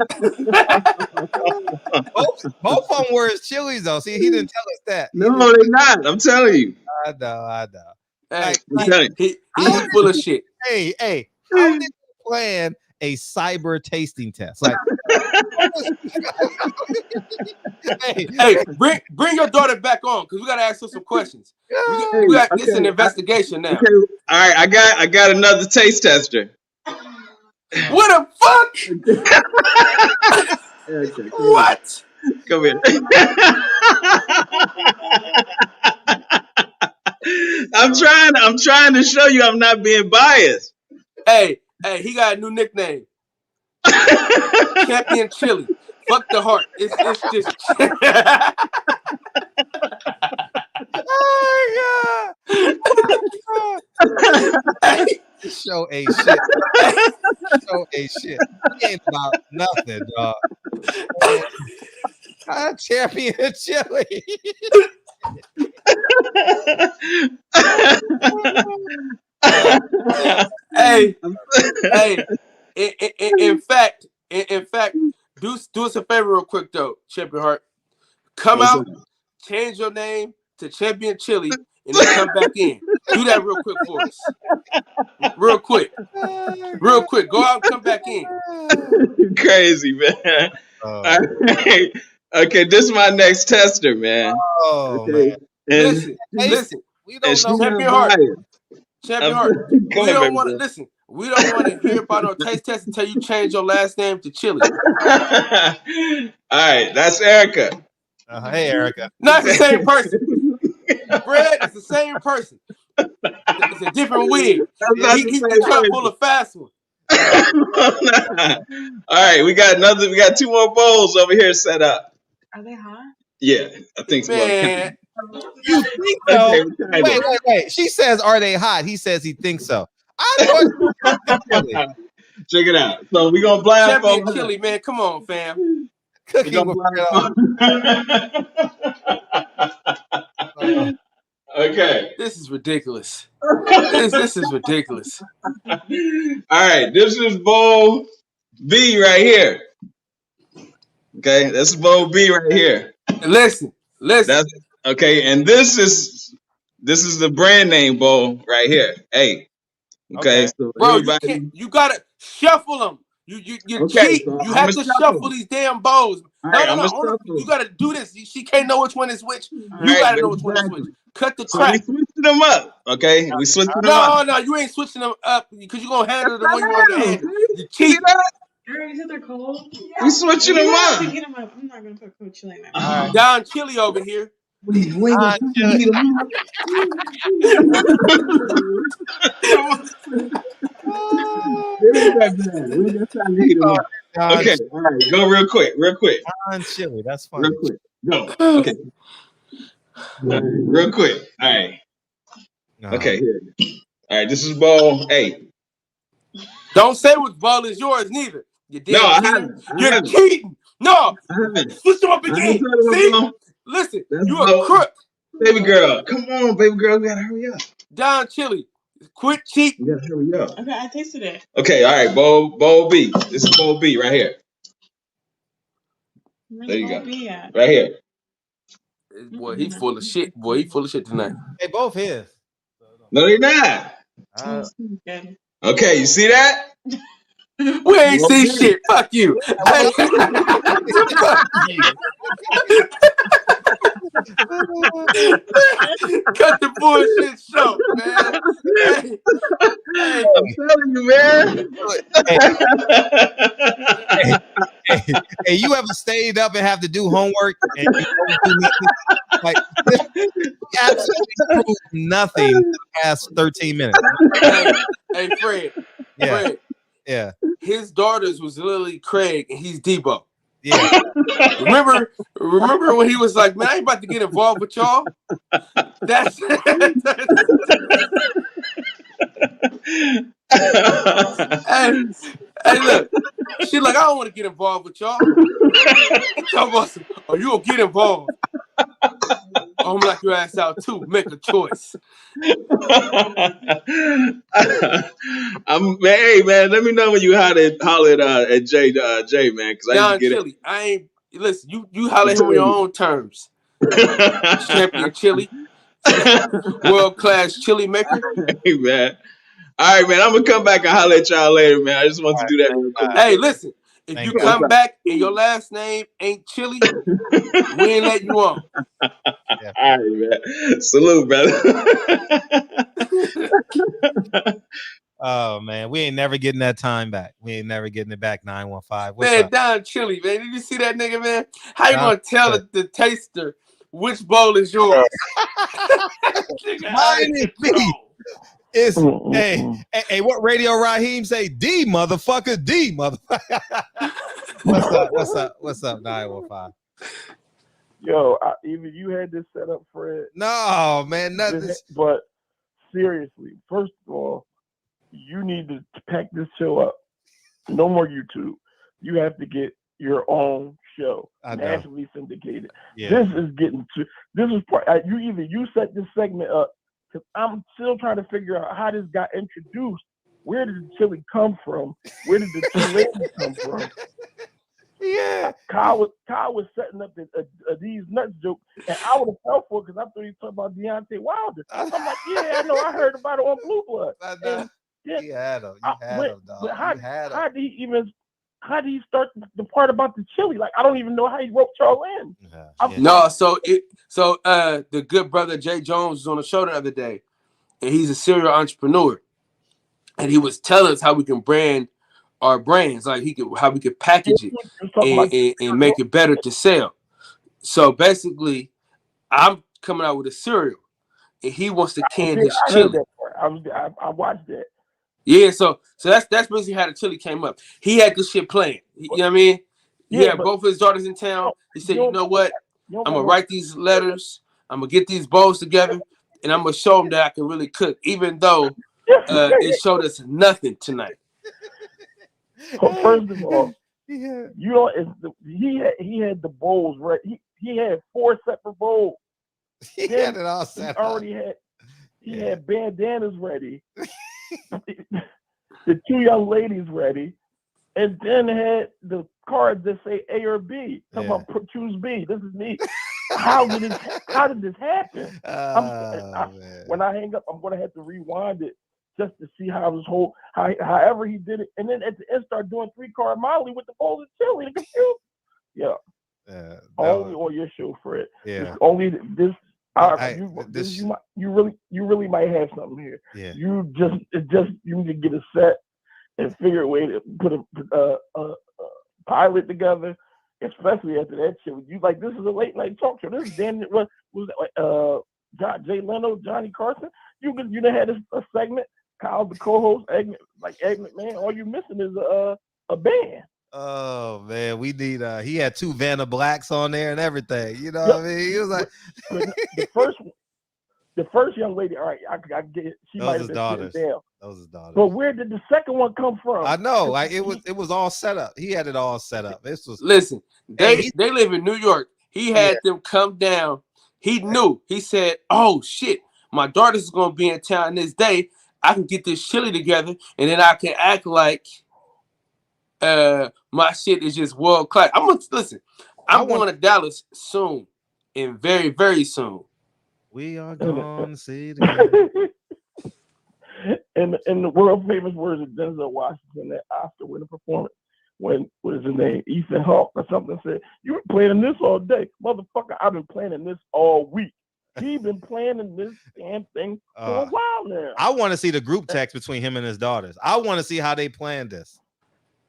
[SPEAKER 4] Both of them were his chilies, though. See, he didn't tell us that.
[SPEAKER 9] No, they're not. I'm telling you.
[SPEAKER 4] I know.
[SPEAKER 8] Hey,
[SPEAKER 4] Like,
[SPEAKER 8] he full of shit.
[SPEAKER 4] Hey, how did you plan a cyber tasting test? Like,
[SPEAKER 8] hey, bring your daughter back on because we gotta ask her some questions. It's an investigation now.
[SPEAKER 9] Okay. All right, I got another taste tester.
[SPEAKER 8] What the fuck? What?
[SPEAKER 9] Come here. I'm trying to show you I'm not being biased.
[SPEAKER 8] Hey, he got a new nickname. Champion Chili. Fuck the heart. It's just
[SPEAKER 4] oh my God. Show a shit. Show a shit. It ain't about nothing, dog. Champion chili.
[SPEAKER 8] hey, in fact, do us a favor real quick though, Champion Heart. Come out, change your name to Champion Chili, and then come back in. Do that real quick for us. Real quick. Go out and come back in.
[SPEAKER 9] Crazy, man. Right. Okay, this is my next tester, man.
[SPEAKER 4] Oh,
[SPEAKER 9] okay.
[SPEAKER 4] Man.
[SPEAKER 8] Listen.
[SPEAKER 4] We don't know.
[SPEAKER 8] Champion Heart. We don't want to listen. We don't want to hear about no taste test until you change your last name to Chili.
[SPEAKER 9] All right, that's Erica.
[SPEAKER 4] Hey, Erica.
[SPEAKER 8] No, it's the same person. Fred, it's the same person. It's a different wig. He's trying to pull a fast one.
[SPEAKER 9] All right, we got 2 more bowls over here set up.
[SPEAKER 10] Are they hot?
[SPEAKER 9] Yeah, I think so.
[SPEAKER 8] Man.
[SPEAKER 4] You think so? Wait. She says, are they hot? He says he thinks so. I thought
[SPEAKER 9] check it out. So we're gonna blindfold
[SPEAKER 8] Champion Chili, man. Come on, fam.
[SPEAKER 4] Cooking with
[SPEAKER 9] Okay.
[SPEAKER 8] This is ridiculous. This is ridiculous.
[SPEAKER 9] All right, this is bowl B right here. Okay, this is bowl B right here.
[SPEAKER 8] Listen.
[SPEAKER 9] That's okay, and this is the brand name bowl right here. Hey. Okay. So
[SPEAKER 8] bro, you gotta shuffle them. You cheat.
[SPEAKER 9] So
[SPEAKER 8] you have to shuffle these damn bowls. No. You gotta do this. She can't know which one is which. You gotta know which one is which. Cut the crap.
[SPEAKER 9] We switching them up. Okay, we switching them up.
[SPEAKER 8] No, you ain't switching them up because you're gonna handle the one you want to handle. You cheat.
[SPEAKER 10] You said they're cold.
[SPEAKER 9] We switching them up.
[SPEAKER 10] I'm not gonna put cold chili in there.
[SPEAKER 8] Don Chili over here.
[SPEAKER 9] Okay, all right, go real quick.
[SPEAKER 4] Chili, that's funny.
[SPEAKER 9] Real quick, go. Okay, real quick. All right. Okay, here. All right, this is bowl A.
[SPEAKER 8] Don't say what ball is yours neither. You
[SPEAKER 9] No,
[SPEAKER 8] damn
[SPEAKER 9] I
[SPEAKER 8] cheater.
[SPEAKER 9] haven't. I
[SPEAKER 8] You're
[SPEAKER 9] haven't.
[SPEAKER 8] cheating. No.
[SPEAKER 9] I haven't.
[SPEAKER 8] Switch them up
[SPEAKER 9] I haven't
[SPEAKER 8] again.
[SPEAKER 9] told her
[SPEAKER 8] See?
[SPEAKER 9] about
[SPEAKER 8] Listen,
[SPEAKER 9] That's
[SPEAKER 8] you a
[SPEAKER 9] about
[SPEAKER 8] crook.
[SPEAKER 9] baby girl. Come on, baby girl. We gotta hurry up.
[SPEAKER 8] Don Chili. Quit cheating.
[SPEAKER 9] We gotta hurry up.
[SPEAKER 10] Okay, I tasted it.
[SPEAKER 9] Okay, all right, Bowl B. This is Bowl B right here.
[SPEAKER 10] Where's
[SPEAKER 9] There you
[SPEAKER 10] Bowl
[SPEAKER 9] go.
[SPEAKER 10] B at?
[SPEAKER 9] Right here.
[SPEAKER 8] Boy, he full of shit. Boy, he full of shit tonight.
[SPEAKER 4] They both his.
[SPEAKER 9] No, they're not.
[SPEAKER 10] Oh, this is good.
[SPEAKER 9] Okay, you see that?
[SPEAKER 8] We ain't see shit. Fuck you. Hey. Fuck you. Cut the bullshit short, man. Hey.
[SPEAKER 9] I'm telling you, man.
[SPEAKER 4] Hey, you ever stayed up and have to do homework and you don't do nothing? Like, absolutely proved nothing in the past 13 minutes.
[SPEAKER 8] Hey, Fred.
[SPEAKER 4] Yeah.
[SPEAKER 8] Fred.
[SPEAKER 4] Yeah.
[SPEAKER 8] His daughters was literally Craig and he's Debo.
[SPEAKER 4] Yeah.
[SPEAKER 8] Remember when he was like, man, I ain't about to get involved with y'all? That's hey, look. She like, I don't want to get involved with y'all. Talk about some, oh, you gonna get involved. I'm like your ass out too. Make a choice.
[SPEAKER 9] Hey man, let me know when you holler at Jay, man, because I
[SPEAKER 8] Don
[SPEAKER 9] used to get
[SPEAKER 8] Chili, I ain't listen. You holler at him on your own terms. Champion Chili, world class chili maker.
[SPEAKER 9] Hey man, all right, man. I'm gonna come back and holler at y'all later, man. I just want to do that real quick.
[SPEAKER 8] Hey, listen. If you come back and your last name ain't Chili, we ain't letting you on.
[SPEAKER 9] Yeah. All right, man. Salute, brother.
[SPEAKER 4] Oh man, we ain't never getting that time back. We ain't never getting it back. 915. What's
[SPEAKER 8] Man,
[SPEAKER 4] up?
[SPEAKER 8] Don Chili, man. Did you see that nigga, man? How you gonna tell the taster which bowl is yours?
[SPEAKER 4] Mine is B. It's hey, what Radio Raheem say? D motherfucker, D motherfucker. What's up, 915?
[SPEAKER 11] Yo, either you had this set up, Fred.
[SPEAKER 4] No, man, nothing.
[SPEAKER 11] But seriously, first of all, you need to pack this show up. No more YouTube. You have to get your own show, nationally syndicated.
[SPEAKER 4] Yeah.
[SPEAKER 11] This is getting to. This is part. You set this segment up because I'm still trying to figure out how this got introduced. Where did the chili come from? Where did the two ladies come from?
[SPEAKER 4] Yeah,
[SPEAKER 11] Kyle was setting up these nuts jokes, and I would have fell for it because I thought he was talking about Deontay Wilder. I'm like, yeah, I know, I heard about it on Blue Blood.
[SPEAKER 4] You had him, dog.
[SPEAKER 11] But how did he start the part about the chili? Like, I don't even know how he roped y'all in.
[SPEAKER 8] No, so the good brother Jay Jones was on the show the other day, and he's a serial entrepreneur, and he was telling us how we can brand our brands, like how we could package it and make it better to sell. So basically, I'm coming out with a cereal, and he wants to can his chili.
[SPEAKER 11] I watched that.
[SPEAKER 8] Yeah, so that's basically how the chili came up. He had this shit playing. You know what I mean? He had both of his daughters in town. He said, you know what? I'm gonna write these letters. I'm gonna get these bowls together, and I'm gonna show them that I can really cook, even though it showed us nothing tonight.
[SPEAKER 11] So first of all, he had the bowls ready. He had 4 separate bowls.
[SPEAKER 4] He had it all set.
[SPEAKER 11] He had bandanas ready. The 2 young ladies ready, and then had the cards that say A or B. Talking about choose B. This is me. How did this happen? When I hang up, I'm gonna have to rewind it just to see how this whole however he did it, and then at the end start doing 3-card Molly with the bowl of chili. Yeah. Only on your show, Fred.
[SPEAKER 4] Yeah.
[SPEAKER 11] Only this. You really might have something here.
[SPEAKER 4] Yeah.
[SPEAKER 11] You need to get a set and figure a way to put a pilot together, especially after that shit. You like, this is a late night talk show. This is what was that, Jay Leno, Johnny Carson. You done had a segment. Kyle, the co-host, Egg McMahon. All you missing is a band.
[SPEAKER 4] Oh man, we need. He had 2 Vanna Blacks on there and everything. You know what I mean? He was like
[SPEAKER 11] the The first young lady, all right, I get it. She might
[SPEAKER 4] Those
[SPEAKER 11] have
[SPEAKER 4] is
[SPEAKER 11] been sitting
[SPEAKER 4] daughters.
[SPEAKER 11] down.
[SPEAKER 4] Those is daughters.
[SPEAKER 11] But where did the second one come from?
[SPEAKER 4] I know. It was all set up. He had it all set up. This was
[SPEAKER 8] Listen. They live in New York. He had them come down. He knew. He said, "Oh shit, my daughter's gonna be in town this day. I can get this chili together, and then I can act like my shit is just world class." I'm going to Dallas soon, and very, very soon.
[SPEAKER 4] We are going to see together.
[SPEAKER 11] And the world famous words of Denzel Washington, that Oscar winning performance, when what is his name, Ethan Hawke or something, said, "You were planning this all day, motherfucker. I've been planning this all week." He's been planning this damn thing for a while now.
[SPEAKER 4] I want to see the group text between him and his daughters. I want to see how they planned this.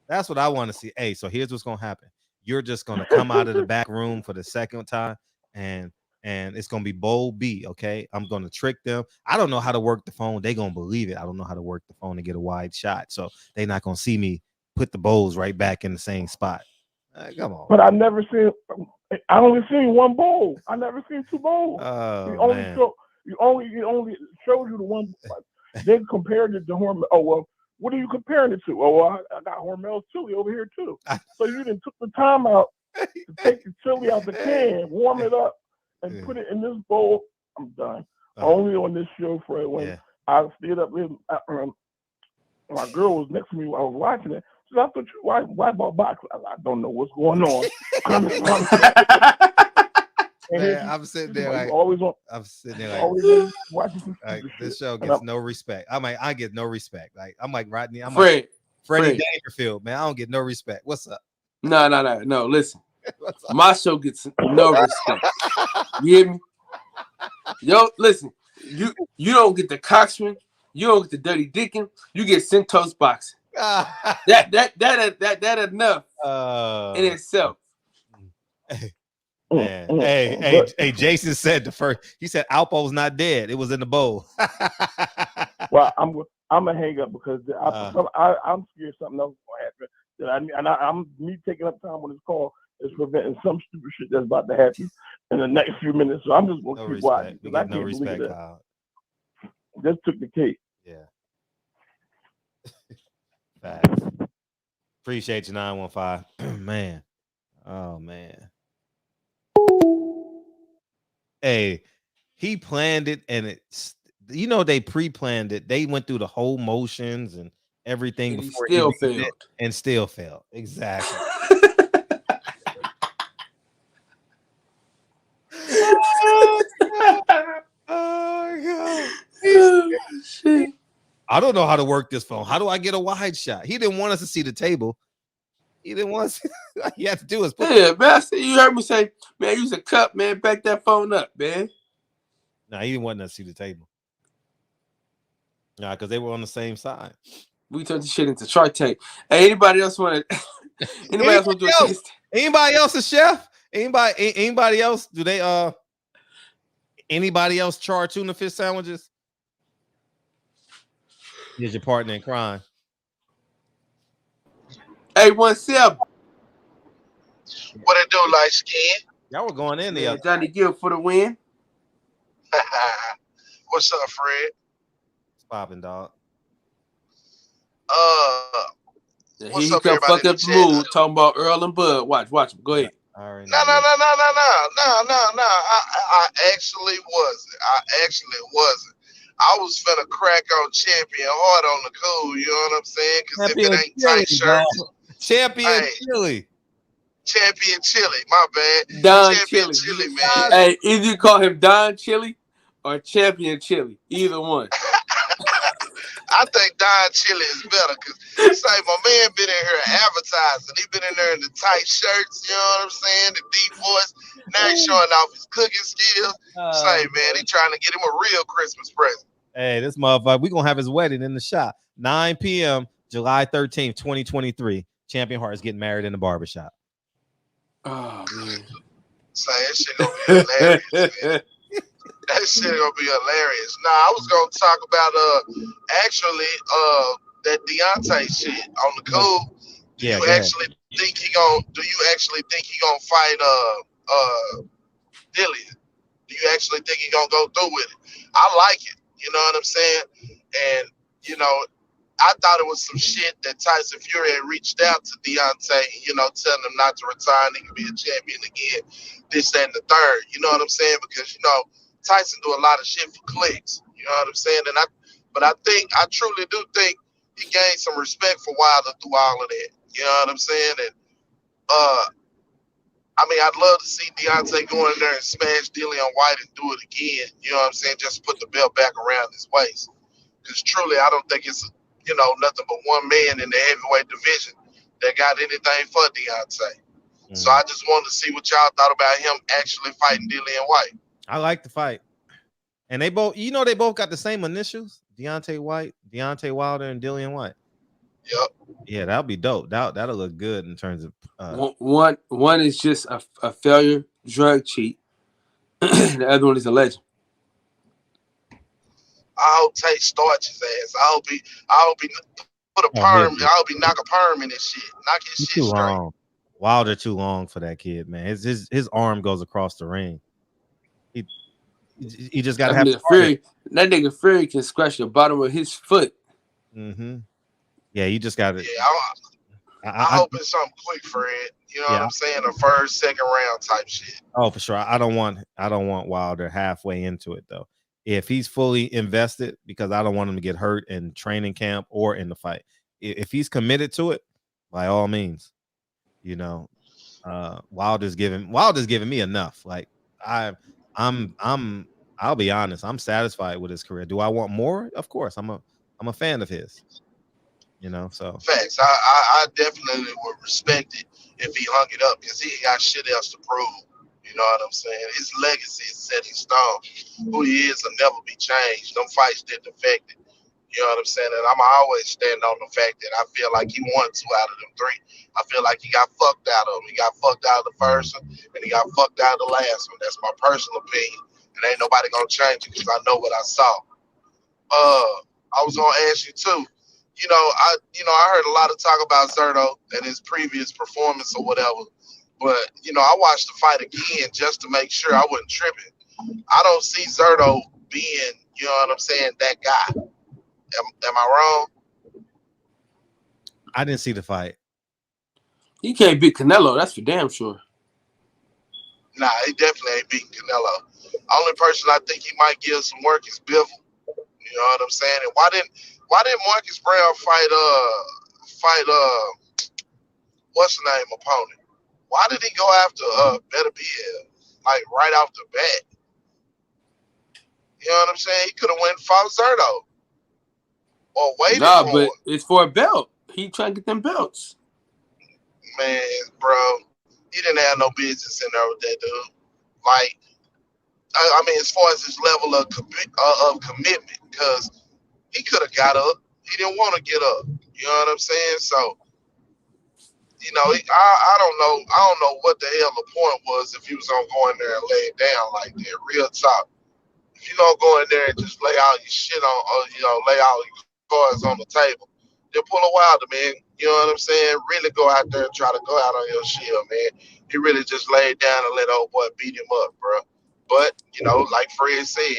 [SPEAKER 4] That's what I want to see. Hey, so here's what's gonna happen. You're just gonna come out of the back room for the second time, and it's gonna be bold B. Okay, I'm gonna trick them. I don't know how to work the phone. They gonna believe it. I don't know how to work the phone to get a wide shot, so they're not gonna see me put the bowls right back in the same spot. Come on.
[SPEAKER 11] But I never seen. I only seen one bowl. I never seen two bowls.
[SPEAKER 4] Oh,
[SPEAKER 11] you only showed you the one. Then compared it to Hormel. Oh well, what are you comparing it to? Oh, well, I got Hormel's chili over here too. So you didn't took the time out to take the chili out the can, warm it up, and put it in this bowl. I'm done. Only on this show, Fred. When I stayed up with my girl was next to me while I was watching it. So I thought, why bought box? I don't know what's going on.
[SPEAKER 4] Man, I'm sitting there like
[SPEAKER 11] watching some
[SPEAKER 4] this show gets no respect. I get no respect. Like I'm like Rodney. I'm
[SPEAKER 8] Fred,
[SPEAKER 4] like Freddie Dangerfield, man. I don't get no respect. What's up?
[SPEAKER 8] No. Listen, my show gets no respect. You hear me? Yo, listen. You don't get the Coxman. You don't get the Dirty Dickin. You get Centos boxing. that enough in itself.
[SPEAKER 4] Man. Hey, Jason said the first. He said Alpo's not dead. It was in the bowl.
[SPEAKER 11] Well, I'm gonna hang up because I'm scared something else is gonna happen. I'm me taking up time on this call is preventing some stupid shit that's about to happen in the next few minutes. So I'm just gonna keep watching.
[SPEAKER 4] We got no respect, Kyle.
[SPEAKER 11] Just took the cake.
[SPEAKER 4] Yeah. Facts. Appreciate you, 915. Man. Oh man. Hey, he planned it, and it's they pre-planned it. They went through the whole motions and everything
[SPEAKER 8] and
[SPEAKER 4] before
[SPEAKER 8] he still failed.
[SPEAKER 4] And still failed. Exactly. Oh God.
[SPEAKER 8] Shit.
[SPEAKER 4] I don't know how to work this phone. How do I get a wide shot? He didn't want us to see the table. He didn't want us. He had to do is
[SPEAKER 8] man. You heard me say, man, use a cup, man. Back that phone up, man.
[SPEAKER 4] Nah, he didn't want us to see the table. Nah, because they were on the same side.
[SPEAKER 8] We turned the shit into Shark Tank. Hey, anybody else want to? Anybody else want to do a taste?
[SPEAKER 4] Anybody else a chef? Anybody else? Do they anybody else char tuna fish sandwiches? Here's your partner in crime.
[SPEAKER 8] Hey, 17.
[SPEAKER 12] What it do, light skin?
[SPEAKER 4] Y'all were going in there.
[SPEAKER 8] Johnny Gill for the win.
[SPEAKER 12] What's up, Fred?
[SPEAKER 4] It's popping, dog.
[SPEAKER 12] What's
[SPEAKER 8] He
[SPEAKER 12] up,
[SPEAKER 8] come
[SPEAKER 12] everybody?
[SPEAKER 8] fuck up the mood talking about Earl and Bud. Watch him. Go ahead.
[SPEAKER 12] No. I actually wasn't. I was finna crack on Champion hard on the cool, you know what I'm saying? Because if it ain't tight shirts. Champion Chili, my bad.
[SPEAKER 8] Don
[SPEAKER 12] Champion
[SPEAKER 8] Chili,
[SPEAKER 12] man.
[SPEAKER 8] Hey, either you call him Don Chili or Champion Chili. Either one.
[SPEAKER 12] I think Don Chili is better because say my man been in here advertising. He been in there in the tight shirts, you know what I'm saying? The deep voice. Now he's showing off his cooking skills. Say, man, he trying to get him a real Christmas present.
[SPEAKER 4] Hey, this motherfucker, we gonna have his wedding in the shop. 9 p.m. July 13th, 2023. Champion Heart is getting married in the barbershop.
[SPEAKER 8] Oh man.
[SPEAKER 12] Say that shit gonna be hilarious, man. That shit gonna be hilarious. Nah, I was gonna talk about actually that Deontay shit on the cool. Do you actually think he gonna fight Dillian? Do you actually think he's gonna go through with it? I like it. You know what I'm saying? And you know, I thought it was some shit that Tyson Fury had reached out to Deontay, you know, telling him not to retire and he can be a champion again, this, that, and the third. You know what I'm saying? Because, you know, Tyson do a lot of shit for clicks. You know what I'm saying? But I truly do think he gained some respect for Wilder through all of that. You know what I'm saying? And I mean, I'd love to see Deontay go in there and smash Dillian White and do it again. You know what I'm saying? Just put the belt back around his waist. Because truly, I don't think it's, you know, nothing but one man in the heavyweight division that got anything for Deontay. So I just wanted to see what y'all thought about him actually fighting Dillian White.
[SPEAKER 4] I like the fight. And they both, you know, they both got the same initials, Deontay Wilder, and Dillian White.
[SPEAKER 12] Yep.
[SPEAKER 4] Yeah, that'll be dope. That'll look good in terms of
[SPEAKER 8] one is just a failure drug cheat. The other one is a legend.
[SPEAKER 12] I hope Tate starch his ass. I hope he put a perm. I hope he knock a perm in his shit. Knock his shit straight.
[SPEAKER 4] Long. Wilder too long for that kid, man. His arm goes across the ring. He just got to have
[SPEAKER 8] Fury. That nigga Fury can scratch the bottom of his foot.
[SPEAKER 4] Mm-hmm. Yeah, you just got to.
[SPEAKER 12] Yeah, I hope it's something quick, Fred. You know what I'm saying? A first, second round type shit.
[SPEAKER 4] Oh, for sure. I don't want Wilder halfway into it though. If he's fully invested, because I don't want him to get hurt in training camp or in the fight. If he's committed to it, by all means, you know, Wilder's giving me enough. Like I'll be honest, I'm satisfied with his career. Do I want more? Of course, I'm a fan of his. You know, so
[SPEAKER 12] facts. I definitely would respect it if he hung it up because he ain't got shit else to prove. You know what I'm saying? His legacy is set in stone. Who he is will never be changed. Them fights didn't affect it. You know what I'm saying? And I'm always stand on the fact that I feel like he won 2 out of them 3. I feel like he got fucked out of them. He got fucked out of the first one, and he got fucked out of the last one. That's my personal opinion. And ain't nobody gonna change it because I know what I saw. I was gonna ask you too. I heard a lot of talk about Zerto and his previous performance or whatever. But, I watched the fight again just to make sure I wasn't tripping. I don't see Zerto being, you know what I'm saying, that guy. Am I wrong?
[SPEAKER 4] I didn't see the fight.
[SPEAKER 8] He can't beat Canelo, that's for damn sure.
[SPEAKER 12] Nah, he definitely ain't beating Canelo. Only person I think he might give some work is Bivol. You know what I'm saying? And why didn't Marcus Brown fight what's the name opponent? Why did he go after Beterbiev like right off the bat? You know what I'm saying? He could have went and fought Zerto. Or waited for him.
[SPEAKER 8] It's for a belt. He trying to get them belts.
[SPEAKER 12] Man, bro, he didn't have no business in there with that dude. Like, I mean, as far as his level of commitment, because he could have got up. He didn't want to get up. You know what I'm saying? So, I don't know. I don't know what the hell the point was if he was gonna go in there and lay it down like that. Real talk. If you don't go in there and just lay all your shit on, lay all your cards on the table, then pull a Wilder, man. You know what I'm saying? Really go out there and try to go out on your shield, man. He really just laid down and let old boy beat him up, bro. But, like Fred said,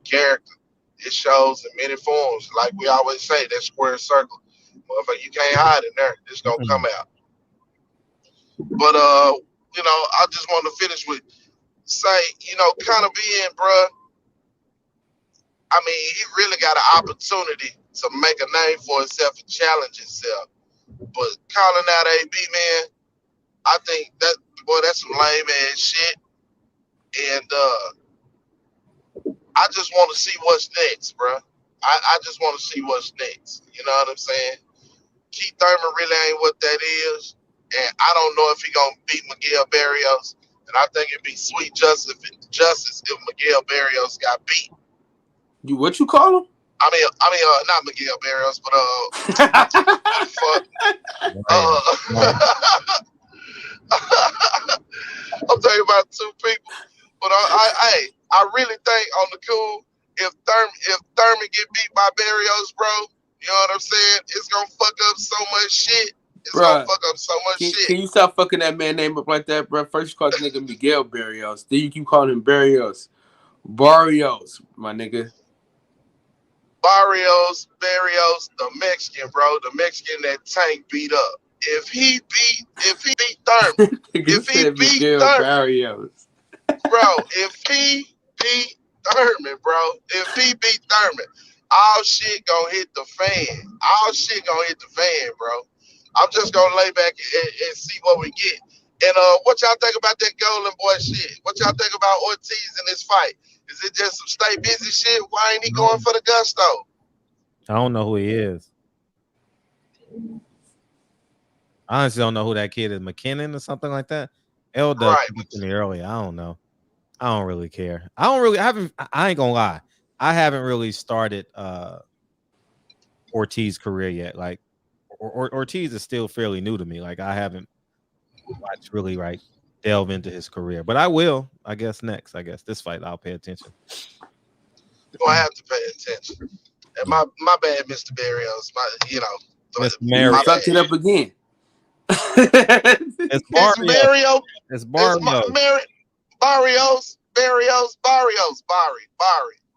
[SPEAKER 12] character, it shows in many forms. Like we always say, that square circle. Motherfucker, you can't hide in there. It's gonna come out. But I just want to finish with say, kind of being, bro. I mean, he really got an opportunity to make a name for himself and challenge himself. But calling out AB, man, I think that's some lame ass shit. And I just want to see what's next, bro. I just want to see what's next. You know what I'm saying? Keith Thurman really ain't what that is. And I don't know if he gonna beat Miguel Barrios. And I think it'd be sweet justice if Miguel Barrios got beat.
[SPEAKER 8] What you call him?
[SPEAKER 12] I mean, not Miguel Barrios, but I'm talking about 2 people. But I really think on the cool, if Thurman get beat by Barrios, bro, you know what I'm saying? It's gonna fuck up so much shit. Gonna fuck up so much shit.
[SPEAKER 8] Can you stop fucking that man name up like that, bro? First you call the nigga Miguel Barrios, then you keep calling him Barrios. Barrios, my nigga.
[SPEAKER 12] Barrios, the Mexican, bro, the Mexican that Tank beat up. If he beat Thurman,
[SPEAKER 8] Nigga said Miguel Barrios.
[SPEAKER 12] bro, if he beat Thurman, all shit gonna hit the fan. Bro. I'm just gonna lay back and see what we get. And what y'all think about that Golden Boy shit? What y'all think about Ortiz in this fight? Is it just some stay busy shit? Why ain't he going for the gusto?
[SPEAKER 4] I don't know who he is. I honestly don't know who that kid is. McKinnon or something like that. L does to me earlier. I don't know. I don't really care. I ain't gonna lie. I haven't really started Ortiz's career yet. Like Ortiz is still fairly new to me. Like I haven't watched really delve into his career. But I will, I guess next. I guess this fight I'll pay attention.
[SPEAKER 12] Well, I have to pay attention. And my bad, Mr. Barrios.
[SPEAKER 4] Mr. Mario.
[SPEAKER 8] Fucked it up again.
[SPEAKER 4] It's Mario. It's Mario.
[SPEAKER 12] Barrios.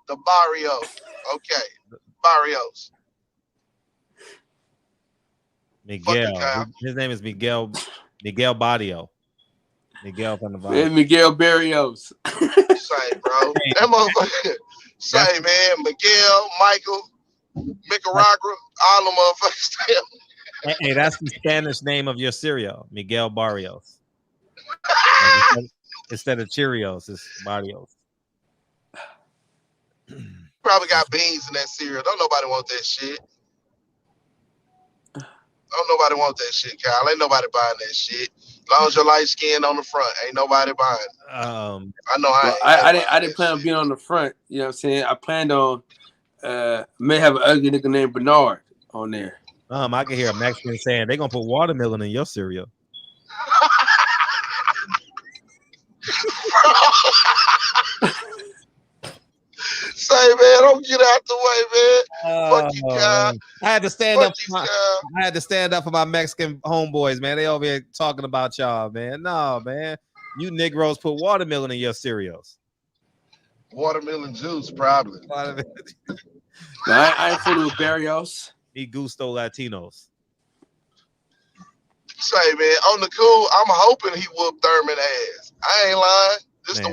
[SPEAKER 12] The Barrios. Okay. Barrios.
[SPEAKER 4] Miguel. His name is Miguel Barrio. Miguel from the
[SPEAKER 8] bottom. Miguel Barrios.
[SPEAKER 12] Say, bro. That motherfucker. Say, man. Miguel, Michael, Nicaragua, all them motherfuckers.
[SPEAKER 4] Hey, that's the Spanish name of your cereal, Miguel Barrios. Instead of Cheerios, it's Barrios.
[SPEAKER 12] Probably got beans in that cereal. Don't nobody want that shit. Kyle. Ain't nobody buying that shit. As long as your light skin on the front, ain't nobody buying it. I know
[SPEAKER 8] I didn't plan on being on the front. You know what I'm saying? I planned on may have an ugly nigga named Bernard on there.
[SPEAKER 4] I can hear a Mexican saying they're gonna put watermelon in your cereal.
[SPEAKER 12] Say, man, don't get out the way, man. Fuck you, Kyle.
[SPEAKER 4] I had to stand up. I had to stand up for my Mexican homeboys, man. They over here talking about y'all, man. No, man, you Negroes put watermelon in your cereals.
[SPEAKER 12] Watermelon juice, probably.
[SPEAKER 8] I ain't fooling with Barrios.
[SPEAKER 4] He gusto Latinos.
[SPEAKER 12] Say, man, on the cool, I'm hoping he whooped Thurman ass. I ain't lying. This the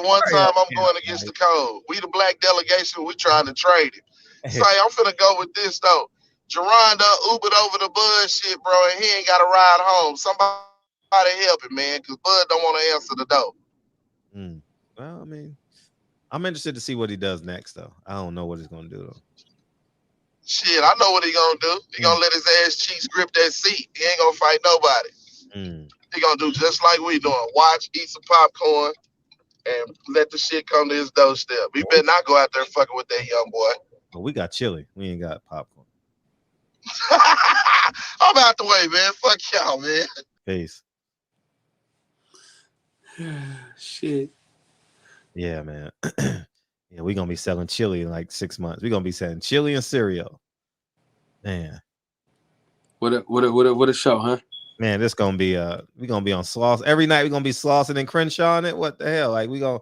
[SPEAKER 12] one time I'm going against the code. We the black delegation, we trying to trade him. Say, I'm finna go with this though. Jerron done Ubered over the Bud shit, bro, and he ain't got to ride home. Somebody help him, man, because Bud don't want to answer the door.
[SPEAKER 4] Well, I mean, I'm interested to see what he does next, though. I don't know what he's gonna do though.
[SPEAKER 12] Shit, I know what he gonna do. He gonna let his ass cheeks grip that seat. He ain't gonna fight nobody. He gonna do just like we doing. Watch, eat some popcorn, and let the shit come to his doorstep. He better not go out there fucking with that young boy.
[SPEAKER 4] Well, we got chili. We ain't got popcorn.
[SPEAKER 12] I'm out the way, man. Fuck y'all, man.
[SPEAKER 4] Peace.
[SPEAKER 8] Shit.
[SPEAKER 4] Yeah, man. Yeah, we're gonna be selling chili in like 6 months. We're gonna be selling chili and cereal. Man.
[SPEAKER 8] What a show, huh?
[SPEAKER 4] Man, this gonna be we're gonna be on Sloss. Every night we're gonna be Slauson and Crenshaw on it. What the hell? Like we gonna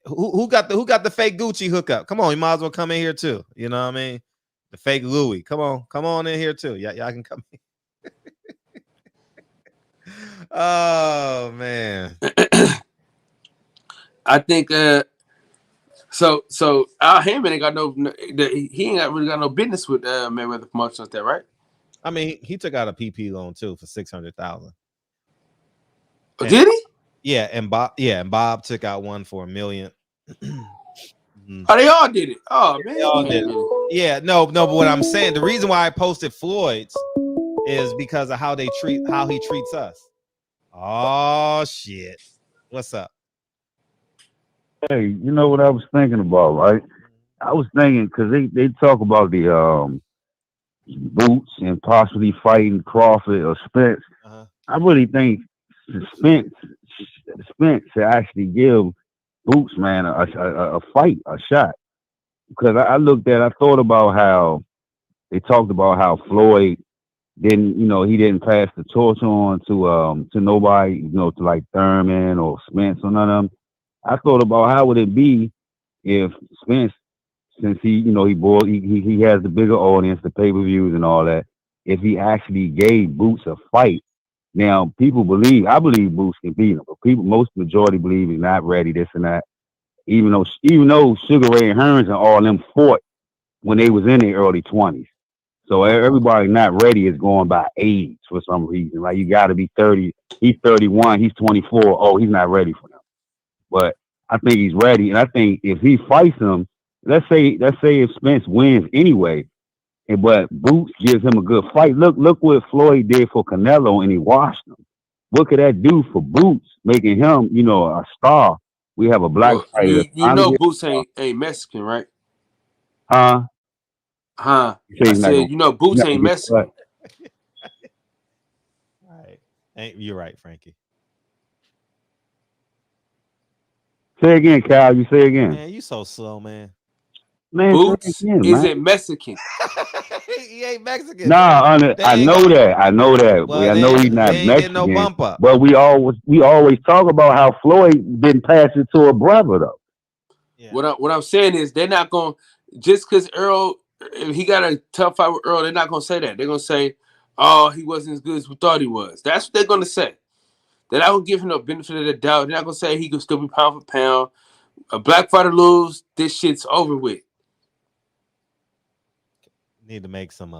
[SPEAKER 4] who got the fake Gucci hookup? Come on, you might as well come in here too. You know what I mean? The fake Louis. Come on in here too. Y'all can come in. Oh man.
[SPEAKER 8] I think so Al Haymon ain't got he ain't really got no business with Mayweather Promotions like that, right?
[SPEAKER 4] I mean, he took out a PP loan too for $600,000.
[SPEAKER 8] Did he?
[SPEAKER 4] Yeah, and Bob took out one for $1 million.
[SPEAKER 8] Oh, they all did it. Oh man,
[SPEAKER 4] they all did it. Yeah, no, but what I'm saying, the reason why I posted Floyd's is because of how he treats us. Oh shit. What's up?
[SPEAKER 13] Hey, you know what I was thinking about, right? I was thinking because they talk about the Boots and possibly fighting Crawford or Spence. I really think Spence should actually give Boots, man, a fight, a shot. Because I thought about how they talked about how Floyd he didn't pass the torch on to nobody, to like Thurman or Spence or none of them. I thought about how would it be if Spence, since he has the bigger audience, the pay-per-views and all that, if he actually gave Boots a fight. Now, I believe Boots can beat him, but most majority believe he's not ready, this and that. Even though Sugar Ray and Hearns and all them fought when they was in their early 20s. So everybody not ready is going by age for some reason. Like, you got to be 30. He's 31. He's 24. Oh, he's not ready for them. But I think he's ready. And I think if he fights him, let's say if Spence wins anyway, but Boots gives him a good fight. Look what Floyd did for Canelo, and he washed him. What could that do for Boots, making him, a star? We have a black
[SPEAKER 8] Well,
[SPEAKER 13] fighter.
[SPEAKER 8] you know Boots ain't Mexican, right?
[SPEAKER 13] Huh?
[SPEAKER 8] Huh?
[SPEAKER 13] I
[SPEAKER 8] I said, Boots ain't Mexican.
[SPEAKER 4] Right. You're right, Frankie.
[SPEAKER 13] Say again, Kyle. You say again.
[SPEAKER 4] Man, you so slow, man.
[SPEAKER 13] Man,
[SPEAKER 8] Boots
[SPEAKER 13] again,
[SPEAKER 8] isn't Mexican.
[SPEAKER 4] He ain't Mexican.
[SPEAKER 13] Nah, I know that.
[SPEAKER 4] Well,
[SPEAKER 13] I know he's not
[SPEAKER 4] ain't
[SPEAKER 13] Mexican.
[SPEAKER 4] No bump up.
[SPEAKER 13] But we always talk about how Floyd didn't pass it to a brother though.
[SPEAKER 4] Yeah.
[SPEAKER 8] What I'm saying is they're not going just because Earl, if he got a tough fight with Earl, they're not gonna say that. They're gonna say, "Oh, he wasn't as good as we thought he was." That's what they're gonna say. They're not gonna give him no benefit of the doubt. They're not gonna say he could still be pound for pound. A black fighter lose, this shit's over with.
[SPEAKER 4] Need to make some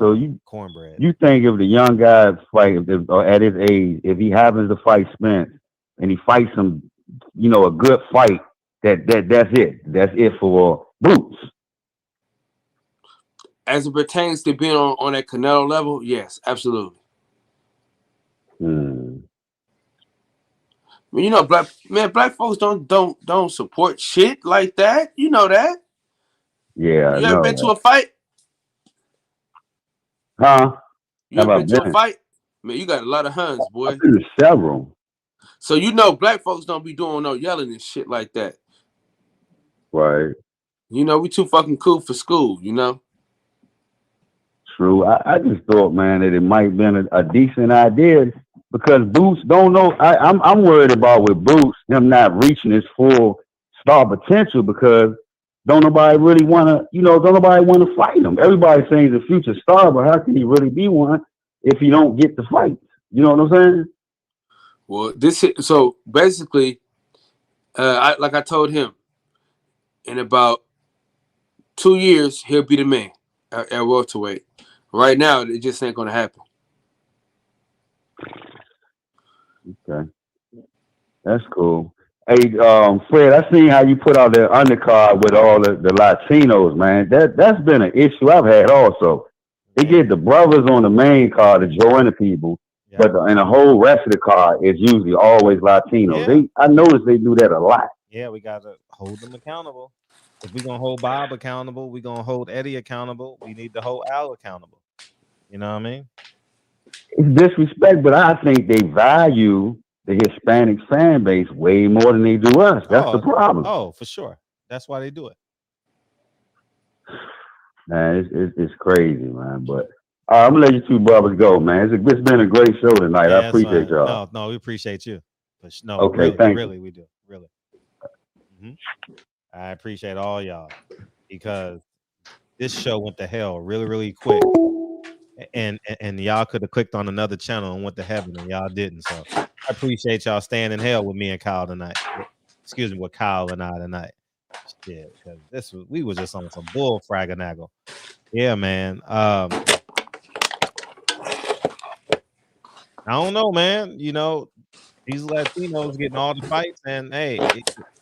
[SPEAKER 4] cornbread.
[SPEAKER 13] You think if the young guy fight or at his age, if he happens to fight Spence and he fights him, a good fight, that's it. That's it for Boots.
[SPEAKER 8] As it pertains to being on that Canelo level, yes, absolutely. I mean, black folks don't support shit like that. You know that.
[SPEAKER 13] Yeah.
[SPEAKER 8] You ever been to a fight?
[SPEAKER 13] Huh?
[SPEAKER 8] You ever been to a fight? Man, you got a lot of huns, boy.
[SPEAKER 13] I've been to several.
[SPEAKER 8] So black folks don't be doing no yelling and shit like that.
[SPEAKER 13] Right.
[SPEAKER 8] We too fucking cool for school,
[SPEAKER 13] True. I just thought, man, that it might have been a decent idea because Boots don't know. I'm worried about with Boots, him not reaching his full star potential because don't nobody really want to fight him. Everybody's saying he's a future star, but how can he really be one if he don't get the fight? You know what I'm saying?
[SPEAKER 8] Well, so basically, like I told him, in about 2 years, he'll be the man at welterweight. Right now, it just ain't gonna happen.
[SPEAKER 13] Okay, that's cool. Hey, Fred, I seen how you put out the undercard with all the Latinos, man. That's been an issue I've had also. They get the brothers on the main card to join the people, but in the whole rest of the card is usually always Latinos.
[SPEAKER 4] Yeah.
[SPEAKER 13] I noticed they do that a lot.
[SPEAKER 4] Yeah, we gotta hold them accountable. If we're gonna hold Bob accountable, we're gonna hold Eddie accountable. We need to hold Al accountable. You know what I mean?
[SPEAKER 13] It's disrespect, but I think they value the Hispanic fan base way more than they do us. That's the problem.
[SPEAKER 4] Oh, for sure. That's why they do it.
[SPEAKER 13] Man, it's crazy, man. But I'm gonna let you two brothers go, man. It's been a great show tonight. I appreciate y'all.
[SPEAKER 4] No, we appreciate you. No,
[SPEAKER 13] okay,
[SPEAKER 4] really, we do. Really. I appreciate all y'all because this show went to hell really, really quick. And y'all could have clicked on another channel and went to heaven, and y'all didn't. So I appreciate y'all staying in hell with me and Kyle tonight. Excuse me, with Kyle and I tonight. Shit, because we was just on some bull fraganagle. Yeah, man. I don't know, man. These Latinos getting all the fights, and hey,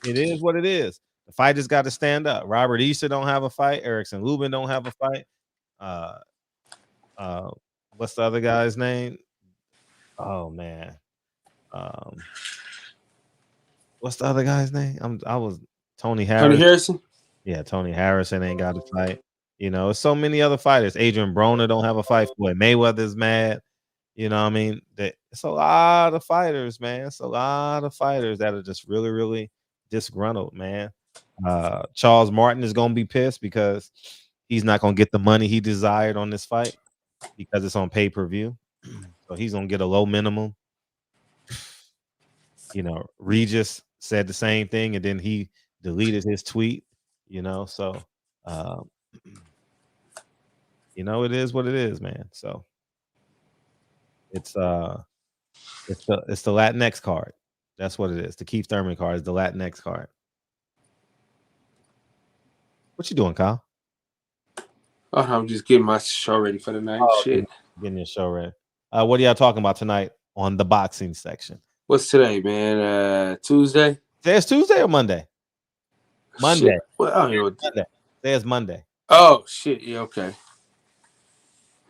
[SPEAKER 4] it is what it is. The fighters got to stand up. Robert Easter don't have a fight. Erickson Lubin don't have a fight. What's the other guy's name? Oh man. What's the other guy's name? I was Tony Harris.
[SPEAKER 8] Tony Harrison?
[SPEAKER 4] Yeah, Tony Harrison ain't got a fight. So many other fighters. Adrian Broner don't have a fight. Floyd Mayweather's mad. You know what I mean? It's a lot of fighters, man. It's a lot of fighters that are just really, really disgruntled, man. Charles Martin is gonna be pissed because he's not gonna get the money he desired on this fight because it's on pay-per-view. So he's gonna get a low minimum. Regis said the same thing, and then he deleted his tweet. You know, so you know, it is what it is, man. So it's the Latinx card. That's what it is. The Keith Thurman card is the Latinx card. What you doing, Kyle?
[SPEAKER 8] Oh, I'm just getting my show ready for the night. Shit.
[SPEAKER 4] Getting your show ready. What are y'all talking about tonight on the boxing section?
[SPEAKER 8] What's today, man? Tuesday?
[SPEAKER 4] Today's Tuesday or Monday? Monday.
[SPEAKER 8] Shit. Well, I don't know.
[SPEAKER 4] Monday. Today's Monday.
[SPEAKER 8] Oh, shit. Yeah, okay.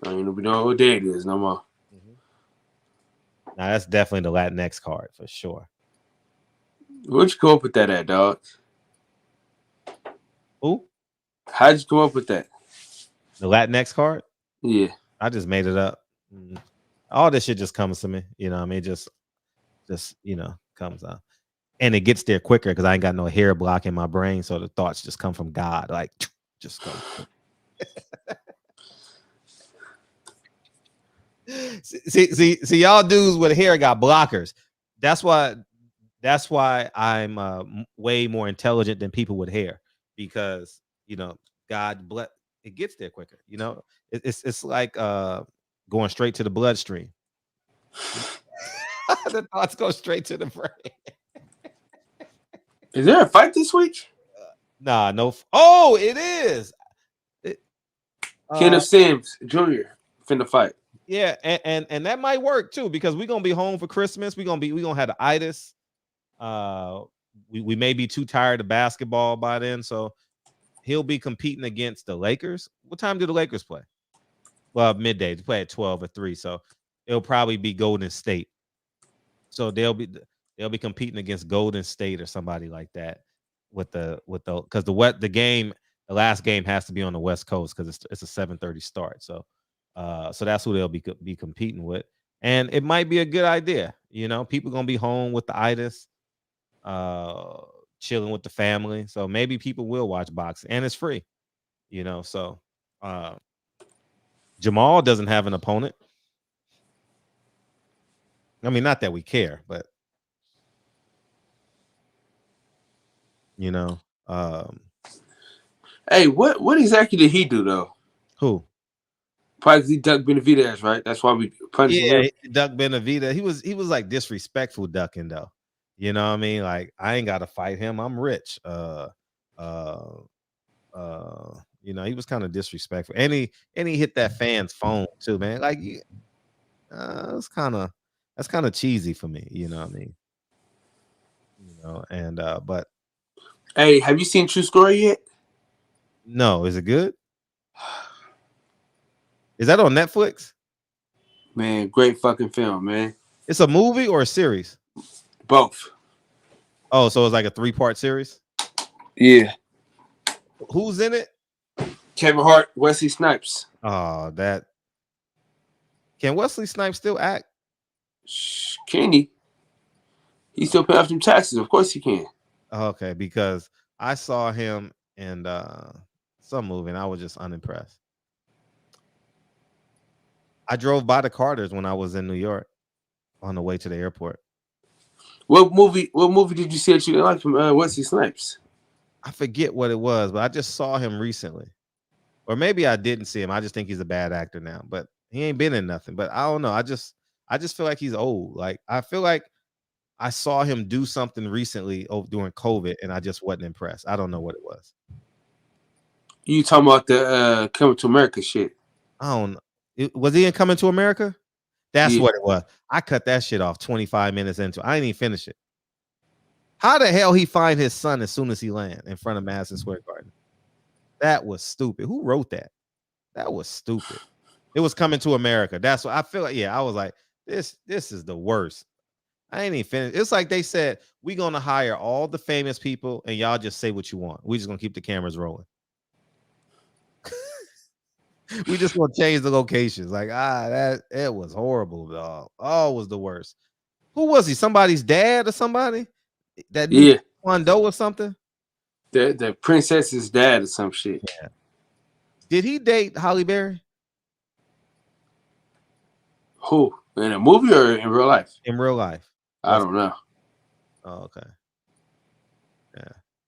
[SPEAKER 8] I don't even know what day it is no more.
[SPEAKER 4] Now, that's definitely the Latinx card for sure.
[SPEAKER 8] Where'd you come up with that at, dog?
[SPEAKER 4] Who?
[SPEAKER 8] How'd you come up with that?
[SPEAKER 4] The Latinx card?
[SPEAKER 8] Yeah.
[SPEAKER 4] I just made it up. All this shit just comes to me. You know what I mean? Just you know, comes out. And it gets there quicker because I ain't got no hair block in my brain. So the thoughts just come from God. Like, just go. see, y'all dudes with hair got blockers. That's why I'm way more intelligent than people with hair, because you know, God bless, it gets there quicker. You know, it's like going straight to the bloodstream. The thoughts go straight to the brain.
[SPEAKER 8] Is there a fight this week?
[SPEAKER 4] Nah, no. Oh, it is.
[SPEAKER 8] Kenneth Sims Jr. finna fight.
[SPEAKER 4] Yeah, and that might work too, because we're gonna be home for Christmas. We're gonna have the itis. We may be too tired of basketball by then, so he'll be competing against the Lakers. What time do the Lakers play? Well, midday. They play at 12 or 3, so it'll probably be Golden State. So they'll be competing against Golden State or somebody like that with the because the last game has to be on the West Coast because it's a 7:30 start. So that's who they'll be competing with, and it might be a good idea. You know, people gonna be home with the itis, chilling with the family. So maybe people will watch boxing, and it's free. You know, so Jamal doesn't have an opponent. I mean, not that we care, but you know.
[SPEAKER 8] Hey, what exactly did he do though?
[SPEAKER 4] Who?
[SPEAKER 8] Probably he ducked Benavidez, right? That's why we punished him.
[SPEAKER 4] Yeah, duck Benavidez. He was like disrespectful ducking though. You know what I mean? Like, I ain't gotta fight him. I'm rich. You know, he was kind of disrespectful. And he hit that fan's phone too, man. Like, that's kind of cheesy for me, you know what I mean? You know, and but
[SPEAKER 8] hey, have you seen True Story yet?
[SPEAKER 4] No, is it good? Is that on Netflix?
[SPEAKER 8] Man, great fucking film, man.
[SPEAKER 4] It's a movie or a series?
[SPEAKER 8] Both.
[SPEAKER 4] Oh, so it's like a 3-part series?
[SPEAKER 8] Yeah.
[SPEAKER 4] Who's in it?
[SPEAKER 8] Kevin Hart, Wesley Snipes.
[SPEAKER 4] Oh, that. Can Wesley Snipes still act?
[SPEAKER 8] Can he? He still paying off some taxes. Of course he can.
[SPEAKER 4] Okay, because I saw him in some movie and I was just unimpressed. I drove by the Carters when I was in New York on the way to the airport.
[SPEAKER 8] What movie did you see that you didn't like from Wesley Snipes?
[SPEAKER 4] I forget what it was, but I just saw him recently. Or maybe I didn't see him. I just think he's a bad actor now, but he ain't been in nothing. But I don't know. I just feel like he's old. Like, I feel like I saw him do something recently during COVID and I just wasn't impressed. I don't know what it was.
[SPEAKER 8] You talking about the Coming to America shit?
[SPEAKER 4] I don't know. Was he in Coming to America? That's
[SPEAKER 8] Yeah.
[SPEAKER 4] what it was. I cut that shit off 25 minutes into it. I didn't even finish it. How the hell he find his son as soon as he land in front of Madison Square Garden? That was stupid. Who wrote that? That was stupid. It was Coming to America. That's what I feel like. Yeah, I was like, this is the worst. I ain't even finished. It's like they said, we're gonna hire all the famous people and y'all just say what you want. We just gonna keep the cameras rolling. We just gonna change the locations. Like, it was horrible, dog. Oh, it was the worst. Who was he? Somebody's dad or somebody? That new Kwando or something?
[SPEAKER 8] The princess's dad or some shit.
[SPEAKER 4] Yeah. Did he date Halle Berry?
[SPEAKER 8] Who? In a movie or in real life?
[SPEAKER 4] In real life.
[SPEAKER 8] I don't know.
[SPEAKER 4] Oh, okay.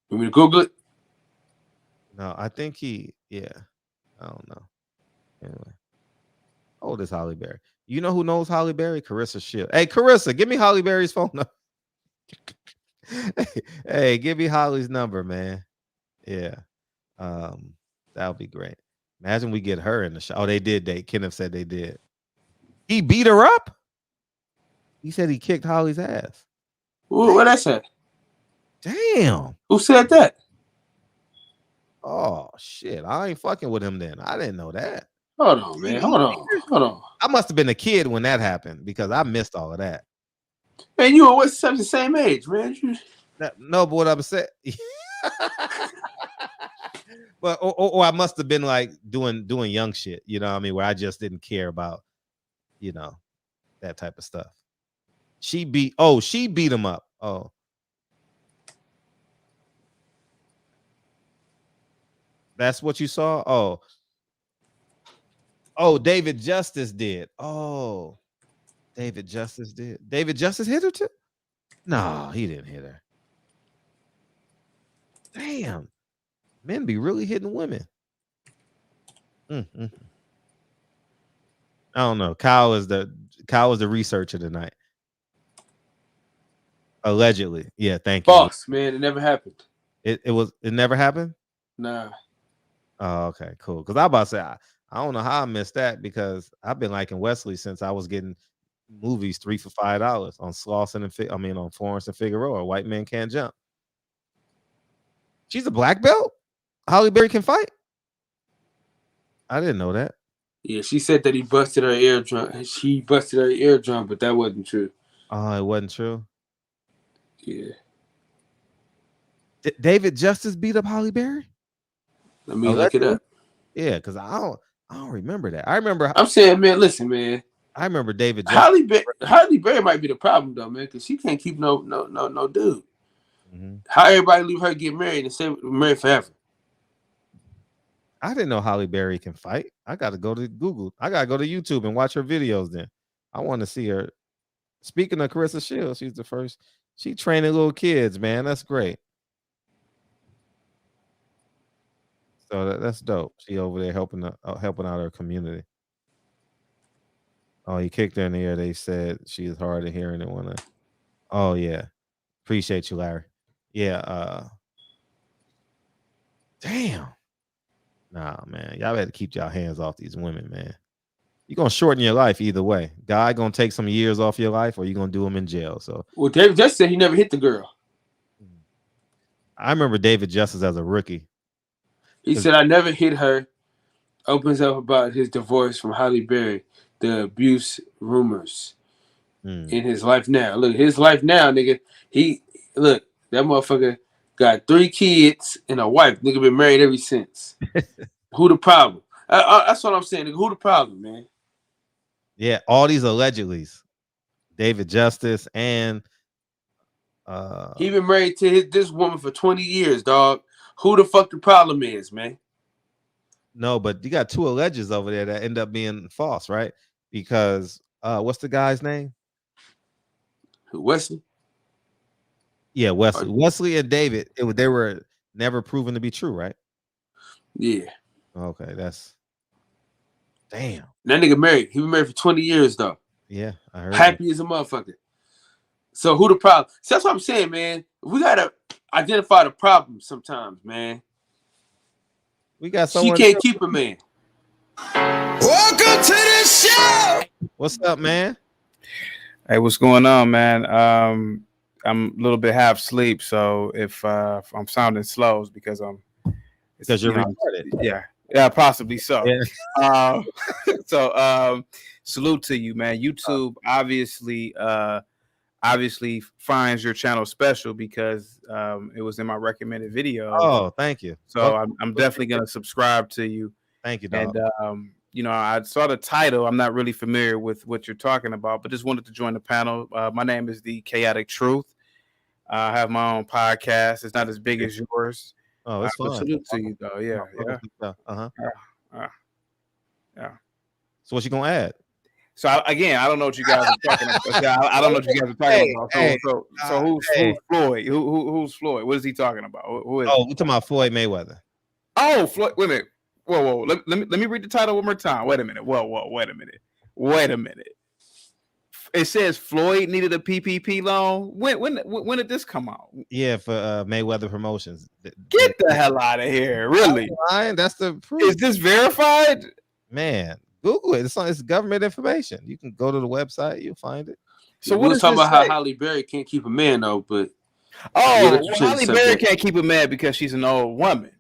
[SPEAKER 8] Want me to Google it?
[SPEAKER 4] No, I think he. Yeah, I don't know. Anyway, how old is Holly Berry? You know who knows Holly Berry? Carissa Shield. Hey, Carissa, give me Holly Berry's phone number. Hey, give me Holly's number, man. Yeah, that would be great. Imagine we get her in the show. Oh, they did date. Kenneth said they did. He beat her up. He said he kicked Holly's ass.
[SPEAKER 8] What that said?
[SPEAKER 4] Damn.
[SPEAKER 8] Who said that?
[SPEAKER 4] Oh shit! I ain't fucking with him then. I didn't know that.
[SPEAKER 8] Hold on, man. Hold on.
[SPEAKER 4] I must have been a kid when that happened because I missed all of that.
[SPEAKER 8] Man, you were the same age, man.
[SPEAKER 4] No, but what I'm saying. But or I must have been like doing young shit, you know what I mean, where I just didn't care about, you know, that type of stuff. She beat him up. Oh. That's what you saw? Oh, David Justice did. Oh. David Justice did. David Justice hit her too? No, he didn't hit her. Damn. Men be really hitting women. I don't know. Kyle was the researcher tonight. Allegedly. Yeah, thank you.
[SPEAKER 8] Boss, man, it never happened.
[SPEAKER 4] It never happened?
[SPEAKER 8] Nah.
[SPEAKER 4] Oh, okay, cool. Because I about to say I don't know how I missed that because I've been liking Wesley since I was getting movies 3 for $5 on Slauson and on Florence and Figueroa. White Men Can't Jump. She's a black belt? Holly Berry can fight? I didn't know that.
[SPEAKER 8] Yeah, she said that he busted her eardrum. She busted her eardrum, but that wasn't true.
[SPEAKER 4] Oh, it wasn't true?
[SPEAKER 8] Yeah.
[SPEAKER 4] David Justice beat up Holly Berry?
[SPEAKER 8] Let me look it up.
[SPEAKER 4] Yeah, because I don't remember that. I remember.
[SPEAKER 8] I'm saying, man, listen, man.
[SPEAKER 4] I remember David Justice.
[SPEAKER 8] Holly Berry might be the problem though, man, because she can't keep no dude. How everybody leave her get married and stay married forever?
[SPEAKER 4] I didn't know Holly Berry can fight. I got to go to Google. I got to go to YouTube and watch her videos then. I want to see her. Speaking of Carissa Shields, she's the first. She training little kids, man. That's great. So that's dope. She over there helping out her community. Oh, he kicked her in the ear. They said she is hard of hearing and wanna. Oh yeah. Appreciate you, Larry. Yeah, damn. Nah, man. Y'all better keep y'all hands off these women, man. You're gonna shorten your life either way. Guy gonna take some years off your life, or you're gonna do him in jail. So
[SPEAKER 8] David Justice said he never hit the girl.
[SPEAKER 4] I remember David Justice as a rookie.
[SPEAKER 8] He said, I never hit her. Opens up about his divorce from Holly Berry, the abuse rumors in his life now. Look, his life now, nigga. That motherfucker got 3 kids and a wife. Nigga been married ever since. Who the problem? That's what I'm saying. Nigga, who the problem, man?
[SPEAKER 4] Yeah, all these allegedlys. David Justice and
[SPEAKER 8] he been married to this woman for 20 years, dog. Who the fuck the problem is, man?
[SPEAKER 4] No, but you got 2 alleges over there that end up being false, right? Because what's the guy's name?
[SPEAKER 8] Wesley?
[SPEAKER 4] Yeah, Wesley. Wesley and David, they were never proven to be true, right?
[SPEAKER 8] Yeah.
[SPEAKER 4] Okay, that's damn.
[SPEAKER 8] That nigga married. He been married for 20 years, though.
[SPEAKER 4] Yeah, I heard.
[SPEAKER 8] Happy as a motherfucker. So who the problem? So that's what I'm saying, man. We gotta identify the problem sometimes, man.
[SPEAKER 4] We got someone.
[SPEAKER 8] She can't keep a man.
[SPEAKER 1] Welcome to the show.
[SPEAKER 4] What's up, man?
[SPEAKER 14] Hey, what's going on, man? I'm a little bit half asleep, so if I'm sounding slow, it's because
[SPEAKER 4] you're retarded.
[SPEAKER 14] Yeah, possibly so.
[SPEAKER 4] Yeah.
[SPEAKER 14] So salute to you, man. YouTube obviously finds your channel special because it was in my recommended video.
[SPEAKER 4] Oh, thank you.
[SPEAKER 14] So I'm definitely gonna subscribe to you.
[SPEAKER 4] Thank you, dog.
[SPEAKER 14] And I saw the title. I'm not really familiar with what you're talking about, but just wanted to join the panel. My name is The Chaotic Truth. I have my own podcast. It's not as big as yours.
[SPEAKER 4] Oh, it's fun.
[SPEAKER 14] Salute to you, though. Yeah.
[SPEAKER 4] Uh-huh.
[SPEAKER 14] Yeah.
[SPEAKER 4] So what you gonna add?
[SPEAKER 14] So I don't know what you guys are talking about. I don't know what you guys are talking about. So who's Floyd? Who's Floyd? What is he talking about? Who is?
[SPEAKER 4] Oh, we're talking about Floyd Mayweather.
[SPEAKER 14] Oh, Floyd. Wait a minute. Whoa. Let me read the title one more time. Wait a minute. Wait a minute. It says Floyd needed a PPP loan. When did this come out?
[SPEAKER 4] Yeah, for Mayweather Promotions.
[SPEAKER 14] Get the hell out of here! Really?
[SPEAKER 4] That's the proof.
[SPEAKER 14] Is this verified?
[SPEAKER 4] Man, Google it. It's government information. You can go to the website. You'll find it.
[SPEAKER 8] So we was talking about how Halle Berry can't keep a man though, but
[SPEAKER 14] Halle Berry can't keep a man because she's an old woman.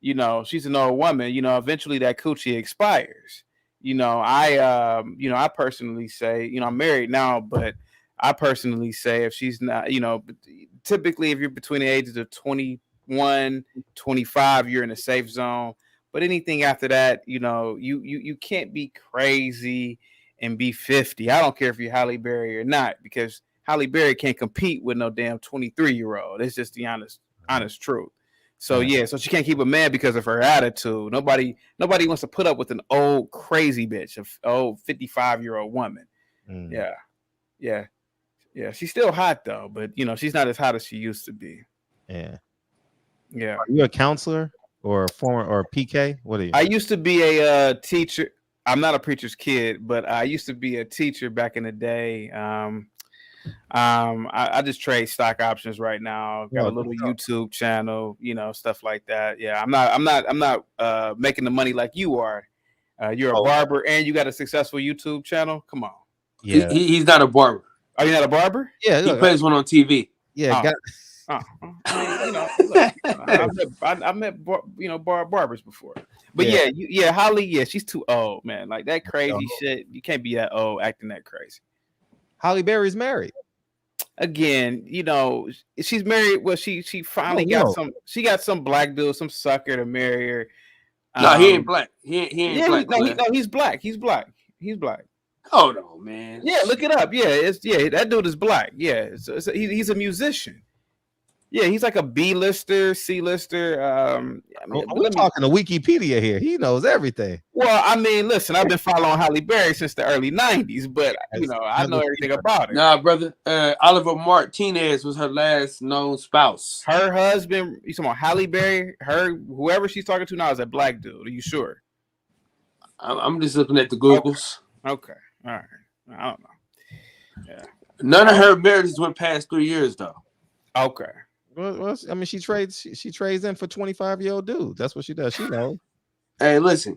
[SPEAKER 14] She's an old woman. Eventually that coochie expires. I personally say, I'm married now, but I personally say if she's not, typically if you're between the ages of 21, 25, you're in a safe zone. But anything after that, you can't be crazy and be 50. I don't care if you're Halle Berry or not, because Halle Berry can't compete with no damn 23-year-old. It's just the honest truth. So so she can't keep a man because of her attitude. Nobody wants to put up with an old crazy bitch, an old 55-year-old woman. Yeah. She's still hot though, but she's not as hot as she used to be.
[SPEAKER 4] Yeah.
[SPEAKER 14] Are
[SPEAKER 4] you a counselor or a former or a PK? What are you?
[SPEAKER 14] I used to be a teacher. I'm not a preacher's kid, but I used to be a teacher back in the day. I just trade stock options right now. Got a little YouTube channel, stuff like that. Yeah, I'm not making the money like you are. You're a barber and you got a successful YouTube channel. Come on.
[SPEAKER 8] Yeah, he's not a barber.
[SPEAKER 14] Are you not a barber?
[SPEAKER 8] Yeah, he plays one on TV.
[SPEAKER 4] Yeah,
[SPEAKER 14] I met barbers before, but Holly, she's too old, man. Like that crazy shit. You can't be that old acting that crazy.
[SPEAKER 4] Halle Berry's married.
[SPEAKER 14] Again, she's married. Well, she finally got some. She got some black dude, some sucker to marry her.
[SPEAKER 8] No, he ain't black. He ain't black.
[SPEAKER 14] He's black. He's black.
[SPEAKER 8] Hold on, man.
[SPEAKER 14] Yeah, look it up. Yeah, that dude is black. Yeah, he's a musician. Yeah, he's like a B-lister, C-lister.
[SPEAKER 4] We're talking to Wikipedia here. He knows everything.
[SPEAKER 14] Well, I mean, listen, I've been following Halle Berry since the early 90s, but, I know everything about her.
[SPEAKER 8] Nah, brother. Oliver Martinez was her last known spouse.
[SPEAKER 14] Her husband, you talking about Halle Berry? Whoever she's talking to now is a black dude. Are you sure?
[SPEAKER 8] I'm just looking at the Googles.
[SPEAKER 14] Okay. All right. I don't know. Yeah.
[SPEAKER 8] None of her marriages went past 3 years, though.
[SPEAKER 14] Okay.
[SPEAKER 4] Well, I mean, she trades in for 25-year-old dudes. That's what she does. She knows.
[SPEAKER 8] Hey, listen.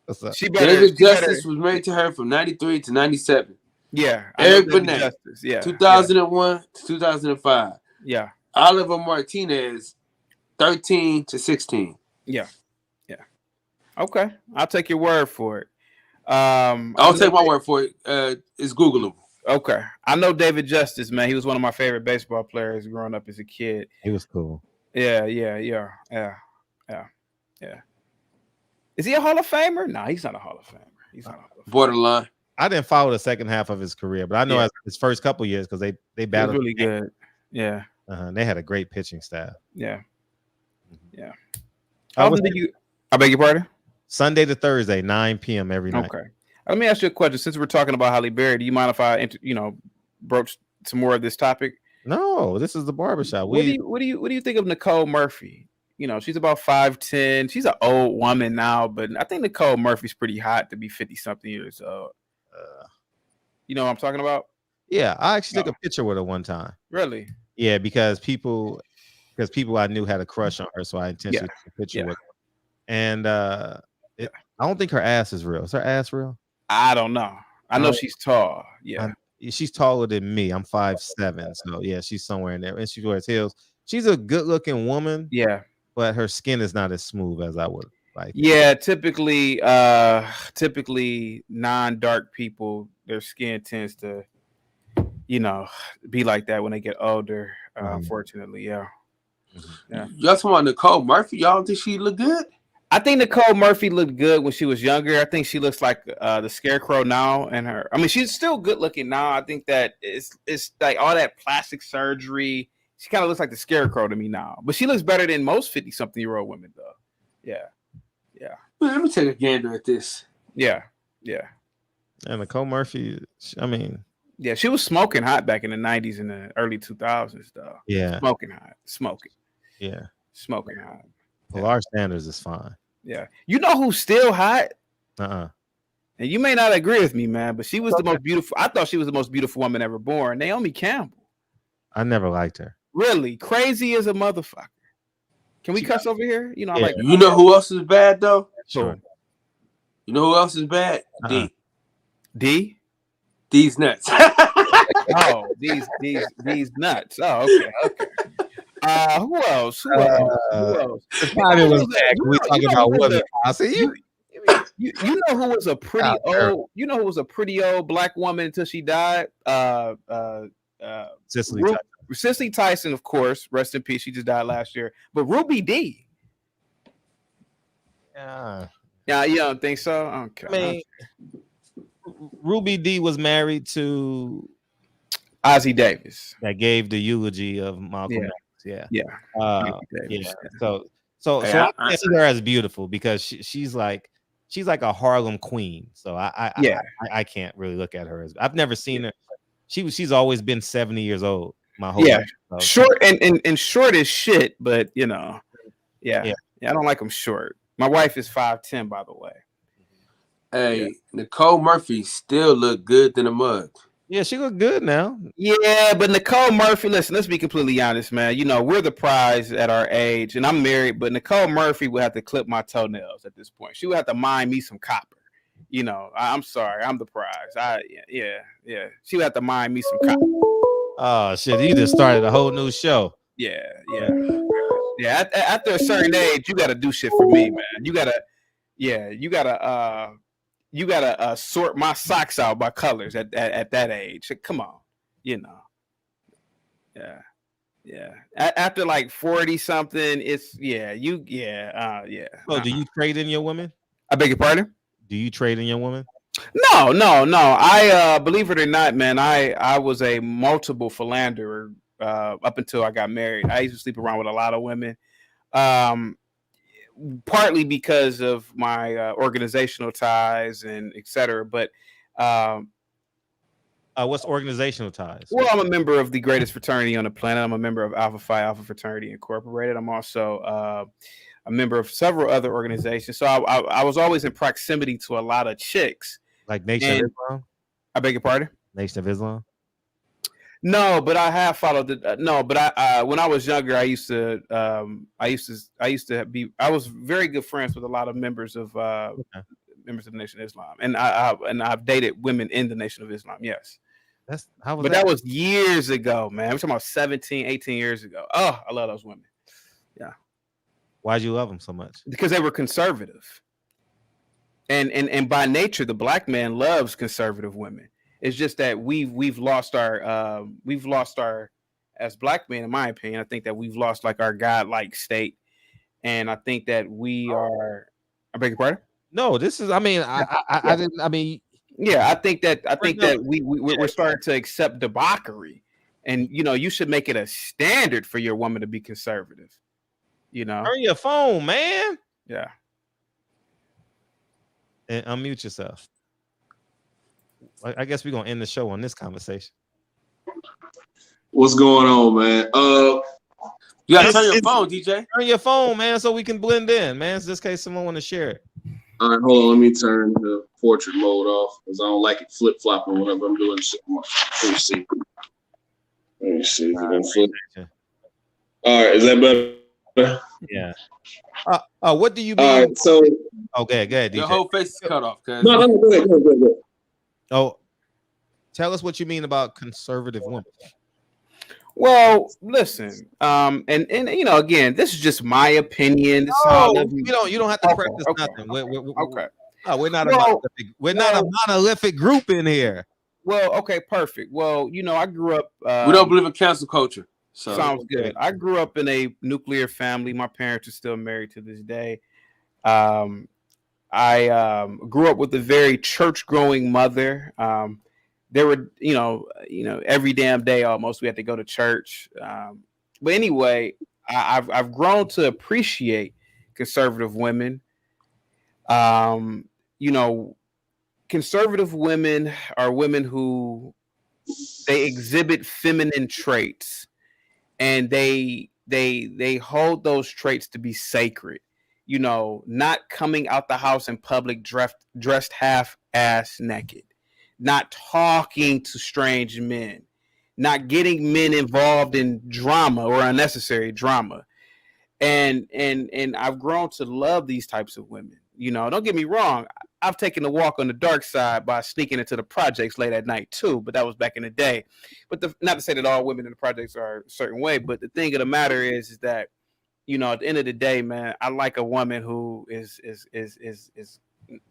[SPEAKER 4] What's up?
[SPEAKER 8] David Justice was married to her from 93 to 97.
[SPEAKER 14] Yeah.
[SPEAKER 8] Eric Burnett. 2001 to 2005.
[SPEAKER 14] Yeah.
[SPEAKER 8] Oliver Martinez, 13 to 16.
[SPEAKER 14] Yeah. Okay. I'll take your word for it.
[SPEAKER 8] I'll take my word for it. It's Googleable.
[SPEAKER 14] Okay. I know David Justice, man. He was one of my favorite baseball players growing up as a kid.
[SPEAKER 4] He was cool.
[SPEAKER 14] Yeah. Is he a Hall of Famer? No, he's not a Hall of Famer. He's not a Hall of Famer.
[SPEAKER 8] Borderline.
[SPEAKER 4] I didn't follow the second half of his career, but I know his first couple years because they battled.
[SPEAKER 14] Really good. Yeah.
[SPEAKER 4] They had a great pitching staff.
[SPEAKER 14] Yeah. I beg your pardon?
[SPEAKER 4] Sunday to Thursday, 9 p.m. every night.
[SPEAKER 14] Okay. Let me ask you a question. Since we're talking about Halle Berry, do you mind if I, broach some more of this topic?
[SPEAKER 4] No, this is the barbershop.
[SPEAKER 14] What do you think of Nicole Murphy? She's about 5'10". She's an old woman now, but I think Nicole Murphy's pretty hot to be 50-something years old. You know what I'm talking about?
[SPEAKER 4] Yeah, I actually took a picture with her one time.
[SPEAKER 14] Really?
[SPEAKER 4] Yeah, because people I knew had a crush on her, so I intentionally took a picture with her. And I don't think her ass is real. Is her ass real?
[SPEAKER 14] I don't know. I know she's tall. Yeah.
[SPEAKER 4] She's taller than me. I'm 5'7". So yeah, she's somewhere in there. And she wears heels. She's a good looking woman.
[SPEAKER 14] Yeah.
[SPEAKER 4] But her skin is not as smooth as I would like.
[SPEAKER 14] Yeah, typically non-dark people, their skin tends to, be like that when they get older. Unfortunately, yeah.
[SPEAKER 8] Y'all talking about Nicole Murphy? Y'all don't think she look good?
[SPEAKER 14] I think Nicole Murphy looked good when she was younger. I think she looks like the Scarecrow now, she's still good looking now. I think that it's like all that plastic surgery. She kind of looks like the Scarecrow to me now, but she looks better than most 50-something-year-old women, though. Yeah.
[SPEAKER 8] Let me take a gander at this.
[SPEAKER 14] Yeah.
[SPEAKER 4] And Nicole Murphy, I mean,
[SPEAKER 14] yeah, she was smoking hot back in the 90s and the early 2000s, though.
[SPEAKER 4] Yeah.
[SPEAKER 14] Smoking hot. Smoking.
[SPEAKER 4] Yeah.
[SPEAKER 14] Smoking hot.
[SPEAKER 4] Pilar Sanders is fine.
[SPEAKER 14] Yeah. You know who's still hot?
[SPEAKER 4] Uh-uh.
[SPEAKER 14] And you may not agree with me, man, but she was the most beautiful. I thought she was the most beautiful woman ever born. Naomi Campbell.
[SPEAKER 4] I never liked her.
[SPEAKER 14] Really? Crazy as a motherfucker. Can we cuss over here? You know, I like.
[SPEAKER 8] You know who else is bad though?
[SPEAKER 4] Sure.
[SPEAKER 8] You know who else is bad?
[SPEAKER 14] D.
[SPEAKER 8] These nuts.
[SPEAKER 14] Oh, these nuts. Oh, okay. Who else? Who else?
[SPEAKER 4] We talking about women. I see you.
[SPEAKER 14] You know who was a pretty old? You know who was a pretty old black woman until she died? Cicely Tyson, of course. Rest in peace. She just died last year. But Ruby D.
[SPEAKER 4] Yeah.
[SPEAKER 14] Yeah, you don't think so? Okay.
[SPEAKER 4] I mean, Ruby D was married to
[SPEAKER 14] Ozzie Davis.
[SPEAKER 4] That gave the eulogy of Malcolm X. Yeah.
[SPEAKER 14] Yeah.
[SPEAKER 4] So I see her as beautiful because she's like a Harlem queen. So I can't really look at her as. I've never seen her. She's always been 70 years old my whole life. So.
[SPEAKER 14] Short and short as shit, but you know, yeah. I don't like them short. My wife is 5'10", by the way.
[SPEAKER 8] Hey, Nicole Murphy still look good than a mug.
[SPEAKER 4] Yeah, she look good now.
[SPEAKER 14] Yeah, but Nicole Murphy, listen, let's be completely honest, man. You know, we're the prize at our age, and I'm married, but Nicole Murphy would have to clip my toenails at this point. She would have to mine me some copper. You know, I'm sorry, I'm the prize. Yeah. She would have to mine me some copper.
[SPEAKER 4] Oh shit, you just started a whole new show.
[SPEAKER 14] Yeah. After a certain age, you gotta do shit for me, man. You gotta sort my socks out by colors at that age. Come on, you know. Yeah. After like 40 something, it's yeah.
[SPEAKER 4] So do you trade in your woman?
[SPEAKER 14] I beg your pardon?
[SPEAKER 4] Do you trade in your woman?
[SPEAKER 14] No. I believe it or not, man, I was a multiple philanderer up until I got married. I used to sleep around with a lot of women. Partly because of my organizational ties and etc. But
[SPEAKER 4] what's organizational ties?
[SPEAKER 14] Well, I'm a member of the greatest fraternity on the planet. I'm a member of Alpha Phi Alpha Fraternity Incorporated. I'm also a member of several other organizations. So I was always in proximity to a lot of chicks.
[SPEAKER 4] Like Nation of Islam?
[SPEAKER 14] I beg your pardon?
[SPEAKER 4] Nation of Islam?
[SPEAKER 14] No, but I have followed the but I when I was younger, I was very good friends with a lot of members of members of the Nation of Islam, and I've dated women in the Nation of Islam. Yes, that was years ago, man. We're talking about 17, 18 years ago. Oh, I love those women. Yeah.
[SPEAKER 4] Why'd you love them so much?
[SPEAKER 14] Because they were conservative, and by nature, the black man loves conservative women. It's just that we've lost our as black men, in my opinion. I think that we've lost like our godlike state, and I think that we are. I beg your pardon?
[SPEAKER 4] No, this is. I mean, I didn't. I mean,
[SPEAKER 14] yeah, I think that we're starting to accept debauchery, and you know, you should make it a standard for your woman to be conservative. You know,
[SPEAKER 4] turn your phone, man.
[SPEAKER 14] Yeah,
[SPEAKER 4] and unmute yourself. I guess we're gonna end the show on this conversation.
[SPEAKER 15] What's going on, man?
[SPEAKER 8] You gotta turn your phone, DJ.
[SPEAKER 4] Turn your phone, man, so we can blend in, man. So just in case someone want to share it.
[SPEAKER 15] All right, hold on. Let me turn the portrait mode off because I don't like it flip flopping whenever I'm doing shit. Let me see. Let me see. All right, is that better?
[SPEAKER 4] Yeah. What do you mean?
[SPEAKER 15] All right, so
[SPEAKER 4] okay, go ahead, DJ.
[SPEAKER 8] Your whole face is cut off.
[SPEAKER 15] No, go ahead.
[SPEAKER 4] Oh, tell us what you mean about conservative women.
[SPEAKER 14] Well, listen, and you know, again, this is just my opinion. This
[SPEAKER 4] you don't have to practice nothing.
[SPEAKER 14] Okay.
[SPEAKER 4] No, we're not a monolithic group in here.
[SPEAKER 14] Well, okay, perfect. Well, you know, I grew up.
[SPEAKER 8] We don't believe in cancel culture. So
[SPEAKER 14] sounds good. I grew up in a nuclear family. My parents are still married to this day. I grew up with a very church-growing mother. There were, you know, every damn day almost we had to go to church. But anyway, I've grown to appreciate conservative women. You know, conservative women are women who they exhibit feminine traits, and they hold those traits to be sacred. You know, not coming out the house in public dressed half-ass naked, not talking to strange men, not getting men involved in drama or unnecessary drama. And I've grown to love these types of women. You know, don't get me wrong. I've taken a walk on the dark side by sneaking into the projects late at night too, but that was back in the day. But not to say that all women in the projects are a certain way, but the thing of the matter is that, you know, at the end of the day, man, I like a woman who is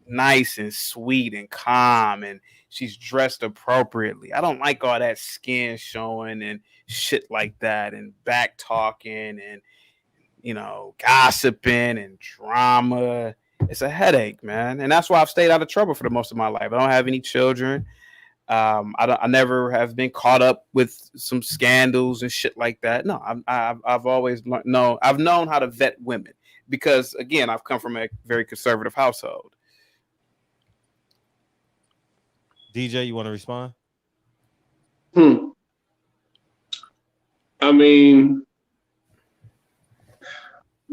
[SPEAKER 14] nice and sweet and calm, and she's dressed appropriately. I don't like all that skin showing and shit like that, and back talking and, you know, gossiping and drama. It's a headache, man. And that's why I've stayed out of trouble for the most of my life. I don't have any children. I never have been caught up with some scandals and shit like that. No, I've always known how to vet women because, again, I've come from a very conservative household.
[SPEAKER 4] DJ, you want to respond?
[SPEAKER 15] I mean,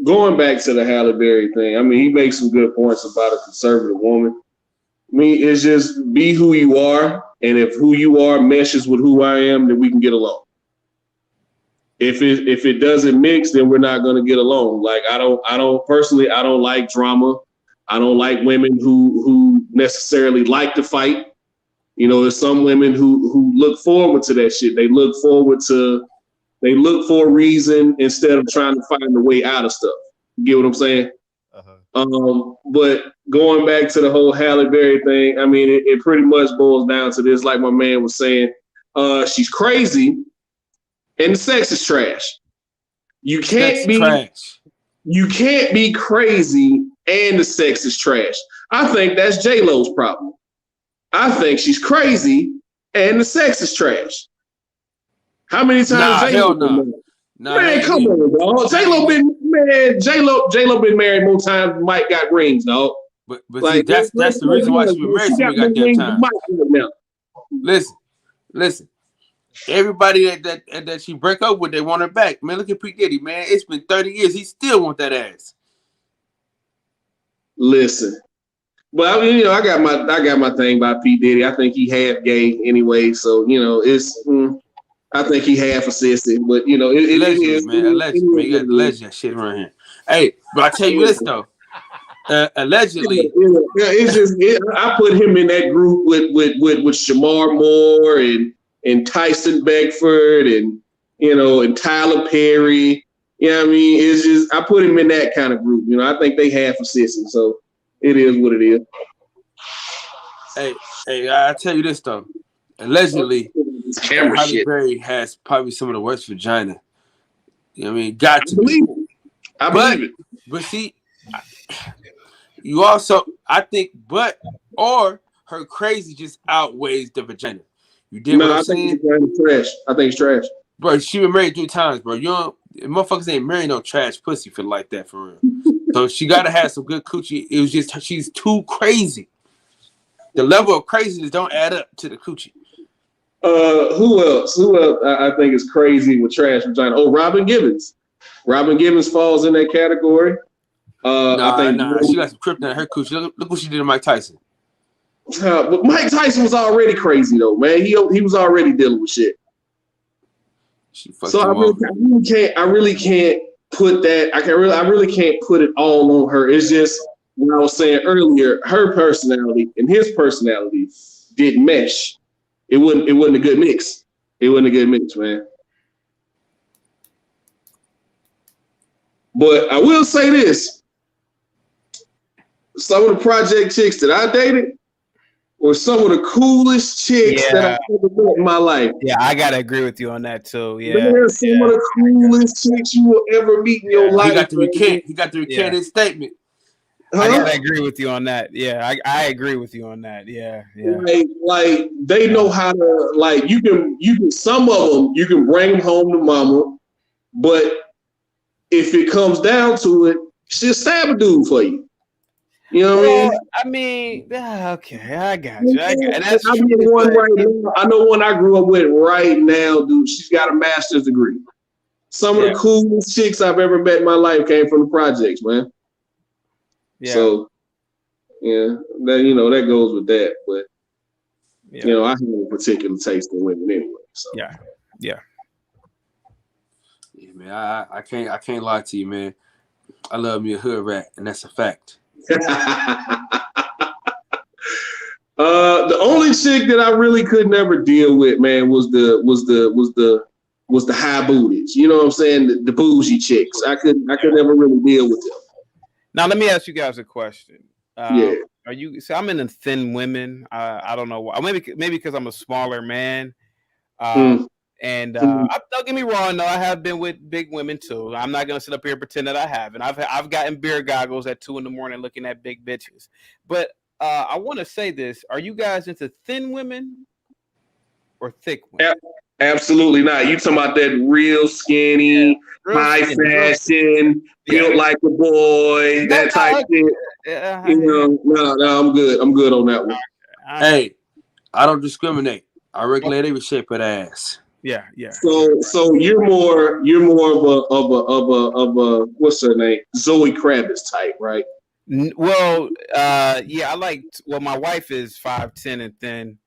[SPEAKER 15] going back to the Halle Berry thing, I mean, he makes some good points about a conservative woman. I mean, it's just be who you are, and if who you are meshes with who I am, then we can get along. If it doesn't mix, then we're not going to get along. Like I don't personally like drama. I don't like women who necessarily like to fight. You know, there's some women who look forward to that shit. They look for a reason instead of trying to find a way out of stuff. You get what I'm saying? But going back to the whole Halle Berry thing, I mean, it pretty much boils down to this, like my man was saying, she's crazy and the sex is trash. You can't be crazy and the sex is trash. I think that's J-Lo's problem. I think she's crazy and the sex is trash. How many times J-Lo been married? Man, come on, dog. J-Lo been married more times than Mike got rings, dog.
[SPEAKER 8] But like, see, that's the reason why she been married so many goddamn times. Listen. Everybody that she break up with, they want her back. Man, look at P. Diddy, man. It's been 30 years. He still want that ass.
[SPEAKER 15] Listen. But I mean, you know, I got my thing by P. Diddy. I think he half gay anyway, so you know, I think he half a sissy, but you know, allegedly,
[SPEAKER 8] man. You got the legend shit around here. Hey, but I tell you this though, allegedly,
[SPEAKER 15] it's just I put him in that group with Shamar Moore and Tyson Beckford and you know and Tyler Perry. You know what I mean? It's just I put him in that kind of group. You know, I think they half a sissy, so it is what it is.
[SPEAKER 8] Hey, I tell you this though, allegedly. Halle Berry has probably some of the worst vagina. You know what I mean? Got to be.
[SPEAKER 15] I believe it.
[SPEAKER 8] But see, you also, I think, or her crazy just outweighs the vagina. You did what I'm saying?
[SPEAKER 15] Trash. I think it's trash.
[SPEAKER 8] Bro, she been married 3 times, bro. You don't, motherfuckers ain't marrying no trash pussy for like that for real. So she gotta have some good coochie. It was just she's too crazy. The level of craziness don't add up to the coochie.
[SPEAKER 15] Who else? I think is crazy with trash vagina? Oh, Robin Givens. Robin Givens falls in that category.
[SPEAKER 8] I think she got some kryptonite in her coochie. Look what she did to Mike Tyson.
[SPEAKER 15] But Mike Tyson was already crazy though, man. He was already dealing with shit. So I really can't put that. I really can't put it all on her. It's just what I was saying earlier. Her personality and his personality didn't mesh. It wasn't a good mix. It wasn't a good mix, man. But I will say this. Some of the project chicks that I dated were some of the coolest chicks that I've ever met in my life.
[SPEAKER 14] Yeah, I gotta agree with you on that too. Yeah,
[SPEAKER 15] they're some of the coolest chicks you will ever meet in your life.
[SPEAKER 8] He got to recant his statement.
[SPEAKER 14] I gotta agree with you on that. Yeah, I agree with you on that. Yeah.
[SPEAKER 15] Like they know how to like you can some of them you can bring them home to mama, but if it comes down to it, she'll stab a dude for you. You know what
[SPEAKER 14] I mean, okay, I got you. And that's
[SPEAKER 15] I
[SPEAKER 14] true.
[SPEAKER 15] know one right now. I know one I grew up with right now, dude. She's got a master's degree. Some of the coolest chicks I've ever met in my life came from the projects, man.
[SPEAKER 14] Yeah.
[SPEAKER 15] So, yeah, that that goes with that. But I have a particular taste in women anyway. So
[SPEAKER 14] yeah,
[SPEAKER 8] man. I can't lie to you, man. I love me a hood rat, and that's a fact.
[SPEAKER 15] The only chick that I really could never deal with, man, was the high booties. You know what I'm saying? The bougie chicks. I could never really deal with them.
[SPEAKER 14] Now let me ask you guys a question.
[SPEAKER 15] Yeah.
[SPEAKER 14] Are you? So I'm into thin women. I don't know why. Maybe because I'm a smaller man. And don't get me wrong, though, I have been with big women too. I'm not gonna sit up here and pretend that I haven't. I've gotten beer goggles at 2 a.m. looking at big bitches. But I want to say this: are you guys into thin women or thick women?
[SPEAKER 15] Absolutely not. You talking about that real skinny, high fashion, built like a boy, that type shit. No, I'm good. I'm good on that one.
[SPEAKER 8] Hey, I don't discriminate. I regulate every shape of the ass.
[SPEAKER 14] Yeah.
[SPEAKER 15] So you're more of a what's her name? Zoe Kravitz type, right?
[SPEAKER 14] Well, I like. Well, my wife is 5'10" and thin,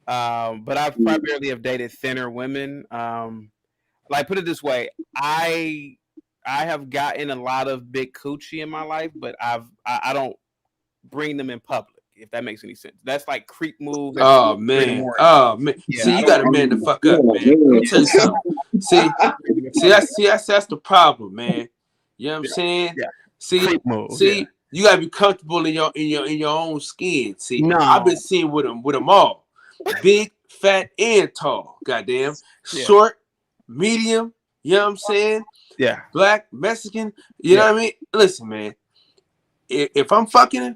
[SPEAKER 14] but I primarily have dated thinner women. Like, put it this way, I have gotten a lot of big coochie in my life, but I don't bring them in public. If that makes any sense, that's like creep move.
[SPEAKER 8] Oh man.
[SPEAKER 14] Yeah,
[SPEAKER 8] see, you got to man the fuck up, man. Let me tell you something. That's the problem, man. You know what I'm saying?
[SPEAKER 14] Yeah.
[SPEAKER 8] See, you gotta be comfortable in your own skin. See, I've been seeing with them all, big, fat, and tall. Goddamn, short, medium. You know what I'm saying?
[SPEAKER 14] Yeah.
[SPEAKER 8] Black, Mexican. You know what I mean? Listen, man. If I'm fucking her,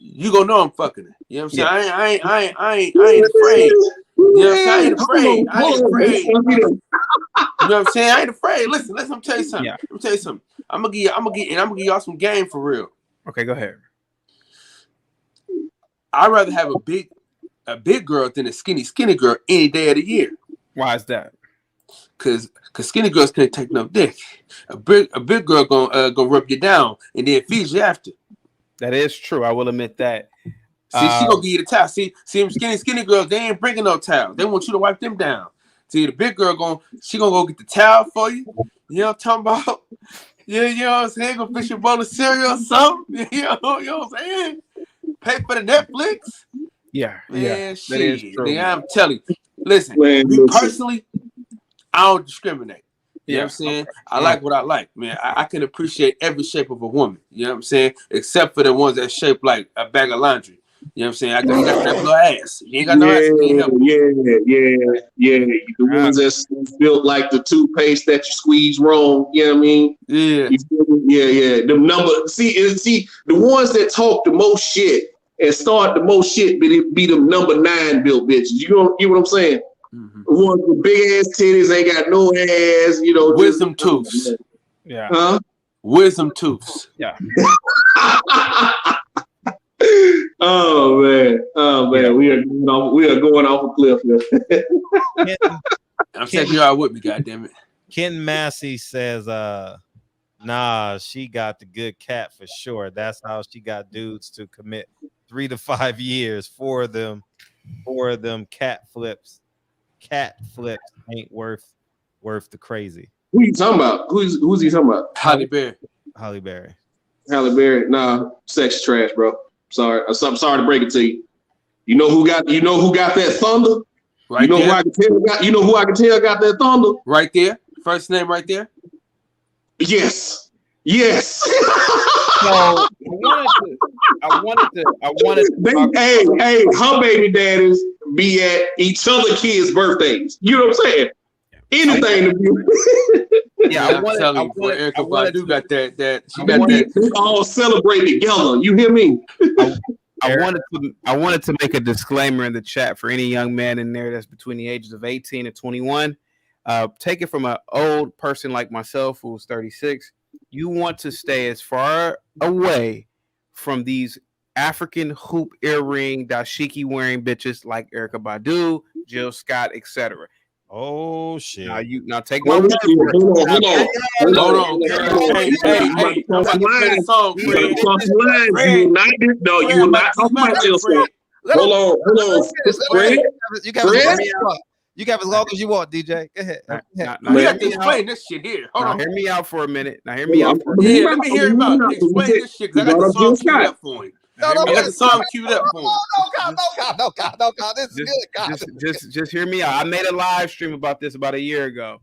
[SPEAKER 8] you gonna know I'm fucking her. You know what I'm saying? I ain't afraid. You know what I'm saying? I ain't afraid. You know what I'm saying? I ain't afraid. Listen, let me tell you something. Let me tell you something. I'm gonna give y'all some game for real.
[SPEAKER 14] Okay, go ahead.
[SPEAKER 8] I'd rather have a big girl than a skinny girl any day of the year.
[SPEAKER 14] Why is that?
[SPEAKER 8] Cause skinny girls can't take no dick. A big girl gonna rub you down and then feed you after.
[SPEAKER 14] That is true. I will admit that.
[SPEAKER 8] See, she gonna give you the towel. See them skinny girls, they ain't bringing no towel. They want you to wipe them down. See, the big girl she gonna go get the towel for you. You know what I'm talking about? Yeah, you know what I'm saying? Go fish a bowl of cereal or something. You know what I'm saying? Pay for the Netflix.
[SPEAKER 14] Yeah,
[SPEAKER 8] man,
[SPEAKER 14] that is true.
[SPEAKER 8] Nigga, I'm telling you. Listen, me personally, I don't discriminate. You know what I'm saying? I like what I like, man. I can appreciate every shape of a woman. You know what I'm saying? Except for the ones that shaped like a bag of laundry. You know what I'm saying? You got that little ass. You ain't got no ass.
[SPEAKER 15] Yeah. The ones that's built like the toothpaste that you squeeze wrong. You know what I mean?
[SPEAKER 8] Yeah.
[SPEAKER 15] Yeah. The number. See, the ones that talk the most shit and start the most shit be them number 9 built bitches. You know what I'm saying?
[SPEAKER 8] Mm-hmm.
[SPEAKER 15] The ones with big ass titties ain't got no ass. You know,
[SPEAKER 8] wisdom tooths.
[SPEAKER 14] Yeah.
[SPEAKER 15] Huh?
[SPEAKER 8] Wisdom tooths.
[SPEAKER 14] Yeah.
[SPEAKER 15] Oh man, we are going off a cliff here.
[SPEAKER 8] I'm taking y'all with me, goddammit.
[SPEAKER 4] Ken Massey says, nah, she got the good cat for sure. That's how she got dudes to commit 3 to 5 years. 4 of them cat flips. Cat flips ain't worth the crazy.
[SPEAKER 15] Who you talking about? Who's he talking about?
[SPEAKER 8] Halle Berry.
[SPEAKER 4] Halle Berry.
[SPEAKER 15] Nah, sex trash, bro. Sorry. I'm sorry to break it to you. You know who got that thunder?
[SPEAKER 8] Right
[SPEAKER 15] there. You know who I can tell got that thunder?
[SPEAKER 8] Right there. First name right there.
[SPEAKER 15] Yes.
[SPEAKER 14] So I wanted to
[SPEAKER 15] hey, her baby daddies be at each other kids' birthdays. You know what I'm saying? Anything to do.
[SPEAKER 8] I'm telling you, boy, Erykah Badu got that. She got that.
[SPEAKER 15] We all celebrate together. You hear me?
[SPEAKER 14] I wanted to make a disclaimer in the chat for any young man in there that's between the ages of 18 and 21. Take it from an old person like myself who's 36. You want to stay as far away from these African hoop earring dashiki wearing bitches like Erykah Badu, Jill Scott, etc.
[SPEAKER 4] Oh shit!
[SPEAKER 14] Now take my word for it.
[SPEAKER 15] Hold on.
[SPEAKER 8] Hey, I'm about to play the song, Fred.
[SPEAKER 15] You will not talk about Jill Scott. Hold on. Fred.
[SPEAKER 4] You can have as long as you want, DJ. Go ahead.
[SPEAKER 8] Now you have to explain this shit here. Hold on.
[SPEAKER 14] Hear me out for a minute. Let me hear
[SPEAKER 8] him out. Explain this shit because I got the song queued up for him. I got the song queued up for him.
[SPEAKER 4] No, God. This is good, God.
[SPEAKER 14] Just hear me out. I made a live stream about this about a year ago.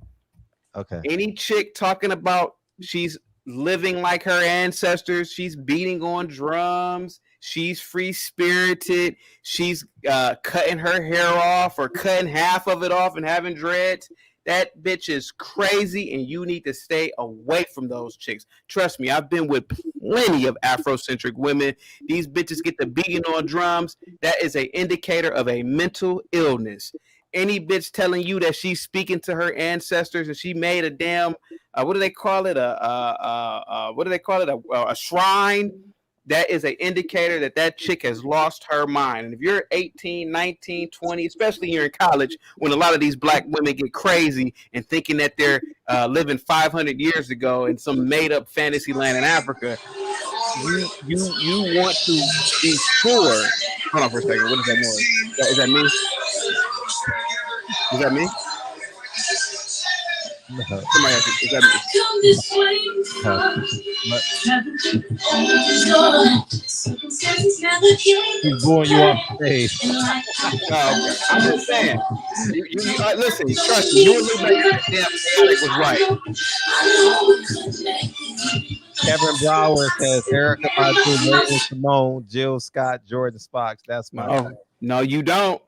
[SPEAKER 4] Okay.
[SPEAKER 14] Any chick talking about she's living like her ancestors, she's beating on drums, she's free-spirited, she's cutting her hair off or cutting half of it off and having dreads, that bitch is crazy, and you need to stay away from those chicks. Trust me, I've been with plenty of Afrocentric women. These bitches get the beating on drums. That is an indicator of a mental illness. Any bitch telling you that she's speaking to her ancestors and she made a damn what do they call it? A shrine. That is an indicator that chick has lost her mind. And if you're 18, 19, 20, especially you're in college, when a lot of these black women get crazy and thinking that they're living 500 years ago in some made-up fantasy land in Africa, you want to be sure. Hold on for a second. What is that noise? Is that me? Is that me? No. Somebody has to, is that
[SPEAKER 4] He's booing you off stage.
[SPEAKER 14] Okay. I'm just saying. You listen, trust me, you and Luke damn chaotic was right.
[SPEAKER 4] Kevin Brower says Erykah Badu, Raven Simone, Jill Scott, Jordan Sparks. That's my
[SPEAKER 14] No, you don't.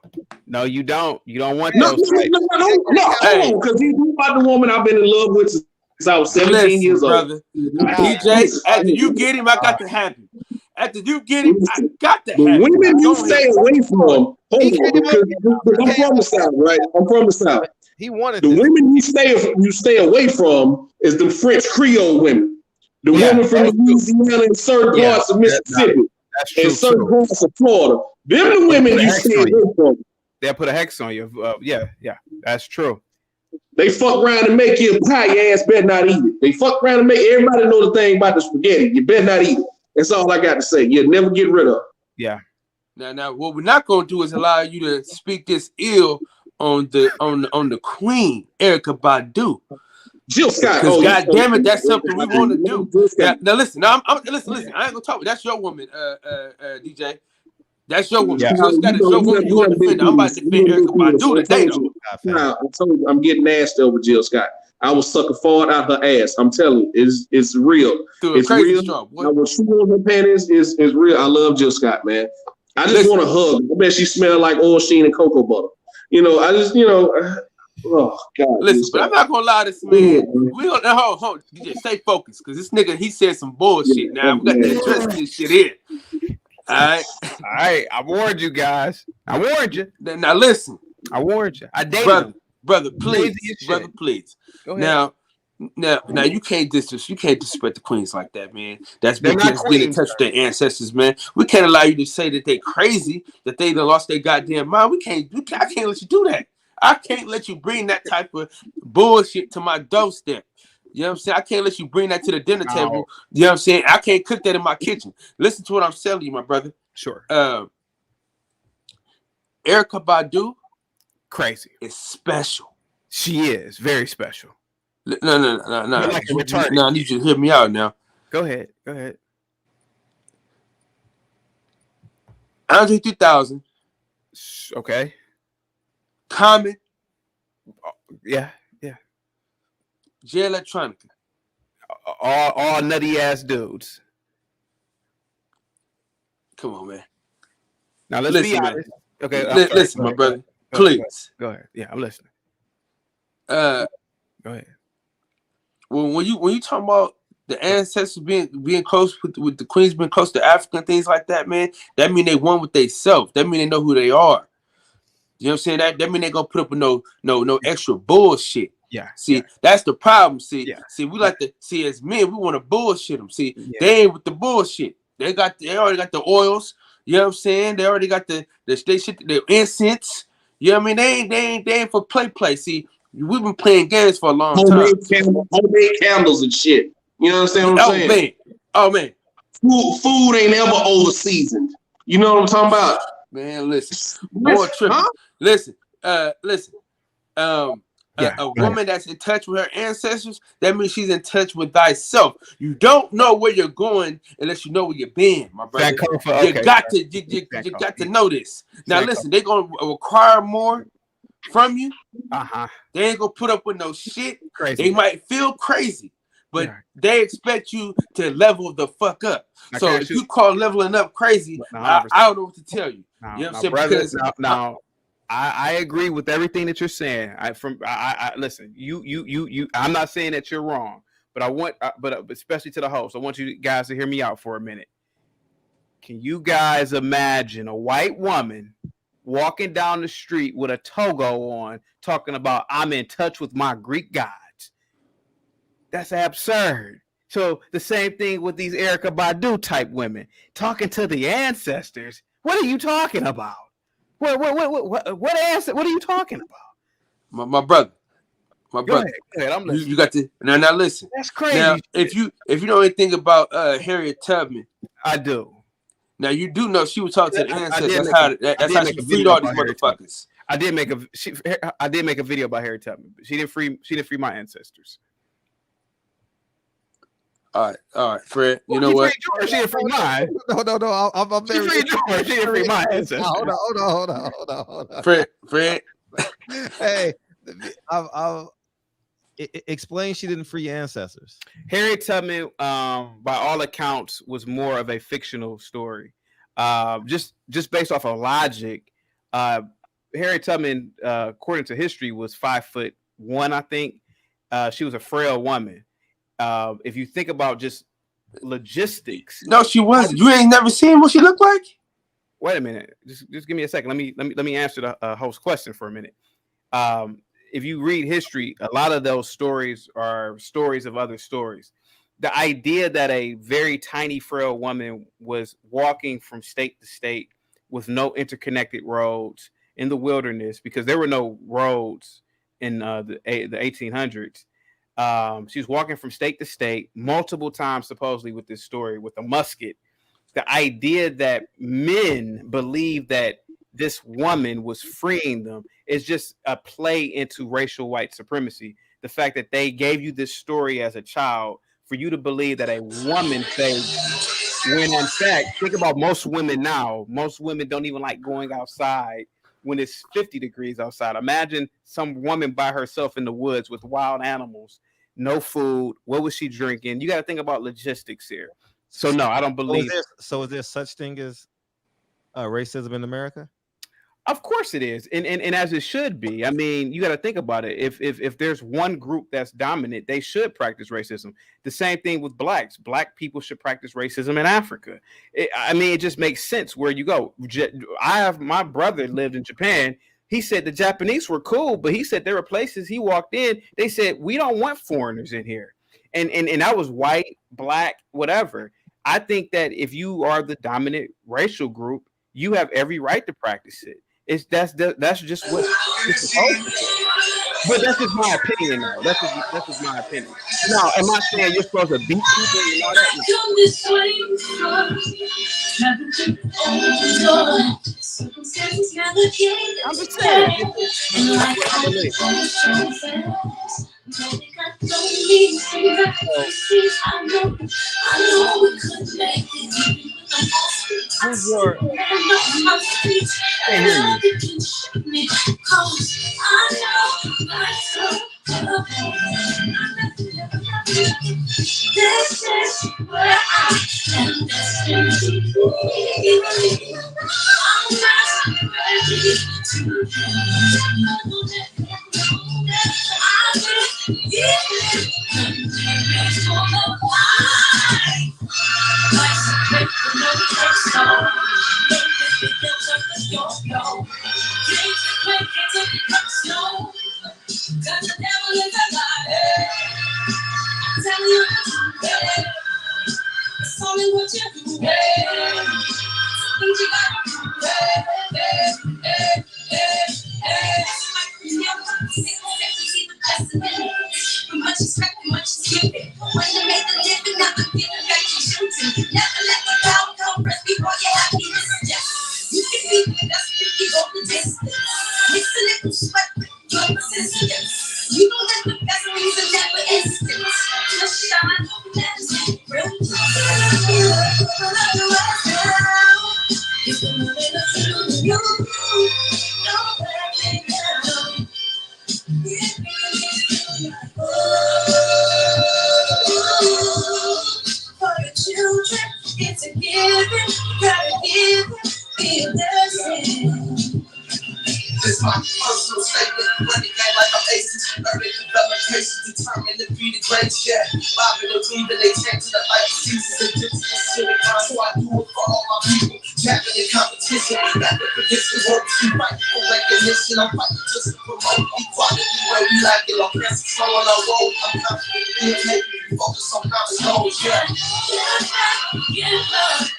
[SPEAKER 14] No, you don't. You don't want
[SPEAKER 15] No,
[SPEAKER 14] those.
[SPEAKER 15] because he's about the woman I've been in love with since I was 17 years old.
[SPEAKER 8] Brother. DJ, after you get him, I got to have him. After you get him, I got to have him.
[SPEAKER 15] The women you stay away from, because I'm from the South, right? I'm from the South.
[SPEAKER 4] He wanted
[SPEAKER 15] the women you stay away from is the French Creole women. The women from Louisiana and certain parts of Mississippi and certain parts of Florida. Them the women you stay away from.
[SPEAKER 14] They'll put a hex on you. Yeah, that's true.
[SPEAKER 15] They fuck around and make you a pie. Your ass better not eat it. They fuck around and make everybody know the thing about the spaghetti. You better not eat it. That's all I got to say. You'll never get rid of.
[SPEAKER 14] Yeah.
[SPEAKER 8] Now, what we're not going to do is allow you to speak this ill on the Queen, Erykah Badu.
[SPEAKER 15] Jill Scott.
[SPEAKER 8] Because God damn it, that's something we want to do. Now listen. Now listen. I ain't gonna talk. That's your woman, DJ. That's your woman.
[SPEAKER 15] Yeah.
[SPEAKER 8] Jill Scott is your woman. You gonna defend her. I'm about to defend Erykah Badu today, though.
[SPEAKER 15] I told you, I'm getting nasty over Jill Scott. I was sucking forward out her ass. I'm telling you, it's real. It's real. What she on her panties is real. I love Jill Scott, man. I just want to hug. I bet she smell like oil sheen and cocoa butter. Oh God!
[SPEAKER 8] Listen, but I'm not gonna lie to this man. We gonna hold. DJ, stay focused, because this nigga he said some bullshit. Now we got to address this shit here. All right.
[SPEAKER 14] I warned you guys. I warned you.
[SPEAKER 8] Now listen.
[SPEAKER 14] I warned you. I dated him.
[SPEAKER 8] Brother, please. Brother, please.
[SPEAKER 14] Go ahead.
[SPEAKER 8] Now you can't disrespect the queens like that, man. That's because getting in touch with their ancestors, man. We can't allow you to say that they crazy, that they done lost their goddamn mind. I can't let you do that. I can't let you bring that type of bullshit to my doorstep. You know what I'm saying? I can't let you bring that to the dinner table. You know what I'm saying? I can't cook that in my kitchen. Listen to what I'm telling you, my brother.
[SPEAKER 14] Sure.
[SPEAKER 8] Erykah Badu,
[SPEAKER 14] crazy.
[SPEAKER 8] Is special.
[SPEAKER 14] She is very special.
[SPEAKER 8] No.
[SPEAKER 14] Like
[SPEAKER 8] No, I need you to hear me out now.
[SPEAKER 14] Go ahead.
[SPEAKER 8] Andre 3000.
[SPEAKER 14] Okay.
[SPEAKER 8] Common.
[SPEAKER 14] Yeah.
[SPEAKER 8] J Electronica.
[SPEAKER 14] All nutty ass dudes.
[SPEAKER 8] Come on, man.
[SPEAKER 14] Now let's be honest. Okay.
[SPEAKER 8] Listen, my brother. Please.
[SPEAKER 14] Go ahead. Yeah, I'm listening.
[SPEAKER 8] Go
[SPEAKER 14] ahead.
[SPEAKER 8] Well, when you talking about the ancestors being close with the queens being close to Africa and things like that, man, that mean they one with they self. That mean they know who they are. You know what I'm saying? That mean they gonna put up with no extra bullshit.
[SPEAKER 14] Yeah.
[SPEAKER 8] See, that's the problem. See, we like to see as men, we want to bullshit them. See, they ain't with the bullshit. They already got the oils. You know what I'm saying? They already got the incense. You know what I mean? They ain't for play. See, we've been playing games for a long time.
[SPEAKER 15] Homemade candles and shit. You understand what I'm saying?
[SPEAKER 8] Oh man.
[SPEAKER 15] Food ain't ever over seasoned. You know what I'm talking about?
[SPEAKER 8] Man, listen. Boy, tripping. Huh? Listen. A woman that's in touch with her ancestors, that means she's in touch with thyself. You don't know where you're going unless you know where you've been, my brother. You got to know this. Now listen, they're gonna require more from you. They ain't gonna put up with no shit. Crazy. They might feel crazy, but they expect you to level the fuck up. So if you call leveling up crazy, I don't know what to tell you. You know what I'm saying?
[SPEAKER 14] Because I agree with everything that you're saying. I listen. You. I'm not saying that you're wrong, but especially to the host, I want you guys to hear me out for a minute. Can you guys imagine a white woman walking down the street with a toga on, talking about I'm in touch with my Greek gods? That's absurd. So the same thing with these Erykah Badu type women talking to the ancestors. What are you talking about? What answer? What are you talking about?
[SPEAKER 8] My brother.
[SPEAKER 14] Go ahead, I'm listening.
[SPEAKER 8] You got to now listen. That's crazy. Now, if you know anything about Harriet Tubman,
[SPEAKER 14] I do.
[SPEAKER 8] Now you do know she was talking to the ancestors. That's how she freed all these motherfuckers.
[SPEAKER 14] I did make a video about Harriet Tubman. She didn't free my ancestors.
[SPEAKER 8] All right, Fred. You know what?
[SPEAKER 14] She didn't free mine.
[SPEAKER 4] No. I'm very.
[SPEAKER 14] She didn't free my ancestors.
[SPEAKER 4] Hold on.
[SPEAKER 8] Fred.
[SPEAKER 4] Hey, I'll explain. She didn't free your ancestors.
[SPEAKER 14] Harriet Tubman, by all accounts, was more of a fictional story. Just based off of logic, Harriet Tubman, according to history, was 5'1", I think. She was a frail woman. If you think about just logistics,
[SPEAKER 8] no, she wasn't. You ain't never seen what she looked like.
[SPEAKER 14] Wait a minute. Just give me a second. Let me answer the host question for a minute. If you read history, a lot of those stories are stories of other stories. The idea that a very tiny, frail woman was walking from state to state with no interconnected roads in the wilderness, because there were no roads in the 1800s. She was walking from state to state multiple times, supposedly, with this story with a musket. The idea that men believe that this woman was freeing them is just a play into racial white supremacy. The fact that they gave you this story as a child for you to believe that a woman saved, when in fact, think about most women now. Most women don't even like going outside when it's 50 degrees outside. Imagine some woman by herself in the woods with wild animals. No food. What was she drinking? You got to think about logistics here. So no, I don't believe.
[SPEAKER 4] So is there such thing as racism in America?
[SPEAKER 14] Of course it is, and as it should be. I mean, you got to think about it. If there's one group that's dominant, they should practice racism. The same thing with blacks. Black people should practice racism in Africa. It just makes sense where you go. My brother lived in Japan. He said the Japanese were cool, but he said there were places he walked in, they said, we don't want foreigners in here. And I was white, black, whatever. I think that if you are the dominant racial group, you have every right to practice it. That's just what it's supposed to be. But that's just my opinion, though. That's just my opinion. Now, am I saying you're supposed to beat people and all that? I'm just saying.
[SPEAKER 1] This is where I am destined to be. I'm not ready to It's the money that's in you. No backing down. For the children, it's a given. Gotta give it, be a blessing.
[SPEAKER 16] This my personal statement. Running game like I'm aces. Learning, develop patience, determined to be the greatest. Yeah, bobbing and weaving, they change to the life seasons and different silly times. So I do it for all my people. Tapping in competition, got the prediction. Work to fight for recognition. I'm fighting just to promote equality where we lack it. I'm pressing slow on our road. I'm confident in it. Focus on common goals. Yeah.
[SPEAKER 1] Give up.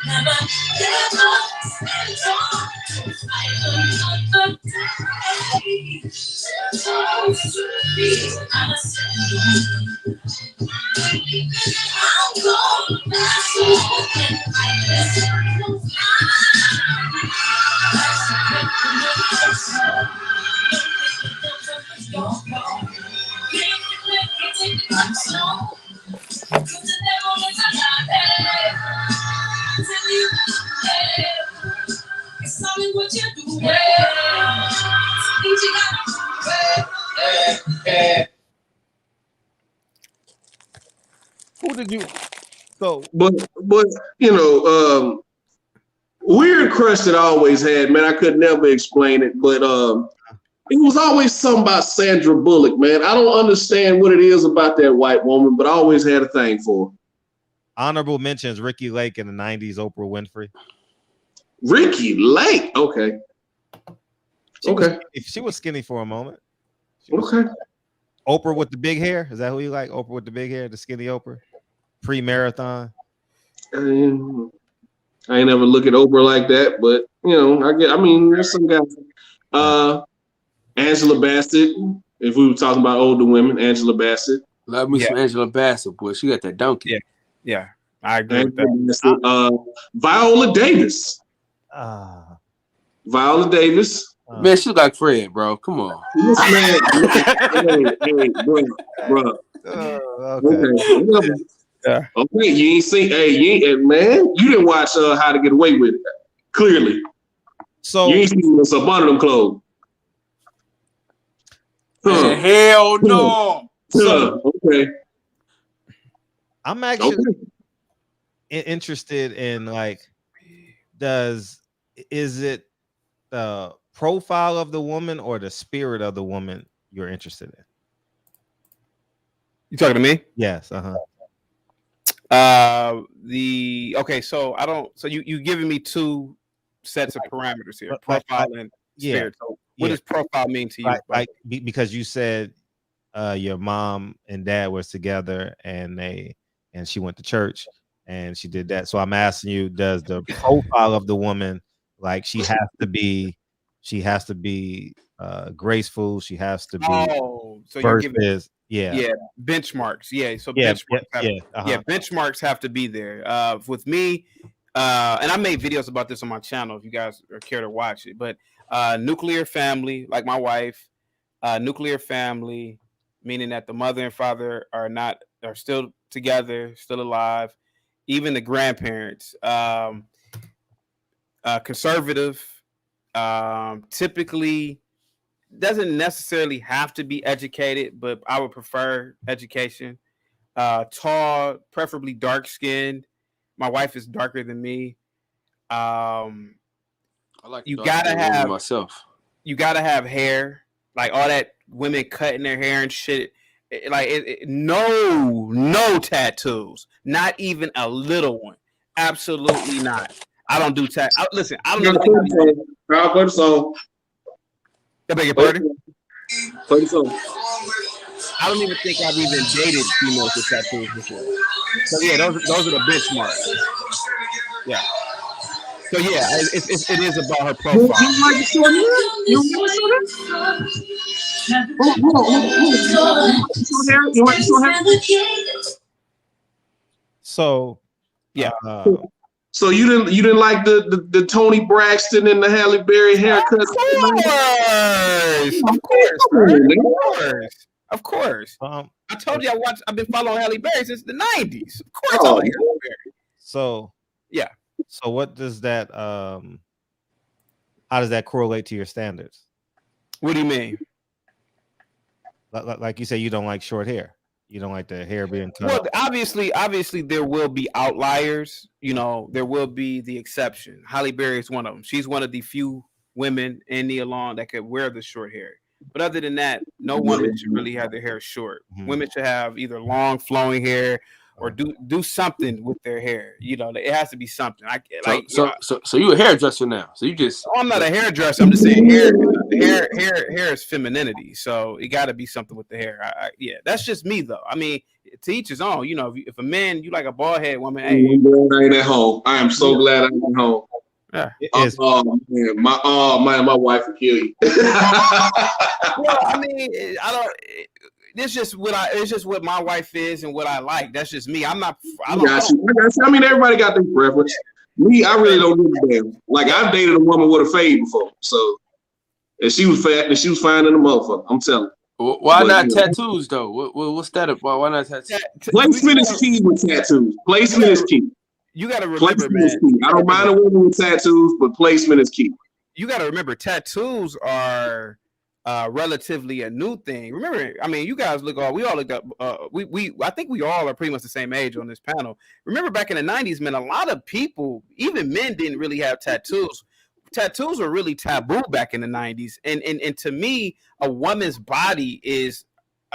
[SPEAKER 1] Never give up and don't fight another day. Supposed to be honest. I'm going past and fight this. Don't go. Take the control. It's only what you do.
[SPEAKER 4] Who did you? So,
[SPEAKER 15] but you know, weird crush that I always had, man. I could never explain it, but it was always something about Sandra Bullock, man. I don't understand what it is about that white woman, but I always had a thing for her.
[SPEAKER 4] Honorable mentions: Ricky Lake in the '90s, Oprah Winfrey.
[SPEAKER 15] Ricky Lake, okay.
[SPEAKER 4] She was skinny for a moment.
[SPEAKER 15] Okay.
[SPEAKER 4] Oprah with the big hair. Is that who you like? Oprah with the big hair, the skinny Oprah, pre-marathon.
[SPEAKER 15] I ain't never look at Oprah like that, but you know, I mean, there's some guys. Angela Bassett. If we were talking about older women, Angela Bassett.
[SPEAKER 8] Love me some Angela Bassett, boy. She got that donkey.
[SPEAKER 14] Yeah, I agree with that.
[SPEAKER 15] Bassett. Viola Davis. Viola Davis.
[SPEAKER 8] Man, she look like Fred, bro. Come on.
[SPEAKER 15] Hey, bro. Okay.
[SPEAKER 14] Yeah.
[SPEAKER 15] Okay, you ain't seen. Hey, man, you didn't watch How to Get Away with It. Clearly.
[SPEAKER 4] So
[SPEAKER 15] you ain't seen what's up under them clothes.
[SPEAKER 8] Man, hell no.
[SPEAKER 15] Okay.
[SPEAKER 4] I'm actually interested in is it the profile of the woman or the spirit of the woman you're interested in?
[SPEAKER 14] You talking to me?
[SPEAKER 4] Yes.
[SPEAKER 14] So you giving me two sets of parameters here, profile and spirit. So what does profile mean to you?
[SPEAKER 4] Because you said your mom and dad was together and she went to church and she did that. So I'm asking you, does the profile of the woman, like she has to be graceful, she has to be
[SPEAKER 14] so you're giving benchmarks. Benchmarks have to be there. With me, and I made videos about this on my channel if you guys care to watch it, but nuclear family, like my wife, nuclear family, meaning that the mother and father are still together, still alive, even the grandparents, conservative, typically doesn't necessarily have to be educated, but I would prefer education. Tall, preferably dark skinned. My wife is darker than me.
[SPEAKER 8] I like
[SPEAKER 14] you gotta have
[SPEAKER 8] myself.
[SPEAKER 14] You gotta have hair, like all that women cutting their hair and shit. No tattoos, not even a little one. Absolutely not. I don't do tattoos. Listen, I don't know. I beg your pardon? I don't even think I've even dated females with tattoos before. So yeah, those are the benchmarks. Yeah. So yeah, it is about her profile.
[SPEAKER 4] So
[SPEAKER 14] yeah.
[SPEAKER 15] So you didn't like the Tony Braxton and the Halle Berry haircut?
[SPEAKER 14] Of course. I told you I've been following Halle Berry since the 90s. Of course I like Halle Berry.
[SPEAKER 4] So
[SPEAKER 14] yeah.
[SPEAKER 4] So what does that how does that correlate to your standards?
[SPEAKER 14] What do you mean?
[SPEAKER 4] Like you say, you don't like short hair. You don't like the hair being cut.
[SPEAKER 14] Well, obviously, there will be outliers. You know, there will be the exception. Halle Berry is one of them. She's one of the few women in the along that could wear the short hair. But other than that, no woman should really have their hair short. Women should have either long, flowing hair or do something with their hair. You know, it has to be something.
[SPEAKER 8] So you a hairdresser now? So you just?
[SPEAKER 14] I'm not a hairdresser. I'm just saying hair is femininity. So it got to be something with the hair. Yeah, that's just me though. I mean, to each his own. You know, if a man you like a bald head woman, hey,
[SPEAKER 15] I ain't at home. I am so glad I'm at home.
[SPEAKER 14] Yeah,
[SPEAKER 15] man, my wife will kill you.
[SPEAKER 14] Well, I mean, I don't. It's just what my wife is and what I like. That's just me. I
[SPEAKER 15] mean, everybody got their preference. Me, I really don't give a damn. Like I've dated a woman with a fade before, so and she was fat and she was fine in the motherfucker. I'm telling you.
[SPEAKER 8] Why not tattoos though? What's that about? Why not tattoos?
[SPEAKER 15] Placement is key with tattoos. Placement is key.
[SPEAKER 14] You got to remember, man.
[SPEAKER 15] I don't mind a woman with tattoos, but placement is key.
[SPEAKER 14] You got to remember, tattoos are relatively a new thing. Remember, I mean, you guys we all looked up. I think we all are pretty much the same age on this panel. Remember, back in the 90s, man, a lot of people, even men, didn't really have tattoos. Tattoos were really taboo back in the 90s, and to me, a woman's body is.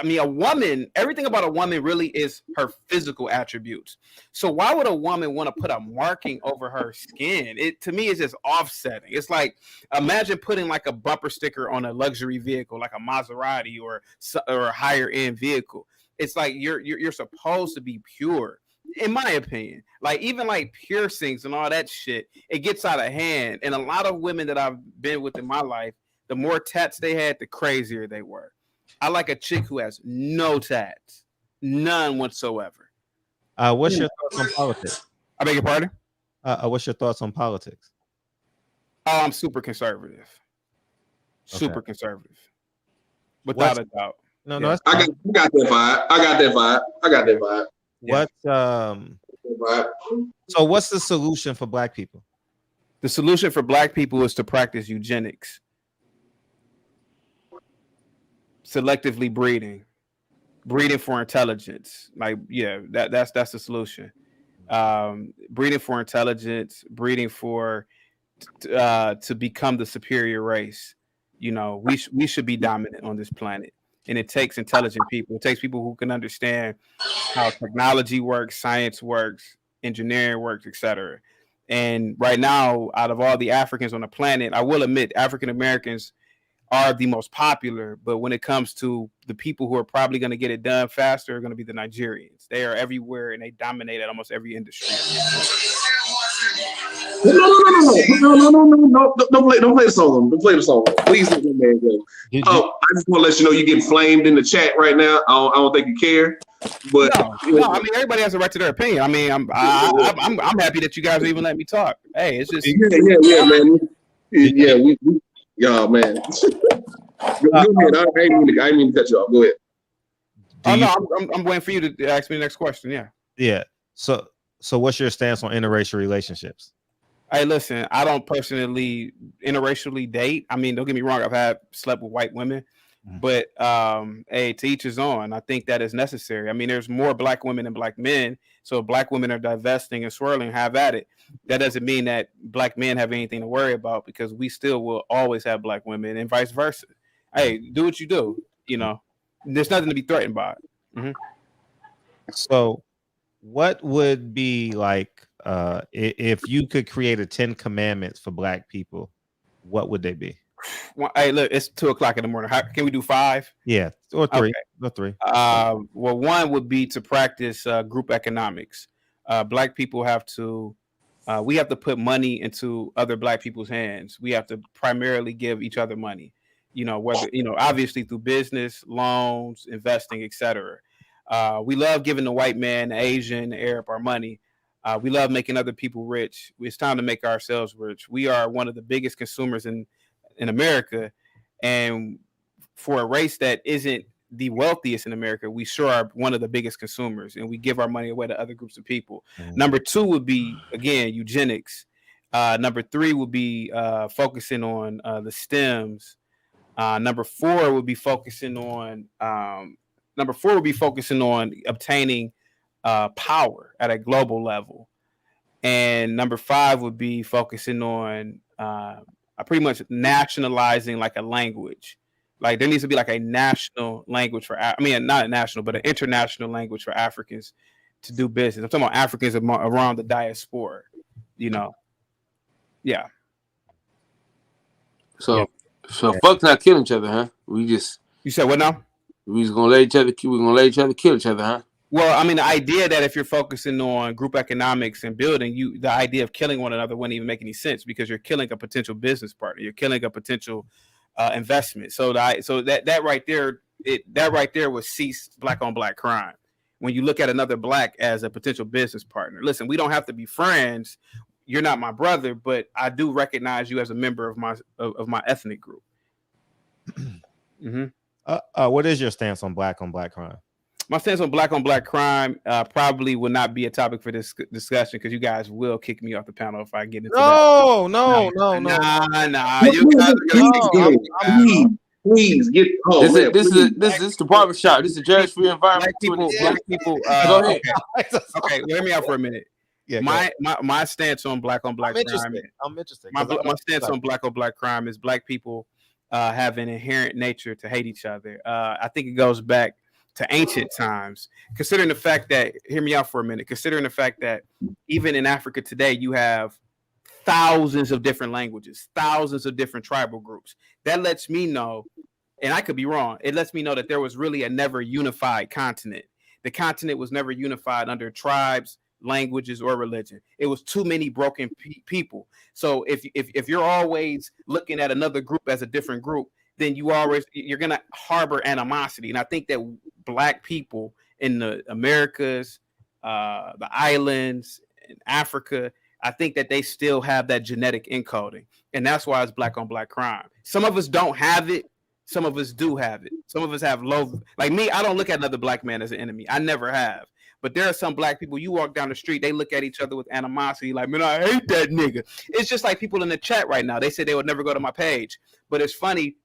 [SPEAKER 14] I mean, everything about a woman really is her physical attributes. So why would a woman want to put a marking over her skin? To me, it's just offsetting. It's like, imagine putting like a bumper sticker on a luxury vehicle, like a Maserati or a higher end vehicle. It's like you're supposed to be pure, in my opinion. Like even like piercings and all that shit, it gets out of hand. And a lot of women that I've been with in my life, the more tats they had, the crazier they were. I like a chick who has no tats, none whatsoever.
[SPEAKER 4] What's your thoughts on politics?
[SPEAKER 14] I beg your pardon?
[SPEAKER 4] What's your thoughts on politics?
[SPEAKER 14] Oh, I'm super conservative. Super conservative. Without a doubt.
[SPEAKER 4] No,
[SPEAKER 15] I got that vibe.
[SPEAKER 4] What so what's the solution for Black people?
[SPEAKER 14] The solution for Black people is to practice eugenics. Selectively breeding for intelligence. Like, yeah, that's the solution. Breeding for intelligence, breeding for to become the superior race. You know, we should be dominant on this planet, and it takes intelligent people. It takes people who can understand how technology works, science works, engineering works, etc. And right now, out of all the Africans on the planet, I will admit African Americans are the most popular, but when it comes to the people who are probably going to get it done faster are going to be the Nigerians. They are everywhere and they dominate at almost every industry.
[SPEAKER 15] No. Don't play the song. Don't play the song. Please let the man go. I just want to let you know you're getting flamed in the chat right now. I don't think you care. But
[SPEAKER 14] no, I mean everybody has a right to their opinion. I mean, I'm happy that you guys are even letting me talk. Hey, it's just
[SPEAKER 15] yeah, man. Yeah, man. Go ahead. I didn't mean to cut you off. Go ahead.
[SPEAKER 14] I'm waiting for you to ask me the next question. Yeah.
[SPEAKER 4] Yeah. So what's your stance on interracial relationships?
[SPEAKER 14] Hey, listen, I don't personally interracially date. I mean, don't get me wrong. I've slept with white women, but hey, to each his own. I think that is necessary. I mean, there's more Black women than Black men. So if Black women are divesting and swirling, have at it. That doesn't mean that Black men have anything to worry about, because we still will always have Black women and vice versa. Hey, do what you do. You know, there's nothing to be threatened by. Mm-hmm.
[SPEAKER 4] So what would be like, if you could create a 10 commandments for Black people, what would they be?
[SPEAKER 14] Well, hey, look, it's 2:00 in the morning. Can we do 5?
[SPEAKER 4] Yeah, or 3.
[SPEAKER 14] Okay.
[SPEAKER 4] Or 3.
[SPEAKER 14] Well, one would be to practice group economics. Black people have to, we have to put money into other Black people's hands. We have to primarily give each other money. You know, whether, you know, obviously through business, loans, investing, etc. We love giving the white man, the Asian, the Arab our money. We love making other people rich. It's time to make ourselves rich. We are one of the biggest consumers in America, and for a race that isn't the wealthiest in America, we sure are one of the biggest consumers, and we give our money away to other groups of people. Number 2 would be, again, eugenics. Number 3 would be focusing on the STEMs. Number 4 would be focusing on obtaining power at a global level. And number 5 would be focusing on pretty much nationalizing like a language. Like there needs to be like a national language for, not a national, but an international language for Africans to do business. I'm talking about Africans around the diaspora, Yeah.
[SPEAKER 8] So fuck not killing each other, huh? You
[SPEAKER 14] said what now?
[SPEAKER 8] We're gonna let each other kill each other, huh?
[SPEAKER 14] Well, the idea that if you're focusing on group economics and building, the idea of killing one another wouldn't even make any sense because you're killing a potential business partner. You're killing a potential investment. So that right there would cease black on black crime. When you look at another black as a potential business partner, listen, we don't have to be friends. You're not my brother, but I do recognize you as a member of my ethnic group.
[SPEAKER 4] What is your stance on black crime?
[SPEAKER 14] My stance on black crime probably will not be a topic for this discussion because you guys will kick me off the panel if I get into that.
[SPEAKER 8] No.
[SPEAKER 14] You guys are gonna
[SPEAKER 15] please get.
[SPEAKER 8] This is the barbershop. This is a judge-free environment.
[SPEAKER 14] Black people.
[SPEAKER 8] Go ahead.
[SPEAKER 14] Okay, hear me out for a minute.
[SPEAKER 4] Yeah,
[SPEAKER 14] my stance on black crime.
[SPEAKER 4] I'm interested.
[SPEAKER 14] My stance on black crime is black people have an inherent nature to hate each other. I think it goes back to ancient times. Considering the fact that, hear me out for a minute. Considering the fact that even in Africa today, you have thousands of different languages, thousands of different tribal groups. That lets me know, and I could be wrong, it lets me know that there was really a never unified continent. The continent was never unified under tribes, languages, or religion. It was too many broken people. So if you're always looking at another group as a different group, then you're gonna harbor animosity. And I think that black people in the Americas, the islands, in Africa, I think that they still have that genetic encoding, and that's why it's black on black crime. Some of us don't have it. Some of us do have it. Some of us have low. Like me, I don't look at another black man as an enemy. I never have. But there are some black people, you walk down the street, they look at each other with animosity, like, man, I hate that nigga. It's just like people in the chat right now. They said they would never go to my page. But it's funny.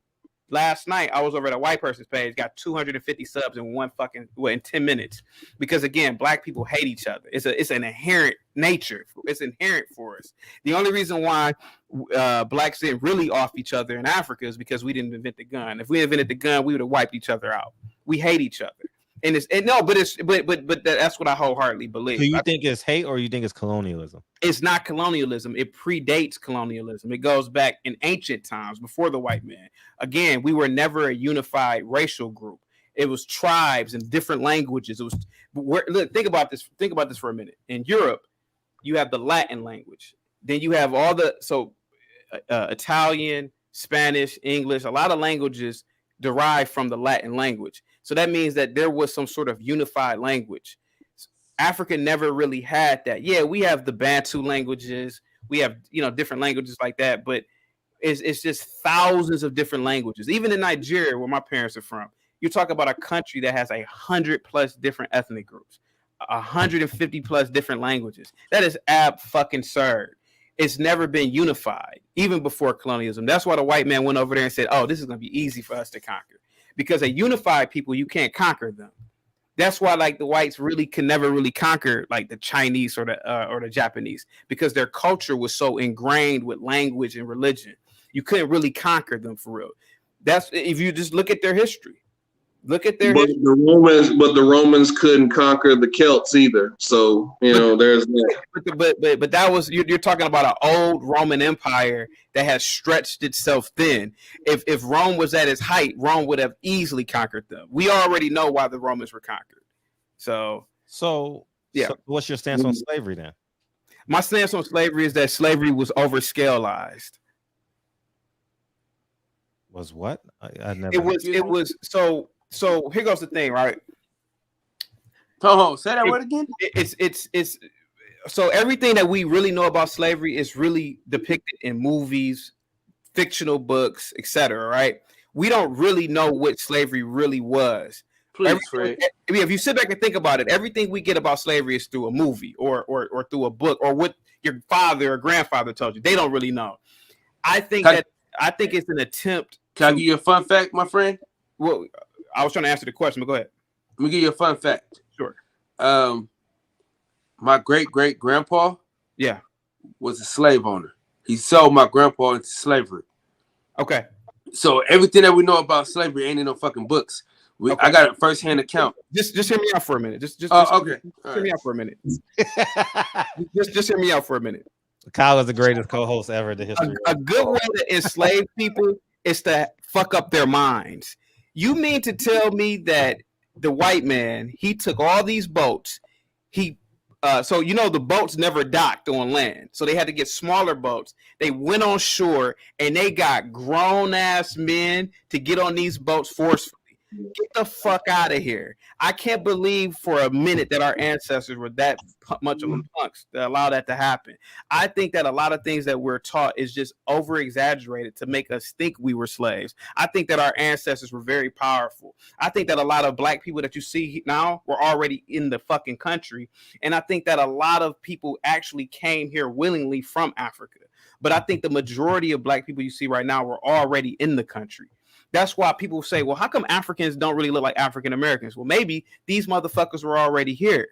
[SPEAKER 14] Last night, I was over at a white person's page, got 250 subs in 10 minutes. Because again, black people hate each other. It's an inherent nature. It's inherent for us. The only reason why blacks didn't really off each other in Africa is because we didn't invent the gun. If we invented the gun, we would have wiped each other out. We hate each other. But that's what I wholeheartedly believe.
[SPEAKER 4] So you think it's hate or you think it's colonialism?
[SPEAKER 14] It's not colonialism. It predates colonialism. It goes back in ancient times before the white man. Again, we were never a unified racial group. It was tribes and different languages. Look, think about this. Think about this for a minute. In Europe, you have the Latin language. Then you have Italian, Spanish, English. A lot of languages derive from the Latin language. So that means that there was some sort of unified language. Africa never really had that. Yeah, we have the Bantu languages. We have, different languages like that, but it's just thousands of different languages. Even in Nigeria, where my parents are from, you talk about a country that has 100+ different ethnic groups, 150+ different languages. That is ab-fucking-surd. It's never been unified, even before colonialism. That's why the white man went over there and said, oh, this is going to be easy for us to conquer. Because a unified people, you can't conquer them. That's why, the whites really can never really conquer, the Chinese or the Japanese, because their culture was so ingrained with language and religion. You couldn't really conquer them for real. That's if you just look at their history. Look at their history.
[SPEAKER 15] The Romans couldn't conquer the Celts either. So there's that.
[SPEAKER 14] But that was you're talking about an old Roman Empire that has stretched itself thin. If Rome was at its height, Rome would have easily conquered them. We already know why the Romans were conquered. So yeah.
[SPEAKER 4] So what's your stance on slavery then?
[SPEAKER 14] My stance on slavery is that slavery was overscaleized.
[SPEAKER 4] Was what? I never.
[SPEAKER 14] It was so here goes the thing, right?
[SPEAKER 8] Toho, say that word again.
[SPEAKER 14] It's so everything that we really know about slavery is really depicted in movies, fictional books, etc. Right? we don't really know what slavery really was.
[SPEAKER 8] Please, Fred.
[SPEAKER 14] If you sit back and think about it, everything we get about slavery is through a movie or through a book or what your father or grandfather told you. They don't really know. I think it's an attempt.
[SPEAKER 8] Can I give you a fun fact, my friend?
[SPEAKER 14] Well, I was trying to answer the question, but go ahead.
[SPEAKER 8] Let me give you a fun fact.
[SPEAKER 14] Sure.
[SPEAKER 8] My great grandpa,
[SPEAKER 14] yeah, was
[SPEAKER 8] a slave owner. He sold my grandpa into slavery.
[SPEAKER 14] Okay.
[SPEAKER 8] So everything that we know about slavery ain't in no fucking books. I got a first-hand account.
[SPEAKER 14] Just hear me out for a minute. Just
[SPEAKER 8] okay.
[SPEAKER 14] Hear me out for a minute. just hear me out for a minute.
[SPEAKER 4] Kyle is the greatest co-host ever in the history.
[SPEAKER 14] A good way to enslave people is to fuck up their minds. You mean to tell me that the white man, he took all these boats, so you know the boats never docked on land, so they had to get smaller boats. They went on shore and they got grown-ass men to get on these boats forcefully. Get the fuck out of here. I can't believe for a minute that our ancestors were that much of a punks to allow that to happen. I think that a lot of things that we're taught is just over-exaggerated to make us think we were slaves. I think that our ancestors were very powerful. I think that a lot of black people that you see now were already in the fucking country. And I think that a lot of people actually came here willingly from Africa. But I think the majority of black people you see right now were already in the country. That's why people say, well, how come Africans don't really look like African Americans? Well, maybe these motherfuckers were already here.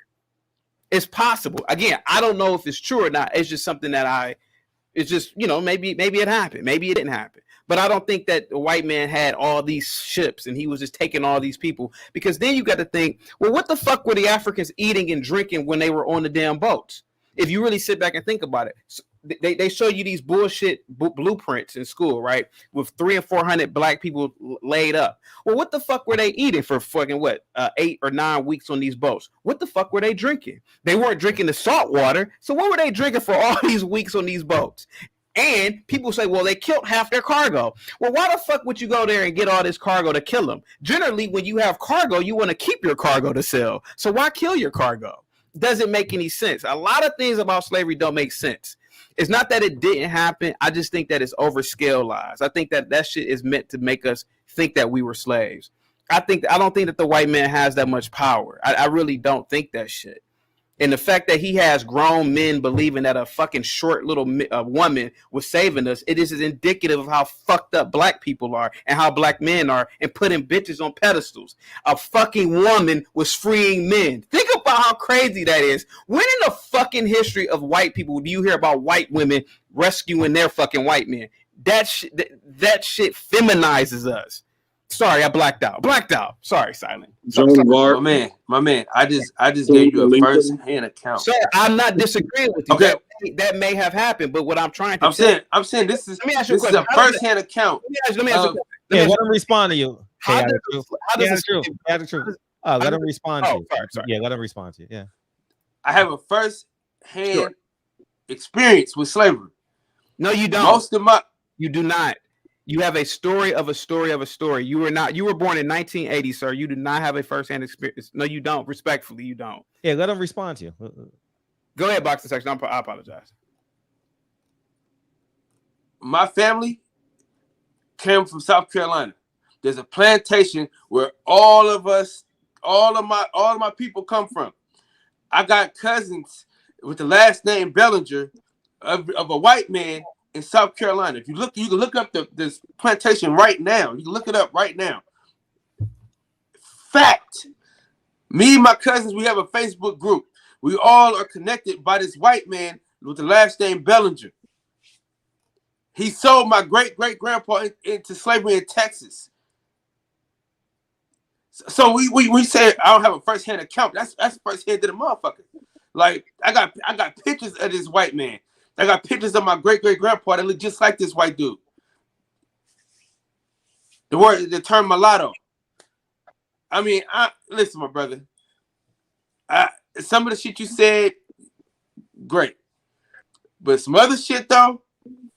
[SPEAKER 14] It's possible. Again, I don't know if it's true or not. It's just something that it's just, maybe it happened. Maybe it didn't happen. But I don't think that the white man had all these ships and he was just taking all these people, because then you got to think, well, what the fuck were the Africans eating and drinking when they were on the damn boats? If you really sit back and think about it. They show you these bullshit blueprints in school, right? With 300 and 400 black people laid up. Well, what the fuck were they eating for fucking 8 or 9 weeks on these boats? What the fuck were they drinking? They weren't drinking the salt water. So what were they drinking for all these weeks on these boats? And people say, well, they killed half their cargo. Well, why the fuck would you go there and get all this cargo to kill them? Generally, when you have cargo, you want to keep your cargo to sell. So why kill your cargo? Doesn't make any sense. A lot of things about slavery don't make sense. It's not that it didn't happen. I just think that it's overscale lies. I think that shit is meant to make us think that we were slaves. I don't think that the white man has that much power. I really don't think that shit. And the fact that he has grown men believing that a fucking short little woman was saving us, it is indicative of how fucked up black people are and how black men are and putting bitches on pedestals. A fucking woman was freeing men. Think about how crazy that is. When in the fucking history of white people do you hear about white women rescuing their fucking white men? That shit feminizes us. Sorry, I blacked out. Sorry, Silent.
[SPEAKER 8] My man. I just gave you a first-hand account.
[SPEAKER 14] Sir, I'm not disagreeing with you.
[SPEAKER 8] Okay,
[SPEAKER 14] that may have happened, but what I'm trying to
[SPEAKER 8] I'm saying this is a first-hand account.
[SPEAKER 14] Let me ask you.
[SPEAKER 4] Let him respond to you.
[SPEAKER 14] How does
[SPEAKER 4] the truth? Oh, let him respond to you.
[SPEAKER 14] Sorry.
[SPEAKER 4] Yeah, let him respond to you. Yeah.
[SPEAKER 8] I have a first-hand experience with slavery.
[SPEAKER 14] No, you don't. You do not. You have a story of a story of a story. You were born in 1980, sir. You do not have a first-hand experience. No, you don't. Respectfully, you don't.
[SPEAKER 4] Yeah, let him respond to you.
[SPEAKER 14] Go ahead, boxing section. I apologize.
[SPEAKER 8] My family came from South Carolina. There's a plantation where all of my people come from. I got cousins with the last name Bellinger of a white man in South Carolina. If you can look up this plantation right now. You can look it up right now. Fact. Me and my cousins, we have a Facebook group. We all are connected by this white man with the last name Bellinger. He sold my great-great-grandpa into slavery in Texas. So we say I don't have a first-hand account. That's first-hand to the motherfucker. Like I got pictures of this white man. I got pictures of my great-great-grandpa that look just like this white dude. The term mulatto. I mean, listen, my brother. Some of the shit you said, great. But some other shit though,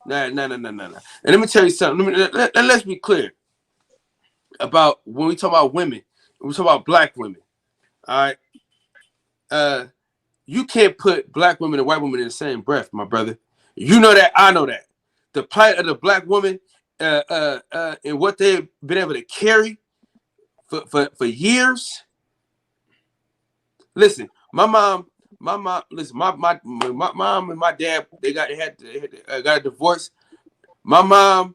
[SPEAKER 8] nah. And let me tell you something. Let's be clear about when we talk about women. When we talk about black women. All right. You can't put black women and white women in the same breath, my brother. You know that. I know that. The plight of the black woman and what they've been able to carry for years. Listen, my mom, listen, my mom and my dad, they got a divorce. My mom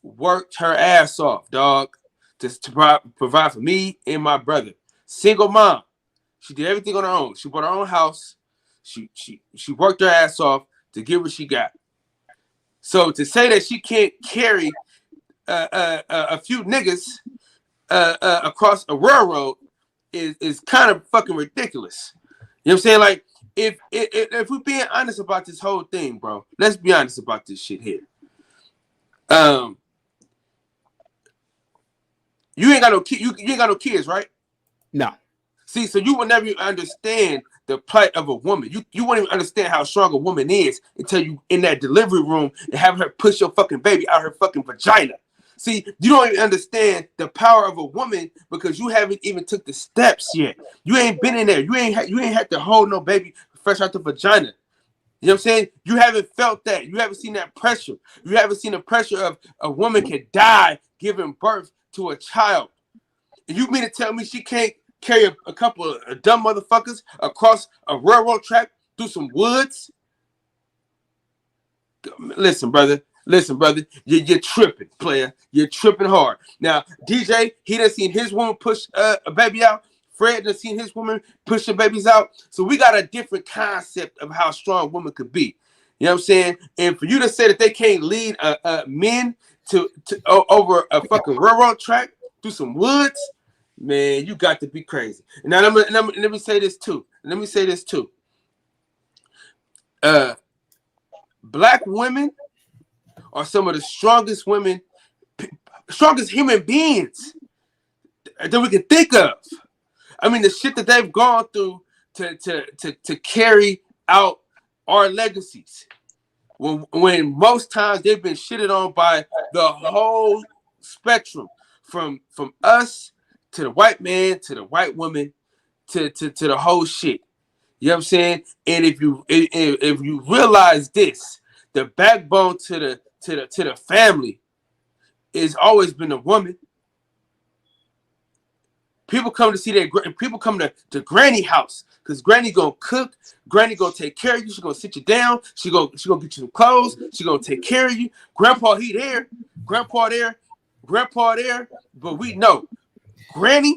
[SPEAKER 8] worked her ass off, dog, to provide for me and my brother. Single mom. She did everything on her own. She bought her own house. She worked her ass off to get what she got. So to say that she can't carry a few niggas across a railroad is kind of fucking ridiculous. You know what I'm saying? Like, if we're being honest about this whole thing, bro, let's be honest about this shit here. You ain't got no you ain't got no kids, right?
[SPEAKER 14] No.
[SPEAKER 8] See, so you will never understand the plight of a woman. You won't even understand how strong a woman is until you in that delivery room and have her push your fucking baby out her fucking vagina. See, you don't even understand the power of a woman because you haven't even took the steps yet. You ain't been in there. You ain't had to hold no baby fresh out the vagina. You know what I'm saying? You haven't felt that. You haven't seen that pressure. You haven't seen the pressure of a woman can die giving birth to a child. And you mean to tell me she can't carry a couple of dumb motherfuckers across a railroad track through some woods? Listen, brother. You're tripping, player. You're tripping hard. Now, DJ, he done seen his woman push a baby out. Fred done seen his woman push the babies out. So we got a different concept of how strong women could be. You know what I'm saying? And for you to say that they can't lead men to over a fucking railroad track through some woods, man, you got to be crazy. And now let me say this too. Black women are some of the strongest human beings that we can think of. I mean, the shit that they've gone through to carry out our legacies. When most times they've been shitted on by the whole spectrum, from us to the white man to the white woman to the whole shit. You know what I'm saying? And if you realize this, the backbone to the family has always been a woman. People come to see people come to Granny house because Granny gonna cook, Granny gonna take care of you, she gonna sit you down, she gonna get you some clothes, she gonna take care of you. Grandpa, he there, Grandpa there, but we know Grandma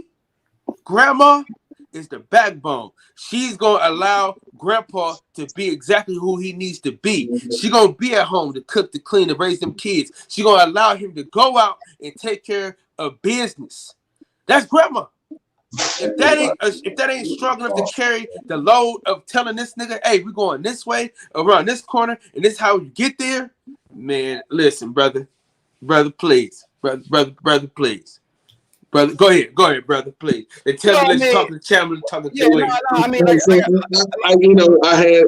[SPEAKER 8] is the backbone. She's gonna allow Grandpa to be exactly who he needs to be. She gonna be at home to cook, to clean, to raise them kids. She gonna allow him to go out and take care of business. That's Grandma. If that ain't strong enough to carry the load of telling this nigga, hey, we're going this way, around this corner, and this is how you get there, man, listen, brother, please. Brother, please. Brother, go ahead, brother, please. They tell me let's talk to the channel, talking to you.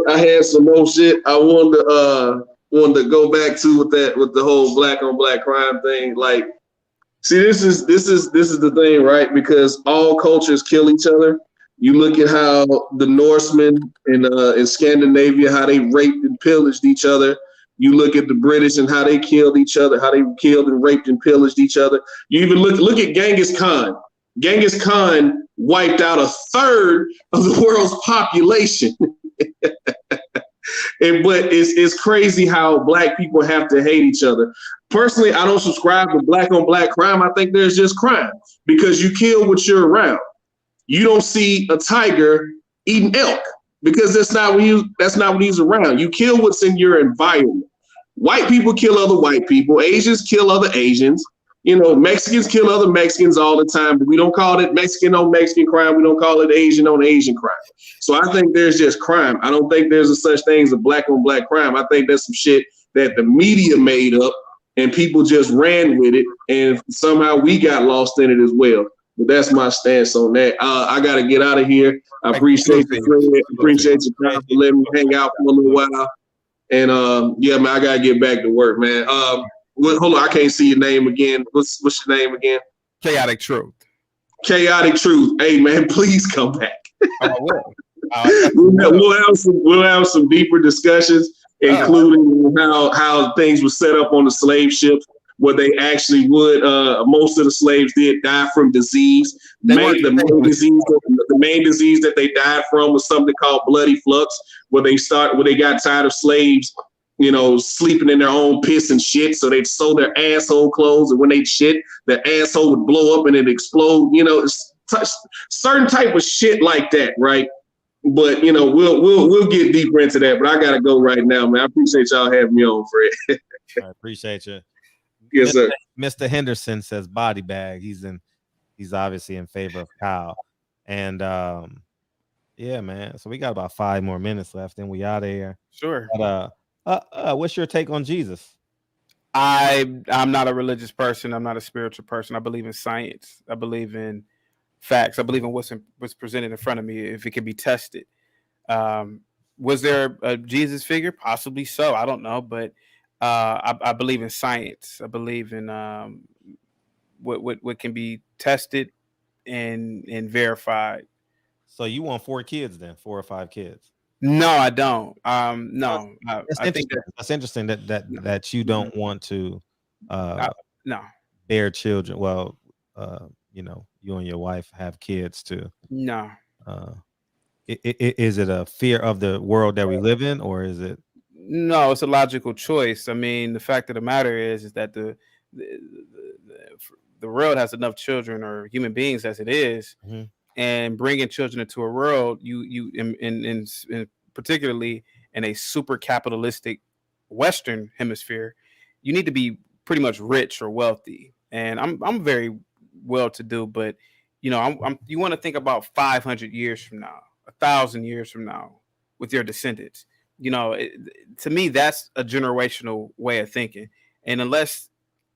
[SPEAKER 15] I had some more shit I wanted to go back to with the whole black on black crime thing. Like, see, this is the thing, right? Because all cultures kill each other. You look at how the Norsemen in Scandinavia, how they raped and pillaged each other. You look at the British and how they killed each other, how they killed and raped and pillaged each other. You even look at Genghis Khan. Genghis Khan wiped out 1/3 of the world's population. But it's crazy how black people have to hate each other. Personally, I don't subscribe to black on black crime. I think there's just crime because you kill what you're around. You don't see a tiger eating elk because that's not what he's around. You kill what's in your environment. White people kill other white people. Asians kill other Asians. You know, Mexicans kill other Mexicans all the time, but we don't call it Mexican on Mexican crime. We don't call it Asian on Asian crime. So I think there's just crime. I don't think there's a such thing as a black on black crime. I think that's some shit that the media made up and people just ran with it, and somehow we got lost in it as well. But that's my stance on that. I got to get out of here. I appreciate you, appreciate your time for letting me hang out for a little while. And yeah, man, I got to get back to work, man. Hold on, I can't see your name again. What's your name again?
[SPEAKER 14] Chaotic Truth.
[SPEAKER 15] Chaotic Truth. Hey, man, please come back.
[SPEAKER 14] I will.
[SPEAKER 15] We'll have some deeper discussions, including how things were set up on the slave ships. where they actually would. Most of the slaves did die from disease. The main disease that they died from was something called bloody flux, where they got tired of slaves, sleeping in their own piss and shit. So they'd sew their asshole clothes, and when they shit, their asshole would blow up and it'd explode. Certain type of shit like that, right? But we'll get deeper into that. But I gotta go right now, man. I appreciate y'all having me on, Fred.
[SPEAKER 4] I appreciate you.
[SPEAKER 15] Yes, sir.
[SPEAKER 4] Mr. Henderson says body bag. He's obviously in favor of Kyle. And yeah, man. So we got about 5 more minutes left, and we out of here.
[SPEAKER 14] Sure.
[SPEAKER 4] But, what's your take on Jesus?
[SPEAKER 14] I'm not a religious person. I'm not a spiritual person. I believe in science. I believe in facts. I believe in what's presented in front of me, if it can be tested. Was there a Jesus figure? Possibly so. I don't know, but I believe in science. I believe in what can be tested and verified.
[SPEAKER 4] So you want 4 kids then, 4 or 5 kids?
[SPEAKER 14] No, I don't. No,
[SPEAKER 4] I think that's interesting that you don't want to
[SPEAKER 14] no
[SPEAKER 4] bear children. Well, you and your wife have kids too.
[SPEAKER 14] No.
[SPEAKER 4] Is it a fear of the world that we live in, or is it?
[SPEAKER 14] No, it's a logical choice. I mean, the fact of the matter is that the world has enough children or human beings as it is.
[SPEAKER 4] Mm-hmm.
[SPEAKER 14] And bringing children into a world, you in particularly in a super capitalistic Western hemisphere, you need to be pretty much rich or wealthy. And I'm very well to do, but you want to think about 500 years from now, 1,000 years from now, with your descendants. To me, that's a generational way of thinking. And unless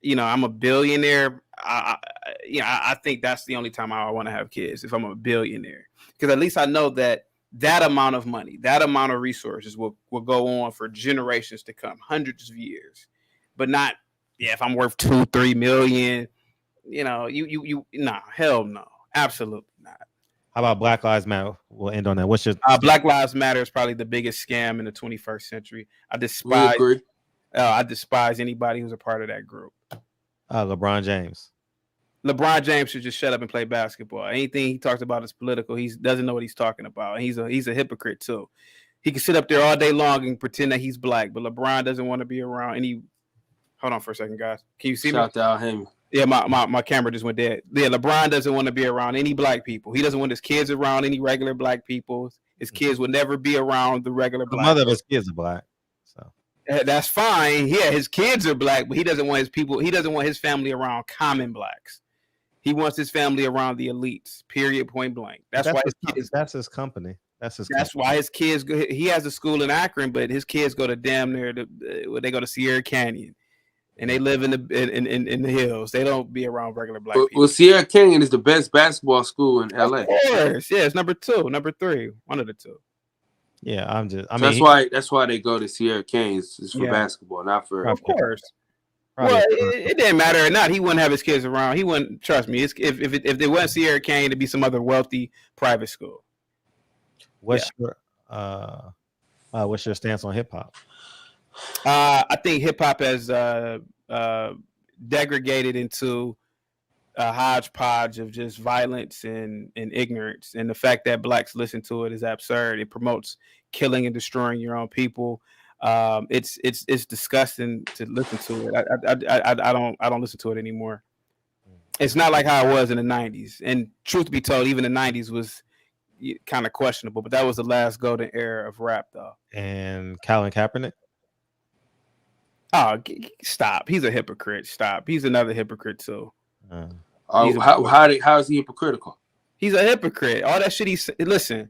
[SPEAKER 14] I'm a billionaire, I think that's the only time I want to have kids, if I'm a billionaire, because at least I know that amount of money, that amount of resources will go on for generations to come, hundreds of years, but not if I'm worth 2-3 million, hell no, absolutely not.
[SPEAKER 4] How about Black Lives Matter? We'll end on that. What's your
[SPEAKER 14] Black Lives Matter is probably the biggest scam in the 21st century. I despise anybody who's a part of that group.
[SPEAKER 4] LeBron James.
[SPEAKER 14] LeBron James should just shut up and play basketball. Anything he talks about is political. He doesn't know what he's talking about. He's a hypocrite too. He can sit up there all day long and pretend that he's black, but LeBron doesn't want to be around any. Hold on for a second, guys. Can you see me?
[SPEAKER 8] Shout out him.
[SPEAKER 14] Yeah, my camera just went dead. Yeah, LeBron doesn't want to be around any black people. He doesn't want his kids around any regular black people. His kids would never be around the regular black.
[SPEAKER 4] The mother of his kids are black. So
[SPEAKER 14] that's fine. Yeah, his kids are black, but he doesn't want his people. He doesn't want his family around common blacks. He wants his family around the elites. Period. Point blank. That's why his kids.
[SPEAKER 4] That's his company. That's
[SPEAKER 14] why his kids go. He has a school in Akron, but his kids go to damn near they go to Sierra Canyon, and they live in the hills. They don't be around regular black people.
[SPEAKER 8] Well, Sierra Canyon is the best basketball school in LA.
[SPEAKER 14] Of course, yeah, it's number 2, number 3, one of the 2.
[SPEAKER 4] Yeah, I mean,
[SPEAKER 8] that's why they go to Sierra Canyon. It's for basketball, not for.
[SPEAKER 14] Of course. Well, it didn't matter or not. He wouldn't have his kids around. He wouldn't trust me. If they went Sierra Canyon, to be some other wealthy private school.
[SPEAKER 4] What's your stance on hip hop?
[SPEAKER 14] I think hip hop has degraded into a hodgepodge of just violence and ignorance, and the fact that blacks listen to it is absurd. It promotes killing and destroying your own people. It's disgusting to listen to it. I don't listen to it anymore. It's not like how it was in the 90s. And truth be told, even the 90s was kind of questionable, but that was the last golden era of rap, though.
[SPEAKER 4] And Colin Kaepernick?
[SPEAKER 14] Oh, stop. He's a hypocrite. Stop. He's another hypocrite, too.
[SPEAKER 8] How is he hypocritical?
[SPEAKER 14] He's a hypocrite. All that shit listen,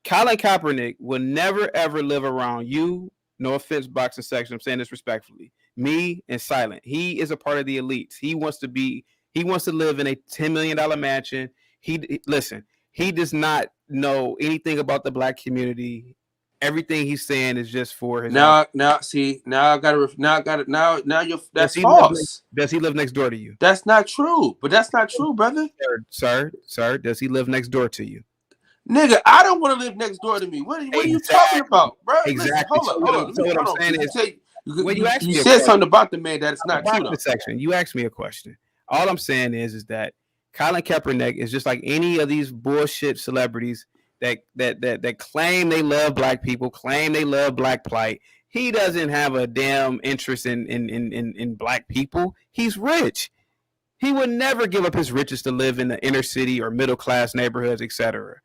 [SPEAKER 14] Colin Kaepernick will never, ever live around you. No offense, boxing section. I'm saying this respectfully. Me and Silent. He is a part of the elites. He wants to live in a $10 million mansion. He does not know anything about the black community. Everything he's saying is just for his
[SPEAKER 8] that's false.
[SPEAKER 14] Does he live next door to you?
[SPEAKER 8] That's not true. But that's not true, brother.
[SPEAKER 14] Sir, does he live next door to you?
[SPEAKER 8] Nigga, I don't want to live next door to me. What are you talking about, bro?
[SPEAKER 14] Exactly.
[SPEAKER 8] Listen, hold on.
[SPEAKER 14] So what I'm saying is,
[SPEAKER 8] You said something about the man that it's not true though.
[SPEAKER 14] Section. You asked me a question. All I'm saying is that Colin Kaepernick is just like any of these bullshit celebrities that claim they love black people, claim they love black plight. He doesn't have a damn interest in black people. He's rich. He would never give up his riches to live in the inner city or middle class neighborhoods, etc.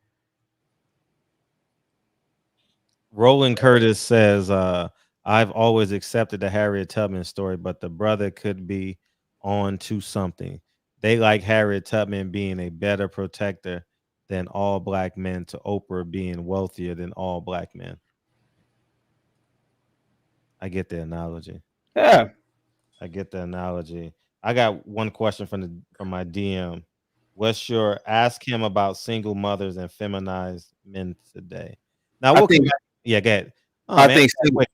[SPEAKER 4] Roland Curtis says, I've always accepted the Harriet Tubman story, but the brother could be on to something. They like Harriet Tubman being a better protector than all black men to Oprah being wealthier than all black men. I get the analogy.
[SPEAKER 14] Yeah.
[SPEAKER 4] I get the analogy. I got one question from my DM. What's your ask him about single mothers and feminized men today? Now we'll come back. Yeah, go ahead. Oh,
[SPEAKER 14] I
[SPEAKER 4] man,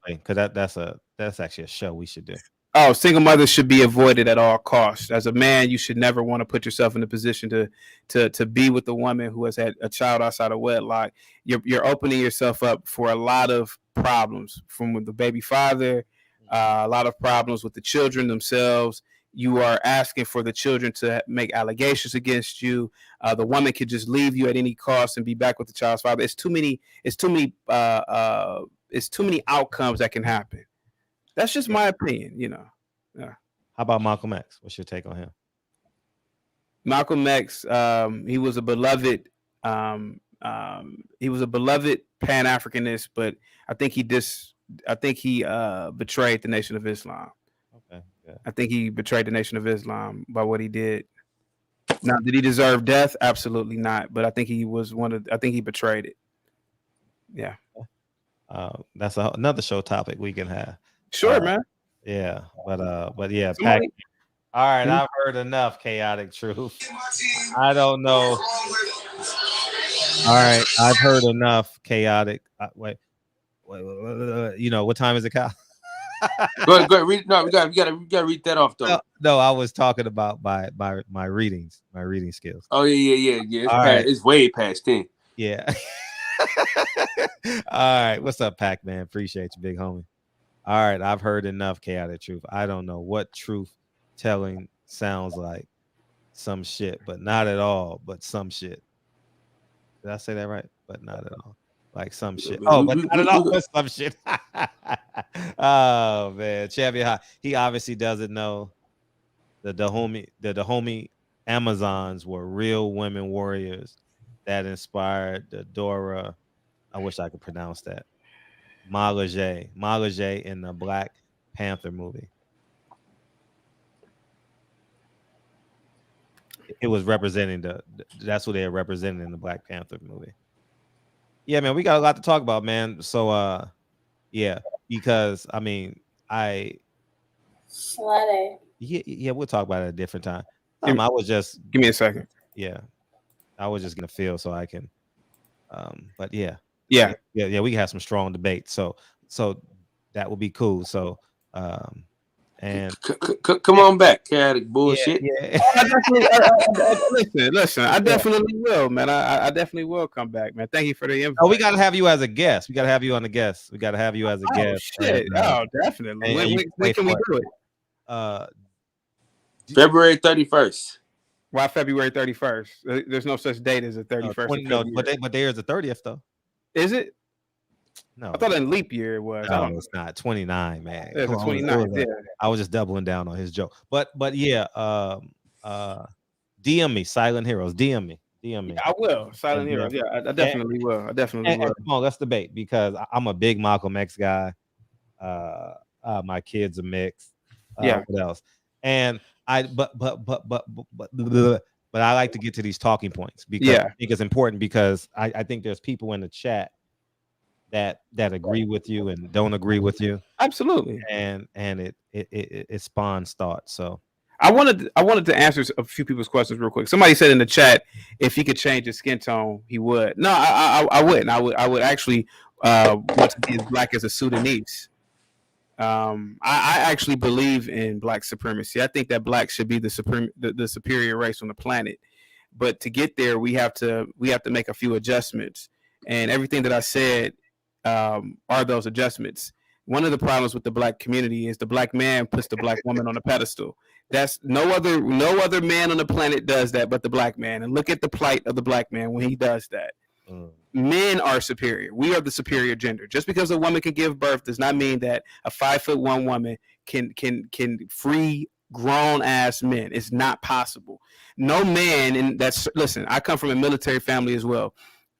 [SPEAKER 14] think
[SPEAKER 4] because that's actually a show we should do.
[SPEAKER 14] Oh, single mothers should be avoided at all costs. As a man, you should never want to put yourself in a position to be with a woman who has had a child outside of wedlock. You're opening yourself up for a lot of problems from the baby father, a lot of problems with the children themselves. You are asking for the children to make allegations against you. The woman could just leave you at any cost and be back with the child's father. It's too many outcomes that can happen. That's just my opinion, you know. Yeah.
[SPEAKER 4] How about Malcolm X? What's your take on him?
[SPEAKER 14] Malcolm X, he was a beloved Pan-Africanist, but I think he betrayed the Nation of Islam.
[SPEAKER 4] Okay. Yeah.
[SPEAKER 14] I think he betrayed the Nation of Islam by what he did. Now, did he deserve death? Absolutely not. But I think he betrayed it. Yeah.
[SPEAKER 4] That's another show topic we can have.
[SPEAKER 14] Sure, man.
[SPEAKER 4] Yeah, but yeah, Pac. All right, I've heard enough. Chaotic Truth. I don't know. All right, I've heard enough. Chaotic. Wait. You know what time is it, Kyle?
[SPEAKER 8] Go ahead. Read. No, we gotta read that off though.
[SPEAKER 4] No, I was talking about my readings, my reading skills.
[SPEAKER 8] Oh yeah. It's way past 10.
[SPEAKER 4] Yeah. All right, what's up, Pac Man? Appreciate you, big homie. All right, I've heard enough. Chaotic Truth. I don't know what truth telling sounds like. Some shit, but not at all. But some shit. Did I say that right? But not at all. Like some shit. Oh, but not at all. But some shit. Oh man, Champion High. He obviously doesn't know that the Dahomey Amazons were real women warriors that inspired the Dora. I wish I could pronounce that. Milaje in the Black Panther movie. It was representing that's what they are representing in the Black Panther movie. Yeah, man, we got a lot to talk about, man. So yeah, because I mean, we'll talk about it at a different time. I was just
[SPEAKER 14] give me a second.
[SPEAKER 4] Yeah. I was just gonna feel so I can but yeah, we can have some strong debate. So that would be cool. So and
[SPEAKER 8] come on back, chaotic bullshit.
[SPEAKER 4] Yeah.
[SPEAKER 14] Listen, I definitely will, man. I definitely will come back, man. Thank you for the invite.
[SPEAKER 4] Oh, we gotta have you as a guest. We gotta have you on the guest. We gotta have you as a guest.
[SPEAKER 14] Shit. Definitely. When can we do it?
[SPEAKER 8] February 31st.
[SPEAKER 14] Why February 31st? There's no such date as the 31st.
[SPEAKER 4] No, but there's the 30th though.
[SPEAKER 14] Is it?
[SPEAKER 4] No,
[SPEAKER 14] I thought in leap year it was.
[SPEAKER 4] No, it's not 29, man.
[SPEAKER 14] It's 29. Yeah.
[SPEAKER 4] I was just doubling down on his joke. But yeah, DM me, Silent Heroes. DM me.
[SPEAKER 14] Yeah, I will. Silent Heroes. Yeah, I definitely will. I definitely will.
[SPEAKER 4] Come on, let's debate because I'm a big Malcolm X guy. My kids are mixed.
[SPEAKER 14] Yeah.
[SPEAKER 4] What else? And but I like to get to these talking points because I think it's important because I think there's people in the chat that agree with you and don't agree with you.
[SPEAKER 14] Absolutely.
[SPEAKER 4] And it spawns thoughts. So
[SPEAKER 14] I wanted to answer a few people's questions real quick. Somebody said in the chat if he could change his skin tone, he would. No, I wouldn't. I would actually want to be as black as a Sudanese. I actually believe in black supremacy. I think that black should be the superior race on the planet. But to get there, we have to make a few adjustments. And everything that I said are those adjustments. One of the problems with the black community is the black man puts the black woman on a pedestal. That's no other man on the planet does that but the black man. And look at the plight of the black man when he does that. Men are superior. We are the superior gender. Just because a woman can give birth does not mean that a 5'1" woman can free grown ass men. It's not possible. No man, and that's, listen, I come from a military family as well.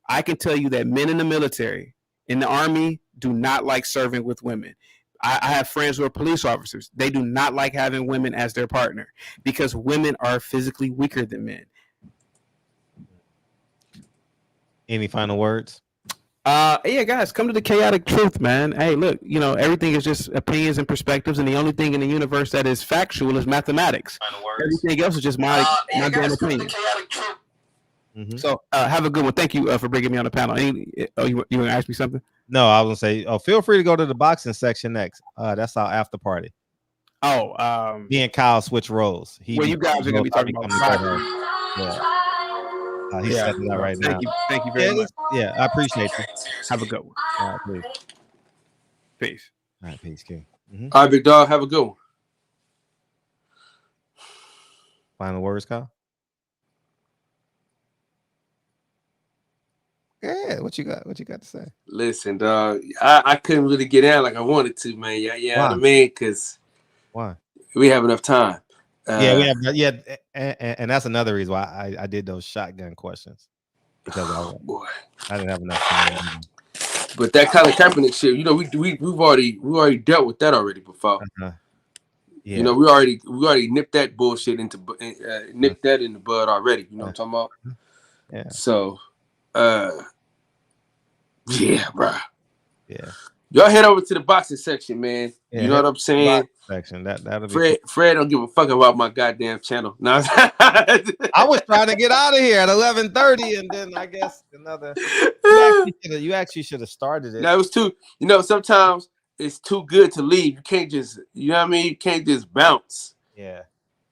[SPEAKER 14] I can tell you that men in the military, in the army, do not like serving with women. I have friends who are police officers. They do not like having women as their partner because women are physically weaker than men.
[SPEAKER 4] Any final words?
[SPEAKER 14] Yeah, guys, come to the chaotic truth, man. Hey, look, everything is just opinions and perspectives, and the only thing in the universe that is factual is mathematics. Everything else is just my damn opinion. So have a good one. Thank you for bringing me on the panel. You want to ask me something?
[SPEAKER 4] No, I was gonna say, feel free to go to the boxing section next. That's our after party. Me and Kyle switch roles.
[SPEAKER 14] You guys are gonna be talking about
[SPEAKER 4] he's setting that right now.
[SPEAKER 14] Thank you very much.
[SPEAKER 4] Yeah, I appreciate you.
[SPEAKER 14] Have a good one.
[SPEAKER 4] All right,
[SPEAKER 14] peace.
[SPEAKER 4] All right, peace, King.
[SPEAKER 8] All right, big dog. Have a good one.
[SPEAKER 4] Final words, Kyle? Yeah, what you got? What you got to say?
[SPEAKER 8] Listen, dog, I couldn't really get out like I wanted to, man. Yeah, what I mean, because
[SPEAKER 4] why?
[SPEAKER 8] We have enough time.
[SPEAKER 4] We have, and that's another reason why I did those shotgun questions, because I didn't have enough time.
[SPEAKER 8] But that kind of Kaepernick shit, we've already dealt with that already before.
[SPEAKER 4] Yeah.
[SPEAKER 8] We already nipped that bullshit nipped that in the bud already. You know what I'm talking about?
[SPEAKER 4] Yeah.
[SPEAKER 8] So, yeah, bro.
[SPEAKER 4] Yeah.
[SPEAKER 8] Y'all head over to the boxing section, man.
[SPEAKER 4] Yeah,
[SPEAKER 8] you know what I'm saying?
[SPEAKER 4] Section. That'll be
[SPEAKER 8] Fred don't give a fuck about my goddamn channel. No,
[SPEAKER 4] I was trying to get out of here at 11:30, and then I guess another. You actually should have started it.
[SPEAKER 8] That was too. Sometimes it's too good to leave. You can't just. You know what I mean? You can't just bounce.
[SPEAKER 4] Yeah,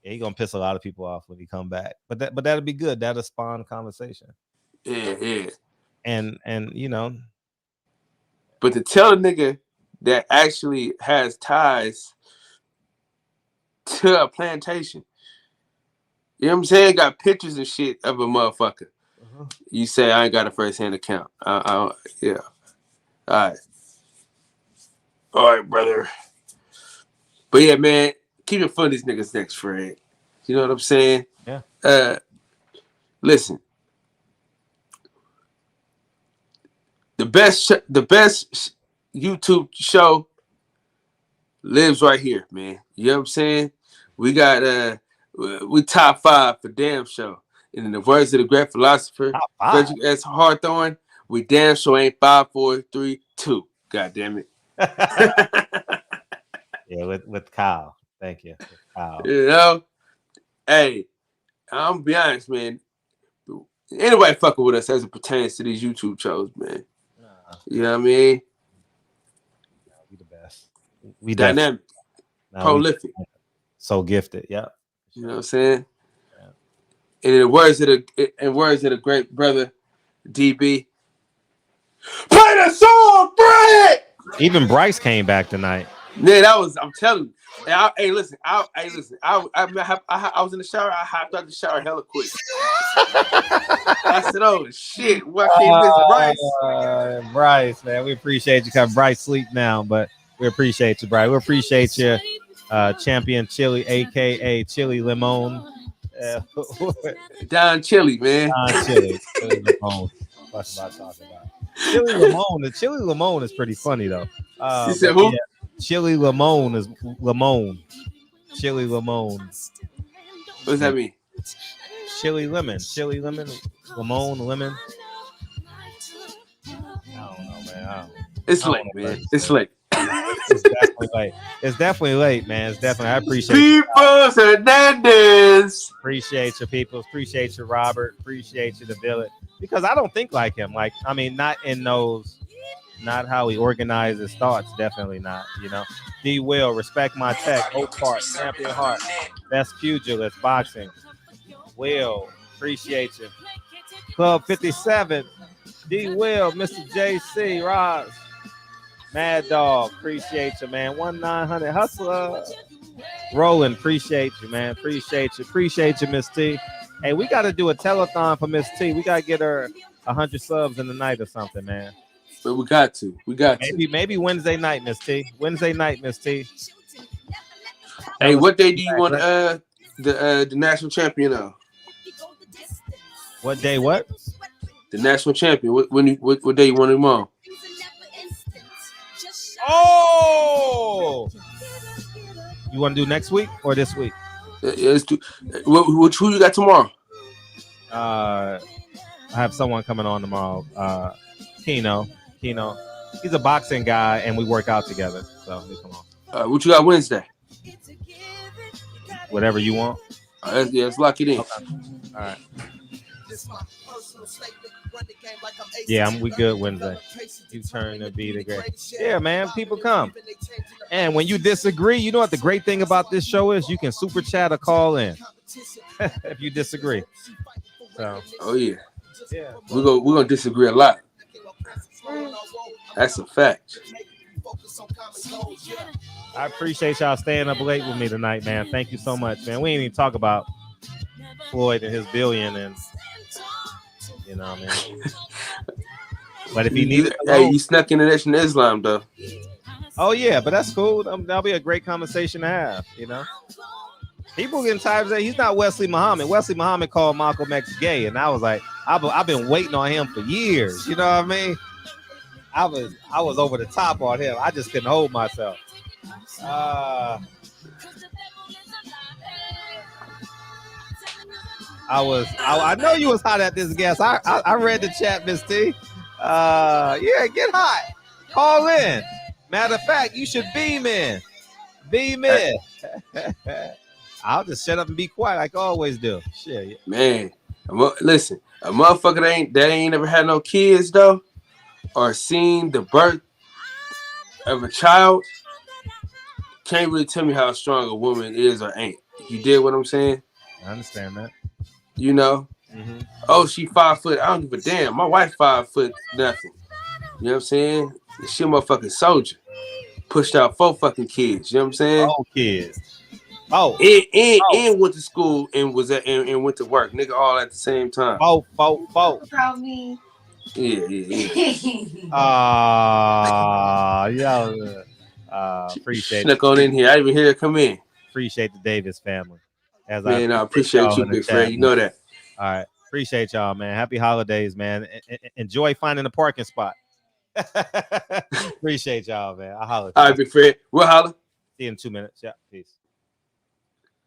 [SPEAKER 4] you're gonna piss a lot of people off when you come back. But that'll be good. That'll spawn conversation.
[SPEAKER 8] Yeah.
[SPEAKER 4] And
[SPEAKER 8] But to tell a nigga that actually has ties to a plantation, you know what I'm saying? Got pictures and shit of a motherfucker. You say I ain't got a first-hand account. Yeah. All right, brother. But yeah, man, keep it fun. These niggas next, Fred. You know what I'm saying?
[SPEAKER 4] Yeah.
[SPEAKER 8] Listen. The best YouTube show lives right here, man. You know what I'm saying? We got we top 5 for damn show. And in the words of the great philosopher Frederick S. Hawthorne, we damn sure ain't 5, 4, 3, 2. God damn it.
[SPEAKER 4] Yeah, with Kyle. Thank you. With Kyle.
[SPEAKER 8] Hey, I'm gonna be honest, man. Anybody fucking with us as it pertains to these YouTube shows, man. You know what I mean?
[SPEAKER 4] We the best. We
[SPEAKER 8] dynamic, prolific,
[SPEAKER 4] so gifted. Yeah.
[SPEAKER 8] You know what I'm saying? Yeah. And in words of the great brother DB, play the song, Brad.
[SPEAKER 4] Even Bryce came back tonight.
[SPEAKER 8] Yeah, I'm telling you. Hey, listen. I was in the shower. I hopped out the shower hella quick. I said, "Oh shit, what can't miss Bryce?"
[SPEAKER 4] Bryce, man, we appreciate you. Cause Bryce sleep now, but we appreciate you, Bryce. We appreciate you, Champion Chili, aka Chili Limon.
[SPEAKER 8] Don Chili, man.
[SPEAKER 4] Don Chili. Chili Limon. What's about talking about? Chili Limon. The Chili Limon is pretty funny though.
[SPEAKER 8] You said who?
[SPEAKER 4] Yeah, Chili Limon is Limon. Chili Limon.
[SPEAKER 8] What does that mean?
[SPEAKER 4] Chili lemon, lemon, lemon. I don't know, man.
[SPEAKER 8] It's late, man. It's late.
[SPEAKER 4] It's definitely late. It's definitely late, man. It's definitely. I appreciate
[SPEAKER 8] Peoples Hernandez.
[SPEAKER 4] Appreciate you, people. Appreciate you, Robert. Appreciate you, the Village. Because I don't think like him. Like, I mean, not in those. Not how he organizes his thoughts. Definitely not. D. Will, respect my tech. Oak Park, Champion Heart, best pugilist, boxing. Will, appreciate you. Club 57, D. Will, Mr. JC, Roz. Mad Dog, appreciate you, man. 1-900 Hustler. Roland, appreciate you, man. Appreciate you, Miss T. Hey, we got to do a telethon for Miss T. We got to get her 100 subs in the night or something, man.
[SPEAKER 8] But we got to.
[SPEAKER 4] Maybe Wednesday night, Miss T. Wednesday night, Miss T.
[SPEAKER 8] Hey, what day do you want the national champion on?
[SPEAKER 4] What day? What?
[SPEAKER 8] The national champion. What day you want him on?
[SPEAKER 4] Oh! You want to do next week or this week?
[SPEAKER 8] Let's do. Who you got tomorrow?
[SPEAKER 4] I have someone coming on tomorrow. Keno. He's a boxing guy, and we work out together. So he'll come on.
[SPEAKER 8] What you got Wednesday?
[SPEAKER 4] Whatever you want.
[SPEAKER 8] Let's lock it in.
[SPEAKER 4] Okay. All right. Yeah, we good Wednesday. You turn to be the great. Yeah, man, people come. And when you disagree, you know what the great thing about this show is? You can super chat or call in if you disagree. So.
[SPEAKER 8] Oh yeah. We're gonna disagree a lot. That's a fact.
[SPEAKER 4] I appreciate y'all staying up late with me tonight, man. Thank you so much, man. We ain't even talk about Floyd and his billion, and you know, man. But if he needs,
[SPEAKER 8] you snuck into Nation of Islam, though.
[SPEAKER 4] Oh yeah, but that's cool. That'll be a great conversation to have. You know, people getting tired of that. He's not Wesley Muhammad. Wesley Muhammad called Malcolm X gay, and I was like, I've been waiting on him for years. You know what I mean? I was over the top on him. I just couldn't hold myself. I know you was hot at this guest. I read the chat, Miss T. Yeah, get hot. Call in. Matter of fact, you should beam in. Beam in. I'll just shut up and be quiet like I always do. Shit.
[SPEAKER 8] Man, listen, a motherfucker that ain't never had no kids though, or seen the birth of a child, can't really tell me how strong a woman is or ain't. You did what I'm saying?
[SPEAKER 4] I understand that.
[SPEAKER 8] You know?
[SPEAKER 4] Mm-hmm.
[SPEAKER 8] Oh, she 5 foot. I don't give a damn. My wife 5 foot nothing. You know what I'm saying? She a motherfucking soldier. Pushed out 4 fucking kids. You know what I'm saying?
[SPEAKER 4] 4 kids. Oh.
[SPEAKER 8] And went to school and was and went to work. Nigga, all at the same time.
[SPEAKER 4] 4.
[SPEAKER 10] About me.
[SPEAKER 8] Yeah.
[SPEAKER 4] Appreciate
[SPEAKER 8] Snuck on in here. I didn't even hear her come in.
[SPEAKER 4] Appreciate the Davis family. I
[SPEAKER 8] appreciate you, big friend. You know that.
[SPEAKER 4] All right. Appreciate y'all, man. Happy holidays, man. Enjoy finding a parking spot. Appreciate y'all, man. I'll holler.
[SPEAKER 8] All right, big friend. We'll holler.
[SPEAKER 4] See you in 2 minutes. Yeah. Peace.